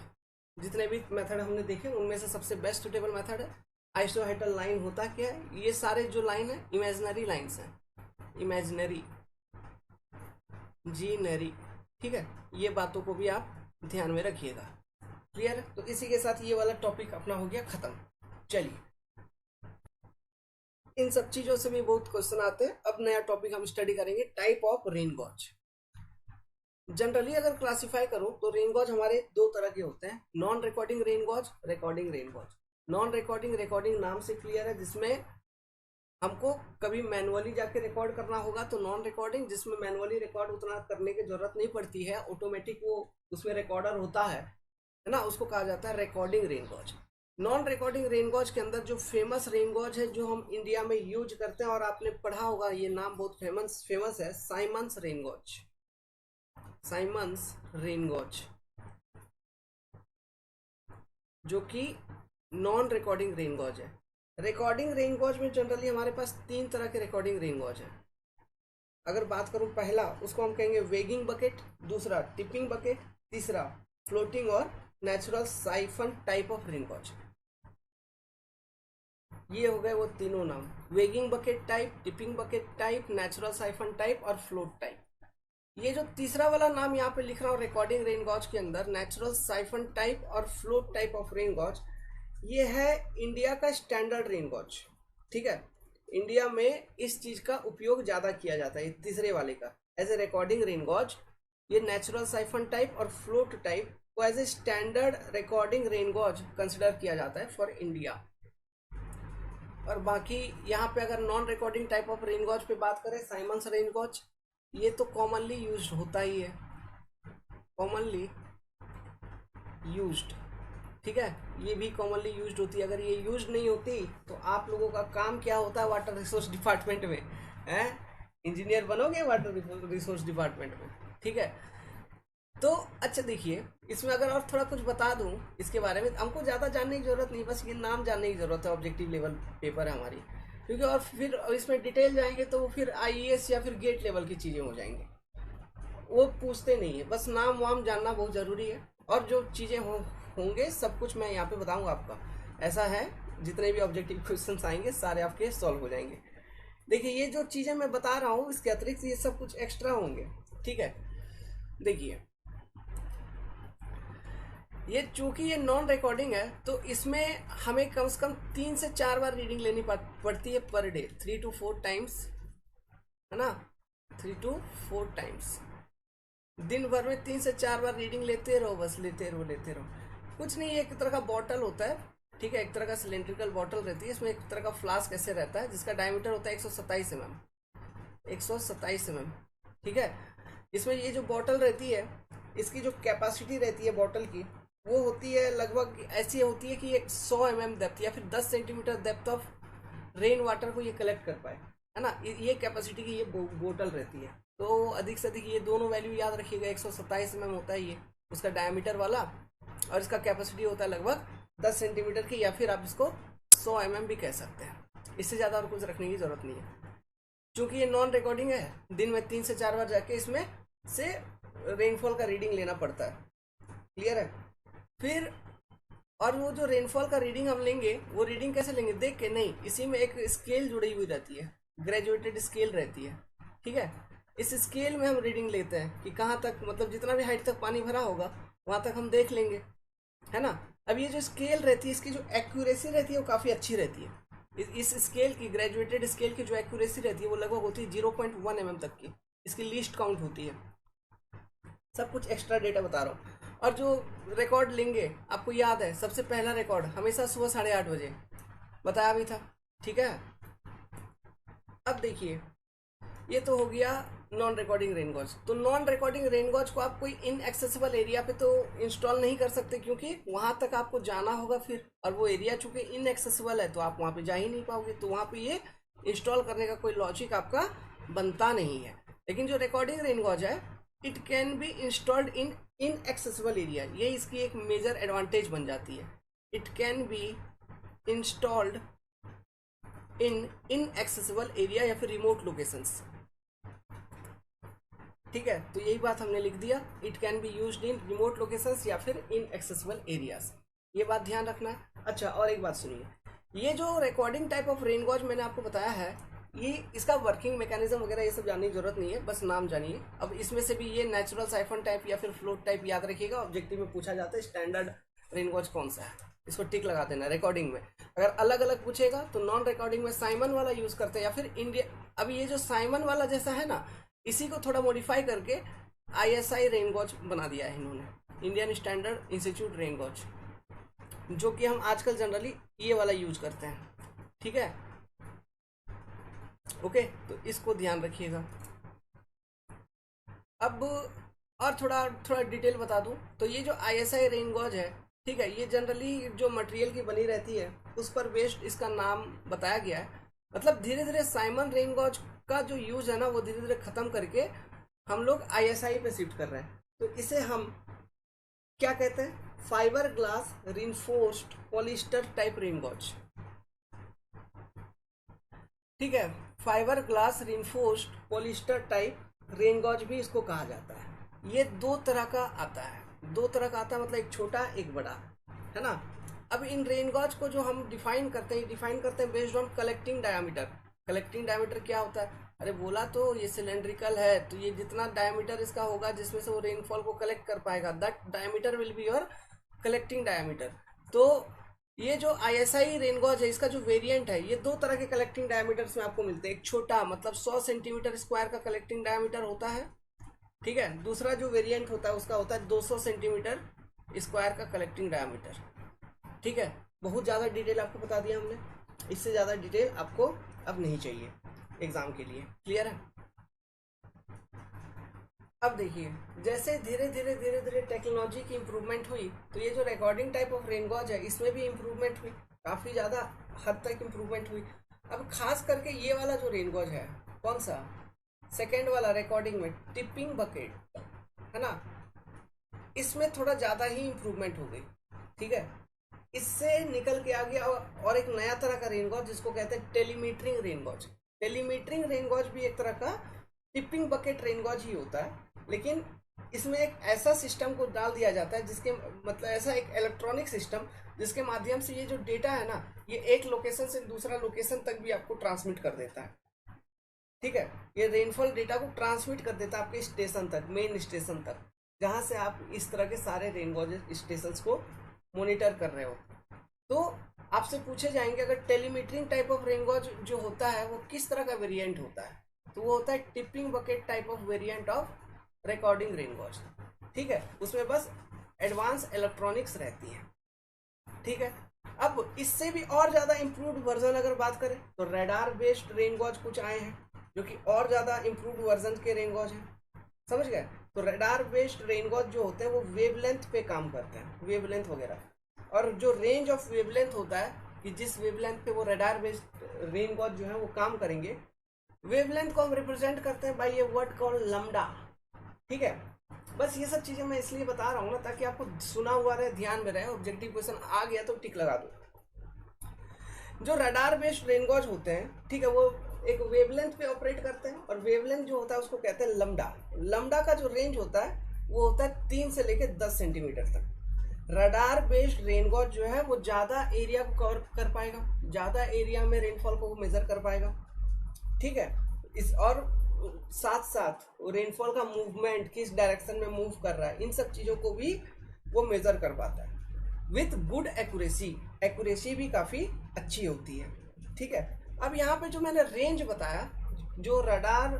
जितने भी मेथड हमने देखे उनमें से सबसे बेस्ट सुटेबल मेथड है। आइसोहेड्रल लाइन होता क्या है, ये सारे जो लाइन है इमेजिनरी लाइन्स हैं, इमेजिनरी जीनरी। ठीक है, ये बातों को भी आप ध्यान में रखिएगा। क्लियर है? तो इसी के साथ ये वाला टॉपिक अपना हो गया खत्म। चलिए, इन सब चीजों से भी बहुत क्वेश्चन आते हैं। अब नया टॉपिक हम स्टडी करेंगे, type of rain gauge. Generally अगर क्लासिफाई करो तो रेन गॉज हमारे दो तरह के होते हैं, non recording rain gauge, recording rain gauge. Non recording, recording नाम से क्लियर है, जिसमें हमको कभी मैनुअली जाके रिकॉर्ड करना होगा तो नॉन रिकॉर्डिंग, जिसमें मैनुअली रिकॉर्ड उतना करने की जरूरत नहीं पड़ती है, ऑटोमेटिक वो उसमें रिकॉर्डर होता है ना, उसको कहा जाता है recording rain gauge. Non recording rain gauge के अंदर जो फेमस रेन गॉज है जो हम इंडिया में यूज करते हैं, और आपने पढ़ा होगा, ये नाम बहुत फेमस है, Symons rain gauge. Symons rain gauge जो कि नॉन रिकॉर्डिंग रेन गॉज है। रिकॉर्डिंग रेन गॉज में जनरली हमारे पास तीन तरह के रिकॉर्डिंग रेन गॉज है। अगर बात करूं पहला, उसको हम कहेंगे वेगिंग बकेट, दूसरा टिपिंग बकेट, तीसरा फ्लोटिंग और natural siphon type of rain gauge. ये हो गए वो तीनों नाम, weighing bucket type, tipping bucket type, natural siphon type और फ्लोट टाइप। ये जो तीसरा वाला नाम यहाँ पे लिख रहा हूँ रिकॉर्डिंग रेन गॉज के अंदर, नेचुरल साइफन टाइप और float type of rain gauge, ये है इंडिया का स्टैंडर्ड रेन गॉज। ठीक है, इंडिया में इस चीज का उपयोग ज्यादा किया जाता है, तीसरे वाले का as a recording rain gauge. ये नेचुरल साइफन टाइप और फ्लोट टाइप को as a standard recording rain gauge consider किया जाता है फॉर इंडिया। और बाकी यहाँ पे अगर non recording type of rain gauge पे बात करें, साइमंस रेन गॉज, ये तो कॉमनली यूज होता ही है, कॉमनली यूज्ड। ठीक है, ये भी कॉमनली यूज्ड होती है। अगर ये यूज नहीं होती तो आप लोगों का काम क्या होता है वाटर रिसोर्स डिपार्टमेंट में, है इंजीनियर बनोगे वाटर रिसोर्स डिपार्टमेंट में। ठीक है, तो अच्छा देखिए, इसमें अगर और थोड़ा कुछ बता दूं इसके बारे में, हमको ज़्यादा जानने की जरूरत नहीं, बस ये नाम जानने की जरूरत है। ऑब्जेक्टिव लेवल पेपर है हमारी, क्योंकि और फिर इसमें डिटेल जाएंगे तो फिर आईएएस या फिर गेट लेवल की चीज़ें हो जाएंगी, वो पूछते नहीं है। बस नाम वाम जानना बहुत ज़रूरी है, और जो चीज़ें होंगे सब कुछ मैं यहाँ पे बताऊंगा आपका। ऐसा है, जितने भी ऑब्जेक्टिव क्वेश्चन आएंगे सारे आपके सॉल्व हो जाएंगे। देखिए, ये जो चीज़ें मैं बता रहा हूँ इसके अतिरिक्त ये सब कुछ एक्स्ट्रा होंगे। ठीक है, देखिए, ये चूंकि ये नॉन रिकॉर्डिंग है तो इसमें हमें कम से कम 3 से 4 बार रीडिंग लेनी पड़ती है पर डे, 3 to 4 टाइम्स, है ना, 3 to 4 टाइम्स। दिन भर में 3 से 4 बार रीडिंग लेते रहो, बस लेते रहो लेते रहो। कुछ नहीं, एक तरह का बॉटल होता है, ठीक है, एक तरह का सिलेंड्रिकल बॉटल रहती है, इसमें एक तरह का फ्लास्क ऐसे रहता है जिसका डायमीटर होता है 127 mm, 127 mm। ठीक है, इसमें ये जो बॉटल रहती है इसकी जो कैपेसिटी रहती है बॉटल की, वो होती है लगभग ऐसी होती है कि 100 mm डेप्थ या फिर 10 centimetre depth of rain water को ये कलेक्ट कर पाए, है ना। ये कैपेसिटी की ये बोतल रहती है। तो अधिक से अधिक ये दोनों वैल्यू याद रखिएगा, 127 mm होता है ये उसका डायमीटर वाला, और इसका कैपेसिटी होता है लगभग 10 सेंटीमीटर की, या फिर आप इसको 100 mm भी कह सकते हैं। इससे ज़्यादा और कुछ रखने की ज़रूरत नहीं है। चूँकि ये नॉन रिकॉर्डिंग है, दिन में 3 से 4 बार जाके इसमें से रेनफॉल का रीडिंग लेना पड़ता है। क्लियर है? फिर और वो जो रेनफॉल का रीडिंग हम लेंगे, वो रीडिंग कैसे लेंगे, देख के नहीं, इसी में एक स्केल जुड़ी हुई रहती है, ग्रेजुएटेड स्केल रहती है। ठीक है, इस स्केल में हम रीडिंग लेते हैं कि कहाँ तक, मतलब जितना भी हाइट तक पानी भरा होगा वहाँ तक हम देख लेंगे, है ना। अब ये जो स्केल रहती है इसकी जो एक्यूरेसी रहती है वो काफ़ी अच्छी रहती है। इस स्केल की, ग्रेजुएटेड स्केल की जो एक्यूरेसी रहती है वो लगभग होती है 0.1 mm तक की, इसकी लीस्ट काउंट होती है। सब कुछ एक्स्ट्रा डेटा बता रहा हूँ। और जो रिकॉर्ड लेंगे, आपको याद है सबसे पहला रिकॉर्ड हमेशा सुबह 8:30 बजे बताया भी था। ठीक है, अब देखिए, ये तो हो गया नॉन रिकॉर्डिंग रेन गॉज, तो नॉन रिकॉर्डिंग रेन गॉज को आप कोई इनएक्सेसिबल एरिया पे तो इंस्टॉल नहीं कर सकते, क्योंकि वहां तक आपको जाना होगा फिर, और वो एरिया चूंकि इनएक्सेसिबल है तो आप वहां पे जा ही नहीं पाओगे, तो वहां पे ये इंस्टॉल करने का कोई लॉजिक आपका बनता नहीं है। लेकिन जो रिकॉर्डिंग रेन गॉज है, it can be installed in inaccessible area, ये इसकी एक मेजर एडवांटेज बन जाती है। It can be installed in inaccessible area या फिर रिमोट लोकेशंस। ठीक है, तो यही बात हमने लिख दिया, it can be used in remote locations या फिर इन एक्सेसिबल एरियाज, ये बात ध्यान रखना है। अच्छा, और एक बात सुनिए, ये जो recording type of rain gauge मैंने आपको बताया है, ये इसका वर्किंग मैकेनिज्म वगैरह ये सब जानने की जरूरत नहीं है, बस नाम जानिए। अब इसमें से भी ये नेचुरल साइफन टाइप या फिर फ्लोट टाइप याद रखिएगा, ऑब्जेक्टिव में पूछा जाता है स्टैंडर्ड रेन गॉज कौन सा है, इसको टिक लगा देना। रिकॉर्डिंग में अगर अलग अलग पूछेगा तो नॉन रिकॉर्डिंग में साइमन वाला यूज करते हैं या फिर इंडिया, अभी ये जो साइमन वाला जैसा है ना, इसी को थोड़ा मॉडिफाई करके ISI रेन गॉज बना दिया है इन्होंने, Indian standard institute rain gauge, जो कि हम आजकल जनरली ये वाला यूज करते हैं। ठीक है, ओके, तो इसको ध्यान रखिएगा। अब और थोड़ा थोड़ा डिटेल बता दूं, तो ये जो ISI रेन गॉज है, ठीक है, ये जनरली जो मटेरियल की बनी रहती है उस पर बेस्ड इसका नाम बताया गया है। मतलब धीरे धीरे साइमन रेन गॉज का जो यूज है ना, वो धीरे धीरे खत्म करके हम लोग ISI पे शिफ्ट कर रहे हैं। तो इसे हम क्या कहते हैं, fibre glass reinforced polyester type rain gauge. ठीक है, fibre glass reinforced polyester type rain gauge भी इसको कहा जाता है। ये दो तरह का आता है, दो तरह का आता है, मतलब एक छोटा एक बड़ा, है ना। अब इन रेन गॉज को जो हम डिफाइन करते हैं based on collecting diameter. Collecting diameter क्या होता है, अरे बोला तो ये सिलेंड्रिकल है, तो ये जितना डायमीटर इसका होगा जिसमें से वो रेनफॉल को कलेक्ट कर पाएगा, that diameter will be your collecting diameter. तो ये जो ISI रेन गॉज है, इसका जो वेरिएंट है, ये दो तरह के कलेक्टिंग डायमीटर्स में आपको मिलते हैं। एक छोटा मतलब 100 सेंटीमीटर स्क्वायर का कलेक्टिंग डायमीटर होता है, ठीक है। दूसरा जो वेरिएंट होता है उसका होता है 200 सेंटीमीटर स्क्वायर का कलेक्टिंग डायमीटर। ठीक है, बहुत ज़्यादा डिटेल आपको बता दिया हमने, इससे ज़्यादा डिटेल आपको अब नहीं चाहिए एग्जाम के लिए, क्लियर है। अब देखिए, जैसे धीरे धीरे टेक्नोलॉजी की इम्प्रूवमेंट हुई, तो ये जो recording type of rain gauge है इसमें भी इम्प्रूवमेंट हुई, काफ़ी ज़्यादा हद तक इम्प्रूवमेंट हुई। अब खास करके ये वाला जो रेन गॉज है, कौन सा, सेकेंड वाला रिकॉर्डिंग में, टिपिंग बकेट, है ना, इसमें थोड़ा ज़्यादा ही इम्प्रूवमेंट हो गई। ठीक है, इससे निकल के आ गया और एक नया तरह का रेन गॉज जिसको कहते हैं telemetering rain gauge. Telemetering rain gauge भी एक तरह का टिपिंग बकेट रेन गॉज ही होता है, लेकिन इसमें एक ऐसा सिस्टम को डाल दिया जाता है जिसके मतलब ऐसा एक इलेक्ट्रॉनिक सिस्टम जिसके माध्यम से ये जो डेटा है ना, ये एक लोकेशन से दूसरा लोकेशन तक भी आपको ट्रांसमिट कर देता है। ठीक है, ये रेनफॉल डेटा को ट्रांसमिट कर देता है आपके स्टेशन तक, मेन स्टेशन तक, जहां से आप इस तरह के सारे रेन गॉज स्टेशंस को मॉनिटर कर रहे हो। तो आपसे पूछे जाएंगे अगर telemetering type of rain gauge जो होता है वो किस तरह का वेरिएंट होता है, तो वो होता है tipping bucket type of variant of recording rain gauge. ठीक है, उसमें बस एडवांस इलेक्ट्रॉनिक्स रहती है। ठीक है, अब इससे भी और ज्यादा इम्प्रूव्ड वर्जन अगर बात करें तो रेडार बेस्ड रेन गॉज कुछ आए हैं जो कि और ज्यादा इम्प्रूव्ड वर्जन के रेन गॉज हैं, समझ गए। तो रेडार बेस्ड रेन गॉज जो होते हैं वो वेवलेंथ पे काम करते हैं, वेवलेंथ वगैरह, और जो रेंज ऑफ वेवलेंथ होता है कि जिस वेवलेंथ पे वो रेडार बेस्ड रेन गॉज जो है वो काम करेंगे, वेवलेंथ को हम रिप्रेजेंट करते हैं बाय ये वर्ड कॉल्ड लैम्डा। ठीक है, बस ये सब चीजें मैं इसलिए बता रहा हूँ ना ताकि आपको सुना हुआ रहे, ध्यान में रहे, ऑब्जेक्टिव क्वेश्चन आ गया तो टिक लगा दो। जो रडार बेस्ड रेन गॉज होते हैं, ठीक है, वो एक वेवलेंथ पे ऑपरेट करते हैं, और वेवलेंथ जो होता है उसको कहते हैं लैम्डा। लैम्डा का जो रेंज होता है वो होता है 3 से लेकर 10 सेंटीमीटर तक। रडार बेस्ड रेन गॉज जो है वो ज्यादा एरिया को कवर कर पाएगा, ज्यादा एरिया में रेनफॉल को मेजर कर पाएगा। ठीक है, इस और साथ साथ रेनफॉल का मूवमेंट किस डायरेक्शन में मूव कर रहा है, इन सब चीजों को भी वो मेजर कर पाता है विथ गुड एक्यूरेसी। एक्यूरेसी भी काफी अच्छी होती है। ठीक है, अब यहाँ पे जो मैंने रेंज बताया, जो रडार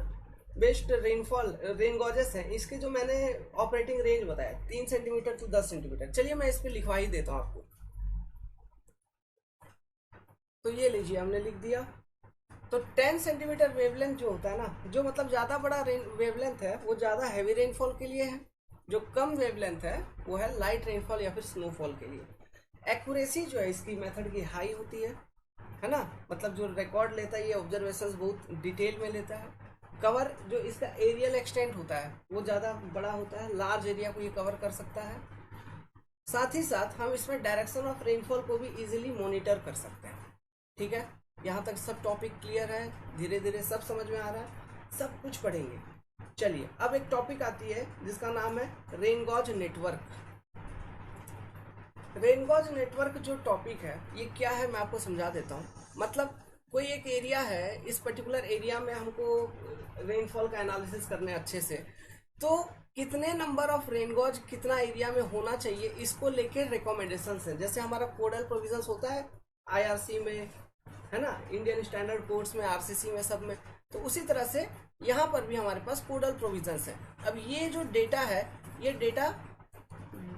बेस्ड रेनफॉल रेन गॉजेस हैं, इसके जो मैंने ऑपरेटिंग रेंज बताया 3 सेंटीमीटर टू 10 सेंटीमीटर, चलिए मैं इस पे लिखवा ही देता हूँ आपको। तो ये लीजिए, हमने लिख दिया तो 10 सेंटीमीटर वेवलेंथ जो होता है ना, जो मतलब ज़्यादा बड़ा वेवलेंथ है वो ज़्यादा हैवी रेनफॉल के लिए है, जो कम वेवलेंथ है वो है लाइट रेनफॉल या फिर स्नोफॉल के लिए। एक्यूरेसी जो है इसकी मेथड की हाई होती है ना, मतलब जो रिकॉर्ड लेता है ये ऑब्जर्वेशंस बहुत डिटेल में लेता है। कवर जो इसका एरियल एक्सटेंट होता है वो ज़्यादा बड़ा होता है, लार्ज एरिया को ये कवर कर सकता है। साथ ही साथ हम इसमें डायरेक्शन ऑफ रेनफॉल को भी इजीली मॉनिटर कर सकते हैं। ठीक है, यहाँ तक सब टॉपिक क्लियर है, धीरे धीरे सब समझ में आ रहा है, सब कुछ पढ़ेंगे। चलिए अब एक टॉपिक आती है जिसका नाम है rain gauge network. Rain gauge network जो टॉपिक है ये क्या है मैं आपको समझा देता हूँ। मतलब कोई एक एरिया है, इस पर्टिकुलर एरिया में हमको रेनफॉल का एनालिसिस करने अच्छे से, तो कितने नंबर ऑफ रेन गॉज कितना एरिया में होना चाहिए इसको लेकर रिकमेंडेशंस है। जैसे हमारा कोडल प्रोविजंस होता है आईआरसी में, है ना, इंडियन स्टैंडर्ड कोड्स में, आरसीसी में, सब में, तो उसी तरह से यहाँ पर भी हमारे पास कोडल प्रोविजंस है। अब ये जो डेटा है ये डेटा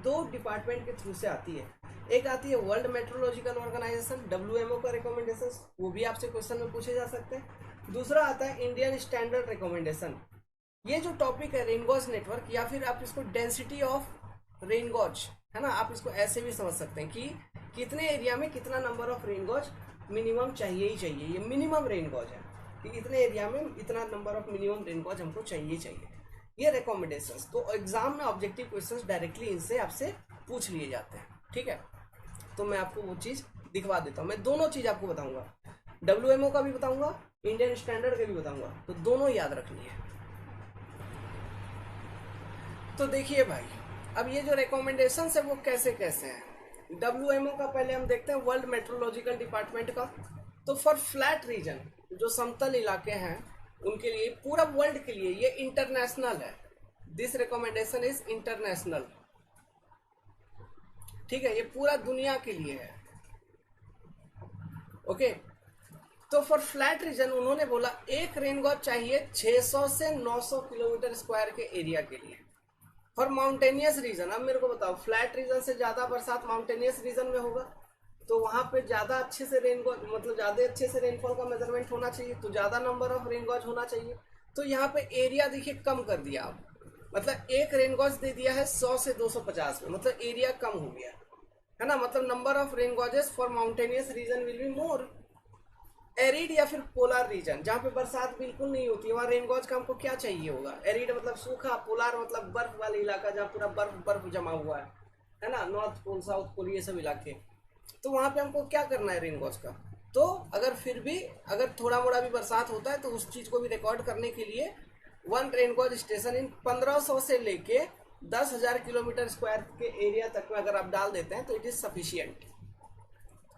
दो डिपार्टमेंट के थ्रू से आती है। एक आती है वर्ल्ड मेट्रोलॉजिकल ऑर्गेनाइजेशन WMO का रिकमेंडेशन, वो भी आपसे क्वेश्चन में पूछे जा सकते हैं। दूसरा आता है इंडियन स्टैंडर्ड रिकमेंडेशन। ये जो टॉपिक है रेनगॉज नेटवर्क, या फिर आप इसको डेंसिटी ऑफ रेनगॉज, है ना, आप इसको ऐसे भी समझ सकते हैं कि कितने एरिया में कितना नंबर ऑफ रेनगॉज मिनिमम चाहिए ही चाहिए। ये मिनिमम रेनगॉज है कि इतने एरिया में इतना नंबर ऑफ मिनिमम रेनगॉज हमको चाहिए। ये रिकमेंडेशंस, तो एग्जाम में ऑब्जेक्टिव क्वेश्चंस डायरेक्टली इनसे आपसे पूछ लिए जाते हैं। ठीक है, तो मैं आपको वो चीज़ दिखवा देता हूँ। मैं दोनों चीज़ आपको बताऊंगा, WMO का भी बताऊंगा, इंडियन स्टैंडर्ड का भी बताऊंगा, तो दोनों याद रखनी है। तो देखिए भाई, अब ये जो रिकमेंडेशन है वो कैसे कैसे हैं। WMO का पहले हम देखते हैं, वर्ल्ड मेट्रोलॉजिकल डिपार्टमेंट का। तो फॉर फ्लैट रीजन, जो समतल इलाके हैं उनके लिए, पूरा वर्ल्ड के लिए, ये इंटरनेशनल है। This recommendation is international. ठीक है, ये पूरा दुनिया के लिए है। ओके, तो फॉर फ्लैट रीजन उन्होंने बोला एक रेनगॉज चाहिए 600 से 900 किलोमीटर स्क्वायर के एरिया के लिए। फॉर माउंटेनियस रीजन, अब मेरे को बताओ, फ्लैट रीजन से ज्यादा बरसात माउंटेनियस रीजन में होगा, तो वहां पे ज्यादा अच्छे से रेनगॉज, मतलब ज्यादा अच्छे से रेनफॉल का मेजरमेंट होना चाहिए, तो ज्यादा नंबर ऑफ रेनगॉज होना चाहिए। तो यहाँ पे एरिया देखिए कम कर दिया आप, मतलब एक रेनगॉज दे दिया है 100 से 250 में, मतलब एरिया कम हो गया, है ना। मतलब number of rain gauges for mountainous region will be more. Arid या फिर पोलर रीजन, जहाँ पे बरसात बिल्कुल नहीं होती है, वहाँ रेनगॉज का हमको क्या चाहिए होगा। एरिड मतलब सूखा, पोलर मतलब बर्फ वाला इलाका जहाँ पूरा बर्फ जमा हुआ है ना, नॉर्थ पोल, साउथ पोल, ये सब इलाके, तो वहाँ पे हमको क्या करना है रेनगॉज का। तो अगर फिर भी अगर थोड़ा मोड़ा भी बरसात होता है तो उस चीज को भी रिकॉर्ड करने के लिए वन रेनगॉज स्टेशन इन 1500 से लेके 10,000 किलोमीटर स्क्वायर के एरिया तक में अगर आप डाल देते हैं तो इट इज सफिशियंट।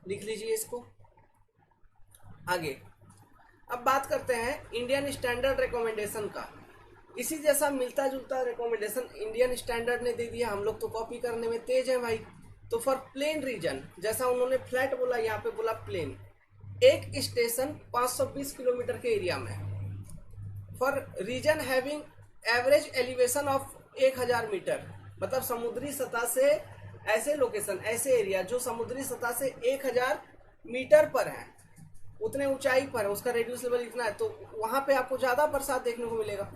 लिख लीजिए इसको। आगे अब बात करते हैं इंडियन स्टैंडर्ड रिकमेंडेशन का। इसी जैसा मिलता जुलता रिकमेंडेशन इंडियन स्टैंडर्ड ने दे दिया, हम लोग तो कॉपी करने में तेज है भाई। तो फॉर प्लेन रीजन, जैसा उन्होंने फ्लैट बोला, यहाँ पे बोला प्लेन, एक स्टेशन 520 किलोमीटर के एरिया में। For region having average elevation of 1000 metre, मतलब समुद्री सतह से ऐसे लोकेशन, ऐसे एरिया जो समुद्री सतह से 1000 मीटर पर है, उतने ऊंचाई पर है, उसका रेडियस लेवल इतना है, तो वहां पे आपको ज्यादा बरसात देखने को मिलेगा,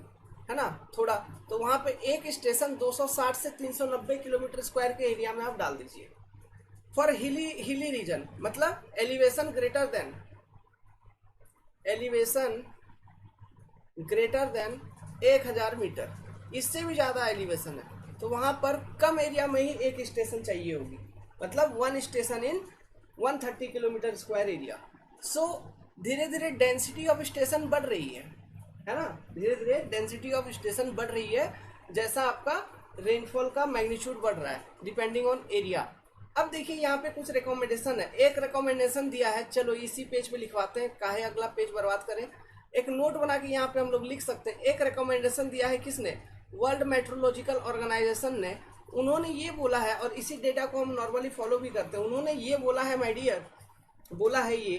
है ना, थोड़ा। तो वहां पे एक स्टेशन 260 से 390 किलोमीटर स्क्वायर के एरिया में आप डाल दीजिए। फॉर हिली रीजन, मतलब एलिवेशन ग्रेटर देन 1000 मीटर, इससे भी ज्यादा एलिवेशन है, तो वहां पर कम एरिया में ही एक स्टेशन चाहिए होगी, मतलब one station in 130 kilometre square area. So धीरे धीरे डेंसिटी ऑफ स्टेशन बढ़ रही है ना, धीरे धीरे डेंसिटी ऑफ स्टेशन बढ़ रही है, जैसा आपका रेनफॉल का मैग्नीट्यूड बढ़ रहा है डिपेंडिंग ऑन एरिया। अब देखिए यहाँ पे कुछ रिकमेंडेशन है, एक रिकमेंडेशन दिया है, चलो इसी पेज पे लिखवाते हैं, काहे अगला पेज बर्बाद करें, एक नोट बना के यहाँ पे हम लोग लिख सकते हैं। एक रिकमेंडेशन दिया है किसने, वर्ल्ड मेट्रोलॉजिकल ऑर्गेनाइजेशन ने। उन्होंने ये बोला है, और इसी डेटा को हम नॉर्मली फॉलो भी करते हैं, उन्होंने ये बोला है माय डियर, बोला है ये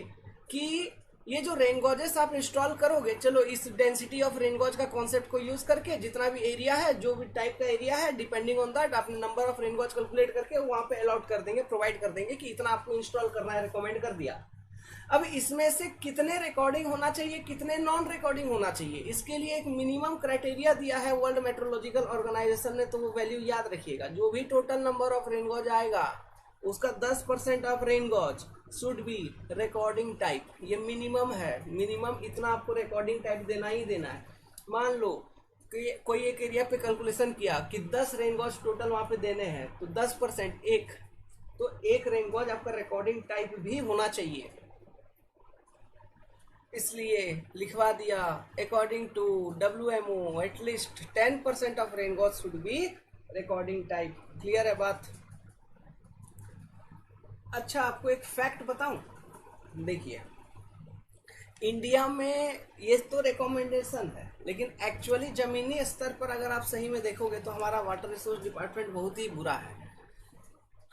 कि ये जो रेनगॉजेस आप इंस्टॉल करोगे, चलो इस डेंसिटी ऑफ रेनगॉज का कॉन्सेप्ट को यूज करके जितना भी एरिया है, जो भी टाइप का एरिया है, डिपेंडिंग ऑन दैट आपने नंबर ऑफ रेनगॉज कैलकुलेट करके वहां पे अलॉट कर देंगे, प्रोवाइड कर देंगे कि इतना आपको इंस्टॉल करना है, रिकमेंड कर दिया। अब इसमें से कितने रिकॉर्डिंग होना चाहिए, कितने नॉन रिकॉर्डिंग होना चाहिए, इसके लिए एक मिनिमम क्राइटेरिया दिया है वर्ल्ड मेट्रोलॉजिकल ऑर्गेनाइजेशन ने। तो वो वैल्यू याद रखिएगा, जो भी total number of rain gauge आएगा उसका 10% of rain gauge should be recording type. ये मिनिमम है, मिनिमम इतना आपको रिकॉर्डिंग टाइप देना ही देना है। मान लो कि कोई एक एरिया पे कैलकुलेशन किया कि 10 रेन गॉज टोटल वहां पे देने हैं, तो 10% एक, तो एक रेन गॉज आपका रिकॉर्डिंग टाइप भी होना चाहिए। इसलिए लिखवा दिया according to WMO at least 10% of rain gauge should be recording type. Clear है बात? अच्छा, आपको एक फैक्ट बताऊं, देखिए इंडिया में ये तो रिकमेंडेशन है, लेकिन एक्चुअली जमीनी स्तर पर अगर आप सही में देखोगे तो हमारा वाटर रिसोर्स डिपार्टमेंट बहुत ही बुरा है।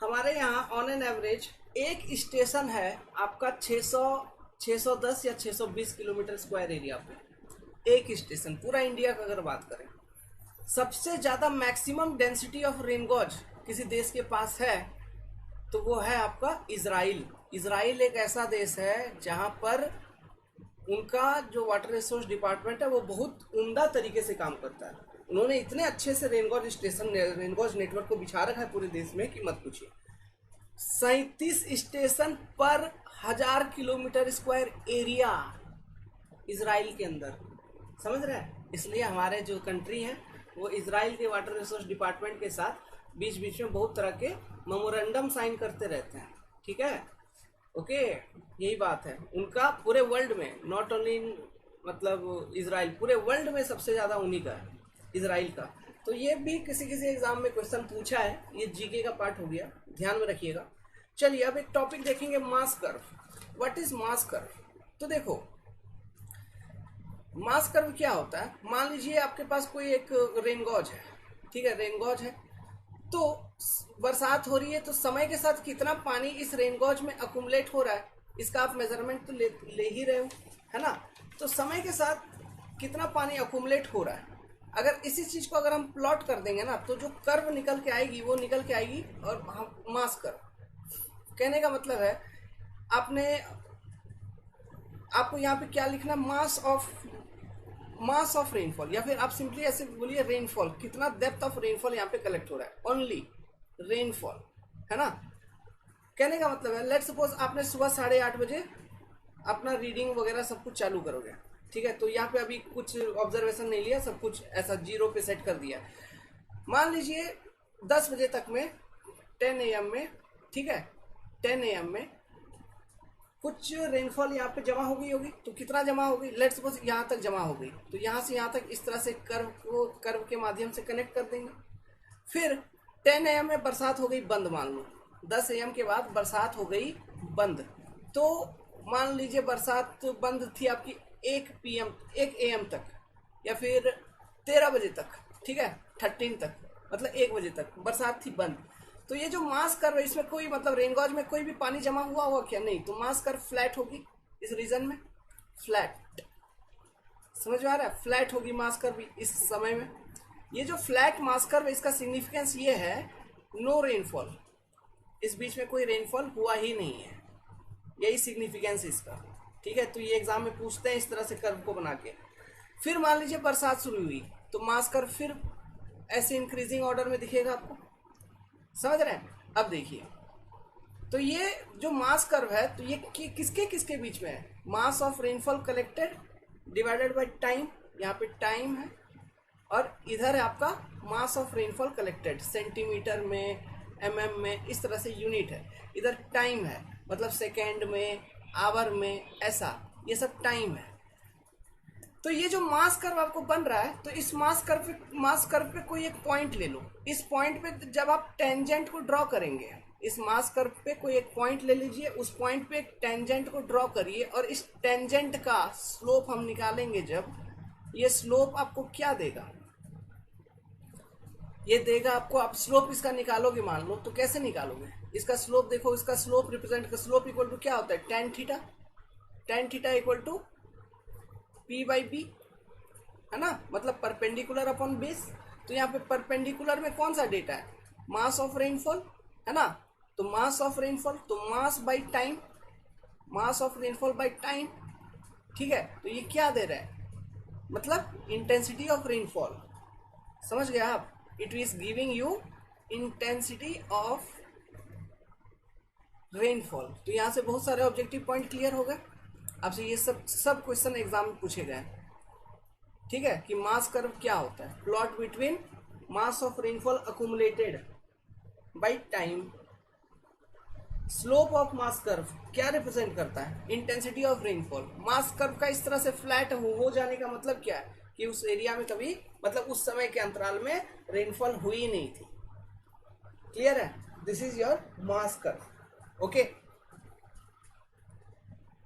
हमारे यहाँ ऑन एन एवरेज एक स्टेशन है आपका 610 या 620 किलोमीटर स्क्वायर एरिया पे, एक स्टेशन पूरा इंडिया का अगर बात करें। सबसे ज़्यादा मैक्सिमम डेंसिटी ऑफ रेनगॉज किसी देश के पास है तो वो है आपका इजराइल। इजराइल एक ऐसा देश है जहाँ पर उनका जो वाटर रिसोर्स डिपार्टमेंट है वो बहुत उम्दा तरीके से काम करता है। उन्होंने इतने अच्छे से रेनगॉज स्टेशन, रेनगॉज नेटवर्क को बिछा रखा है पूरे देश में कि मत पूछिए। 37 स्टेशन पर 1000 किलोमीटर स्क्वायर एरिया इजराइल के अंदर, समझ रहे हैं? इसलिए हमारे जो कंट्री हैं वो इजराइल के वाटर रिसोर्स डिपार्टमेंट के साथ बीच बीच में बहुत तरह के मेमोरेंडम साइन करते रहते हैं। ठीक है, ओके, यही बात है। उनका पूरे वर्ल्ड में, नॉट ओनली मतलब इजराइल, पूरे वर्ल्ड में सबसे ज़्यादा उन्हीं का है, इजराइल का। तो ये भी किसी किसी एग्जाम में क्वेश्चन पूछा है, ये जीके का पार्ट हो गया, ध्यान में रखिएगा। चलिए अब एक टॉपिक देखेंगे, मास curve. What is mass curve? तो देखो मास कर्व क्या होता है। मान लीजिए आपके पास कोई एक रेनगॉज है, ठीक है, रेनगॉज है, तो बरसात हो रही है, तो समय के साथ कितना पानी इस रेनगॉज में अकुमुलेट हो रहा है इसका आप मेजरमेंट तो ले ही रहे हो, है ना। तो समय के साथ कितना पानी अकुमुलेट हो रहा है, अगर इसी चीज को अगर हम प्लॉट कर देंगे ना, तो जो कर्व निकल के आएगी वो निकल के आएगी और हम मास कर्व। कहने का मतलब है आपको यहाँ पे क्या लिखना, मास ऑफ रेनफॉल, या फिर आप सिंपली ऐसे बोलिए रेनफॉल, कितना डेप्थ ऑफ रेनफॉल यहाँ पे कलेक्ट हो रहा है, ओनली रेनफॉल, है ना। कहने का मतलब है लेट्स सपोज आपने सुबह 8:30 बजे अपना रीडिंग वगैरह सब कुछ चालू करोगे, ठीक है। तो यहाँ पे अभी कुछ ऑब्जर्वेशन नहीं लिया, सब कुछ ऐसा 0 पे सेट कर दिया। मान लीजिए 10 बजे तक में 10 AM में, ठीक है, 10 AM में कुछ रेनफॉल यहाँ पे जमा हो गई होगी। तो कितना जमा हो गई, लेट्स सपोज यहाँ तक जमा हो गई, तो यहाँ से यहाँ तक इस तरह से कर्व के माध्यम से कनेक्ट कर देंगे। फिर 10 AM में बरसात हो गई बंद, मान लो 10 AM के बाद बरसात हो गई बंद, तो मान लीजिए बरसात बंद थी आपकी 1 AM तक, या फिर 13 बजे तक, ठीक है, 13 तक, मतलब 1 बजे तक बरसात थी बंद। तो ये जो मास कर्व है इसमें कोई मतलब रेनगॉज में कोई भी पानी जमा हुआ होगा क्या? नहीं। तो मास कर्व फ्लैट होगी इस रीजन में, फ्लैट, समझ में आ रहा है? फ्लैट होगी मास कर्व इस समय में। ये जो फ्लैट मास कर्व है इसका सिग्निफिकेंस ये है, नो रेनफॉल, इस बीच में कोई रेनफॉल हुआ ही नहीं है, यही सिग्निफिकेंस इसका, ठीक है। तो ये एग्जाम में पूछते हैं इस तरह से कर्व को बना के। फिर मान लीजिए बरसात शुरू हुई तो मास कर्व फिर ऐसे इंक्रीजिंग ऑर्डर में दिखेगा आपको, समझ रहे हैं? अब देखिए, तो ये जो मास कर्व है तो ये किसके किसके बीच में है? Mass of rainfall collected divided by time, यहाँ पे टाइम है, और इधर है आपका mass of rainfall collected, centimetre में, MM में, इस तरह से यूनिट है। इधर टाइम है, मतलब सेकेंड में, आवर में, ऐसा ये सब टाइम है। तो ये जो मास कर्व आपको बन रहा है, तो इस मास कर्व पे कोई एक पॉइंट ले लो। इस पॉइंट पे जब आप टेंजेंट को ड्रॉ करेंगे, इस मास कर्व पे कोई एक पॉइंट ले लीजिए, उस पॉइंट पे एक टेंजेंट को ड्रॉ करिए, और इस टेंजेंट का स्लोप हम निकालेंगे जब, ये स्लोप आपको क्या देगा? ये देगा आपको, आप स्लोप इसका निकालोगे मान लो, तो कैसे निकालोगे इसका स्लोप? देखो इसका slope represent, slope equal to क्या होता है? tan theta equal to P/B, है ना, मतलब परपेंडिकुलर अपॉन बेस। तो यहाँ पे परपेंडिकुलर में कौन सा डेटा है? मास ऑफ रेनफॉल, है ना। तो मास ऑफ रेनफॉल, तो mass by time, mass of rainfall by time. ठीक है, तो ये क्या दे रहा है, मतलब इंटेंसिटी ऑफ रेनफॉल। समझ गए आप, it is giving you intensity of rainfall. तो यहाँ से बहुत सारे ऑब्जेक्टिव पॉइंट क्लियर हो गए आपसे। ये सब क्वेश्चन एग्जाम में पूछे गए। ठीक है, कि मास कर्व क्या होता है, plot between mass of rainfall accumulated by time. Slope of mass curve क्या रिप्रेजेंट करता है, intensity of rainfall. Mass curve का इस तरह से फ्लैट हो जाने का मतलब क्या है, कि उस एरिया में कभी, मतलब उस समय के अंतराल में रेनफॉल हुई नहीं थी। क्लियर है, this is your mass curve. Okay,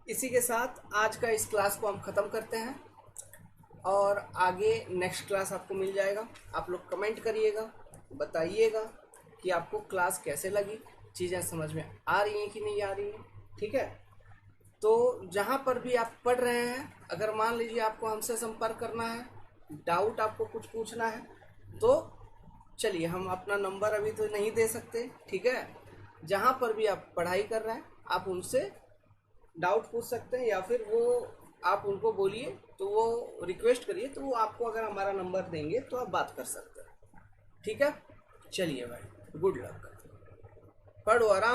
इसी के साथ आज का इस क्लास को हम खत्म करते हैं, और आगे नेक्स्ट क्लास आपको मिल जाएगा। आप लोग कमेंट करिएगा, बताइएगा कि आपको क्लास कैसे लगी, चीज़ें समझ में आ रही हैं कि नहीं आ रही हैं। ठीक है, तो जहाँ पर भी आप पढ़ रहे हैं, अगर मान लीजिए आपको हमसे संपर्क करना है, डाउट आपको कुछ पूछना है, तो चलिए, हम अपना नंबर अभी तो नहीं दे सकते। ठीक है, जहाँ पर भी आप पढ़ाई कर रहे हैं आप उनसे डाउट पूछ सकते हैं, या फिर वो आप उनको बोलिए, तो वो रिक्वेस्ट करिए, तो वो आपको अगर हमारा नंबर देंगे तो आप बात कर सकते हैं। ठीक है, चलिए भाई, गुड लक, पढ़ो आराम।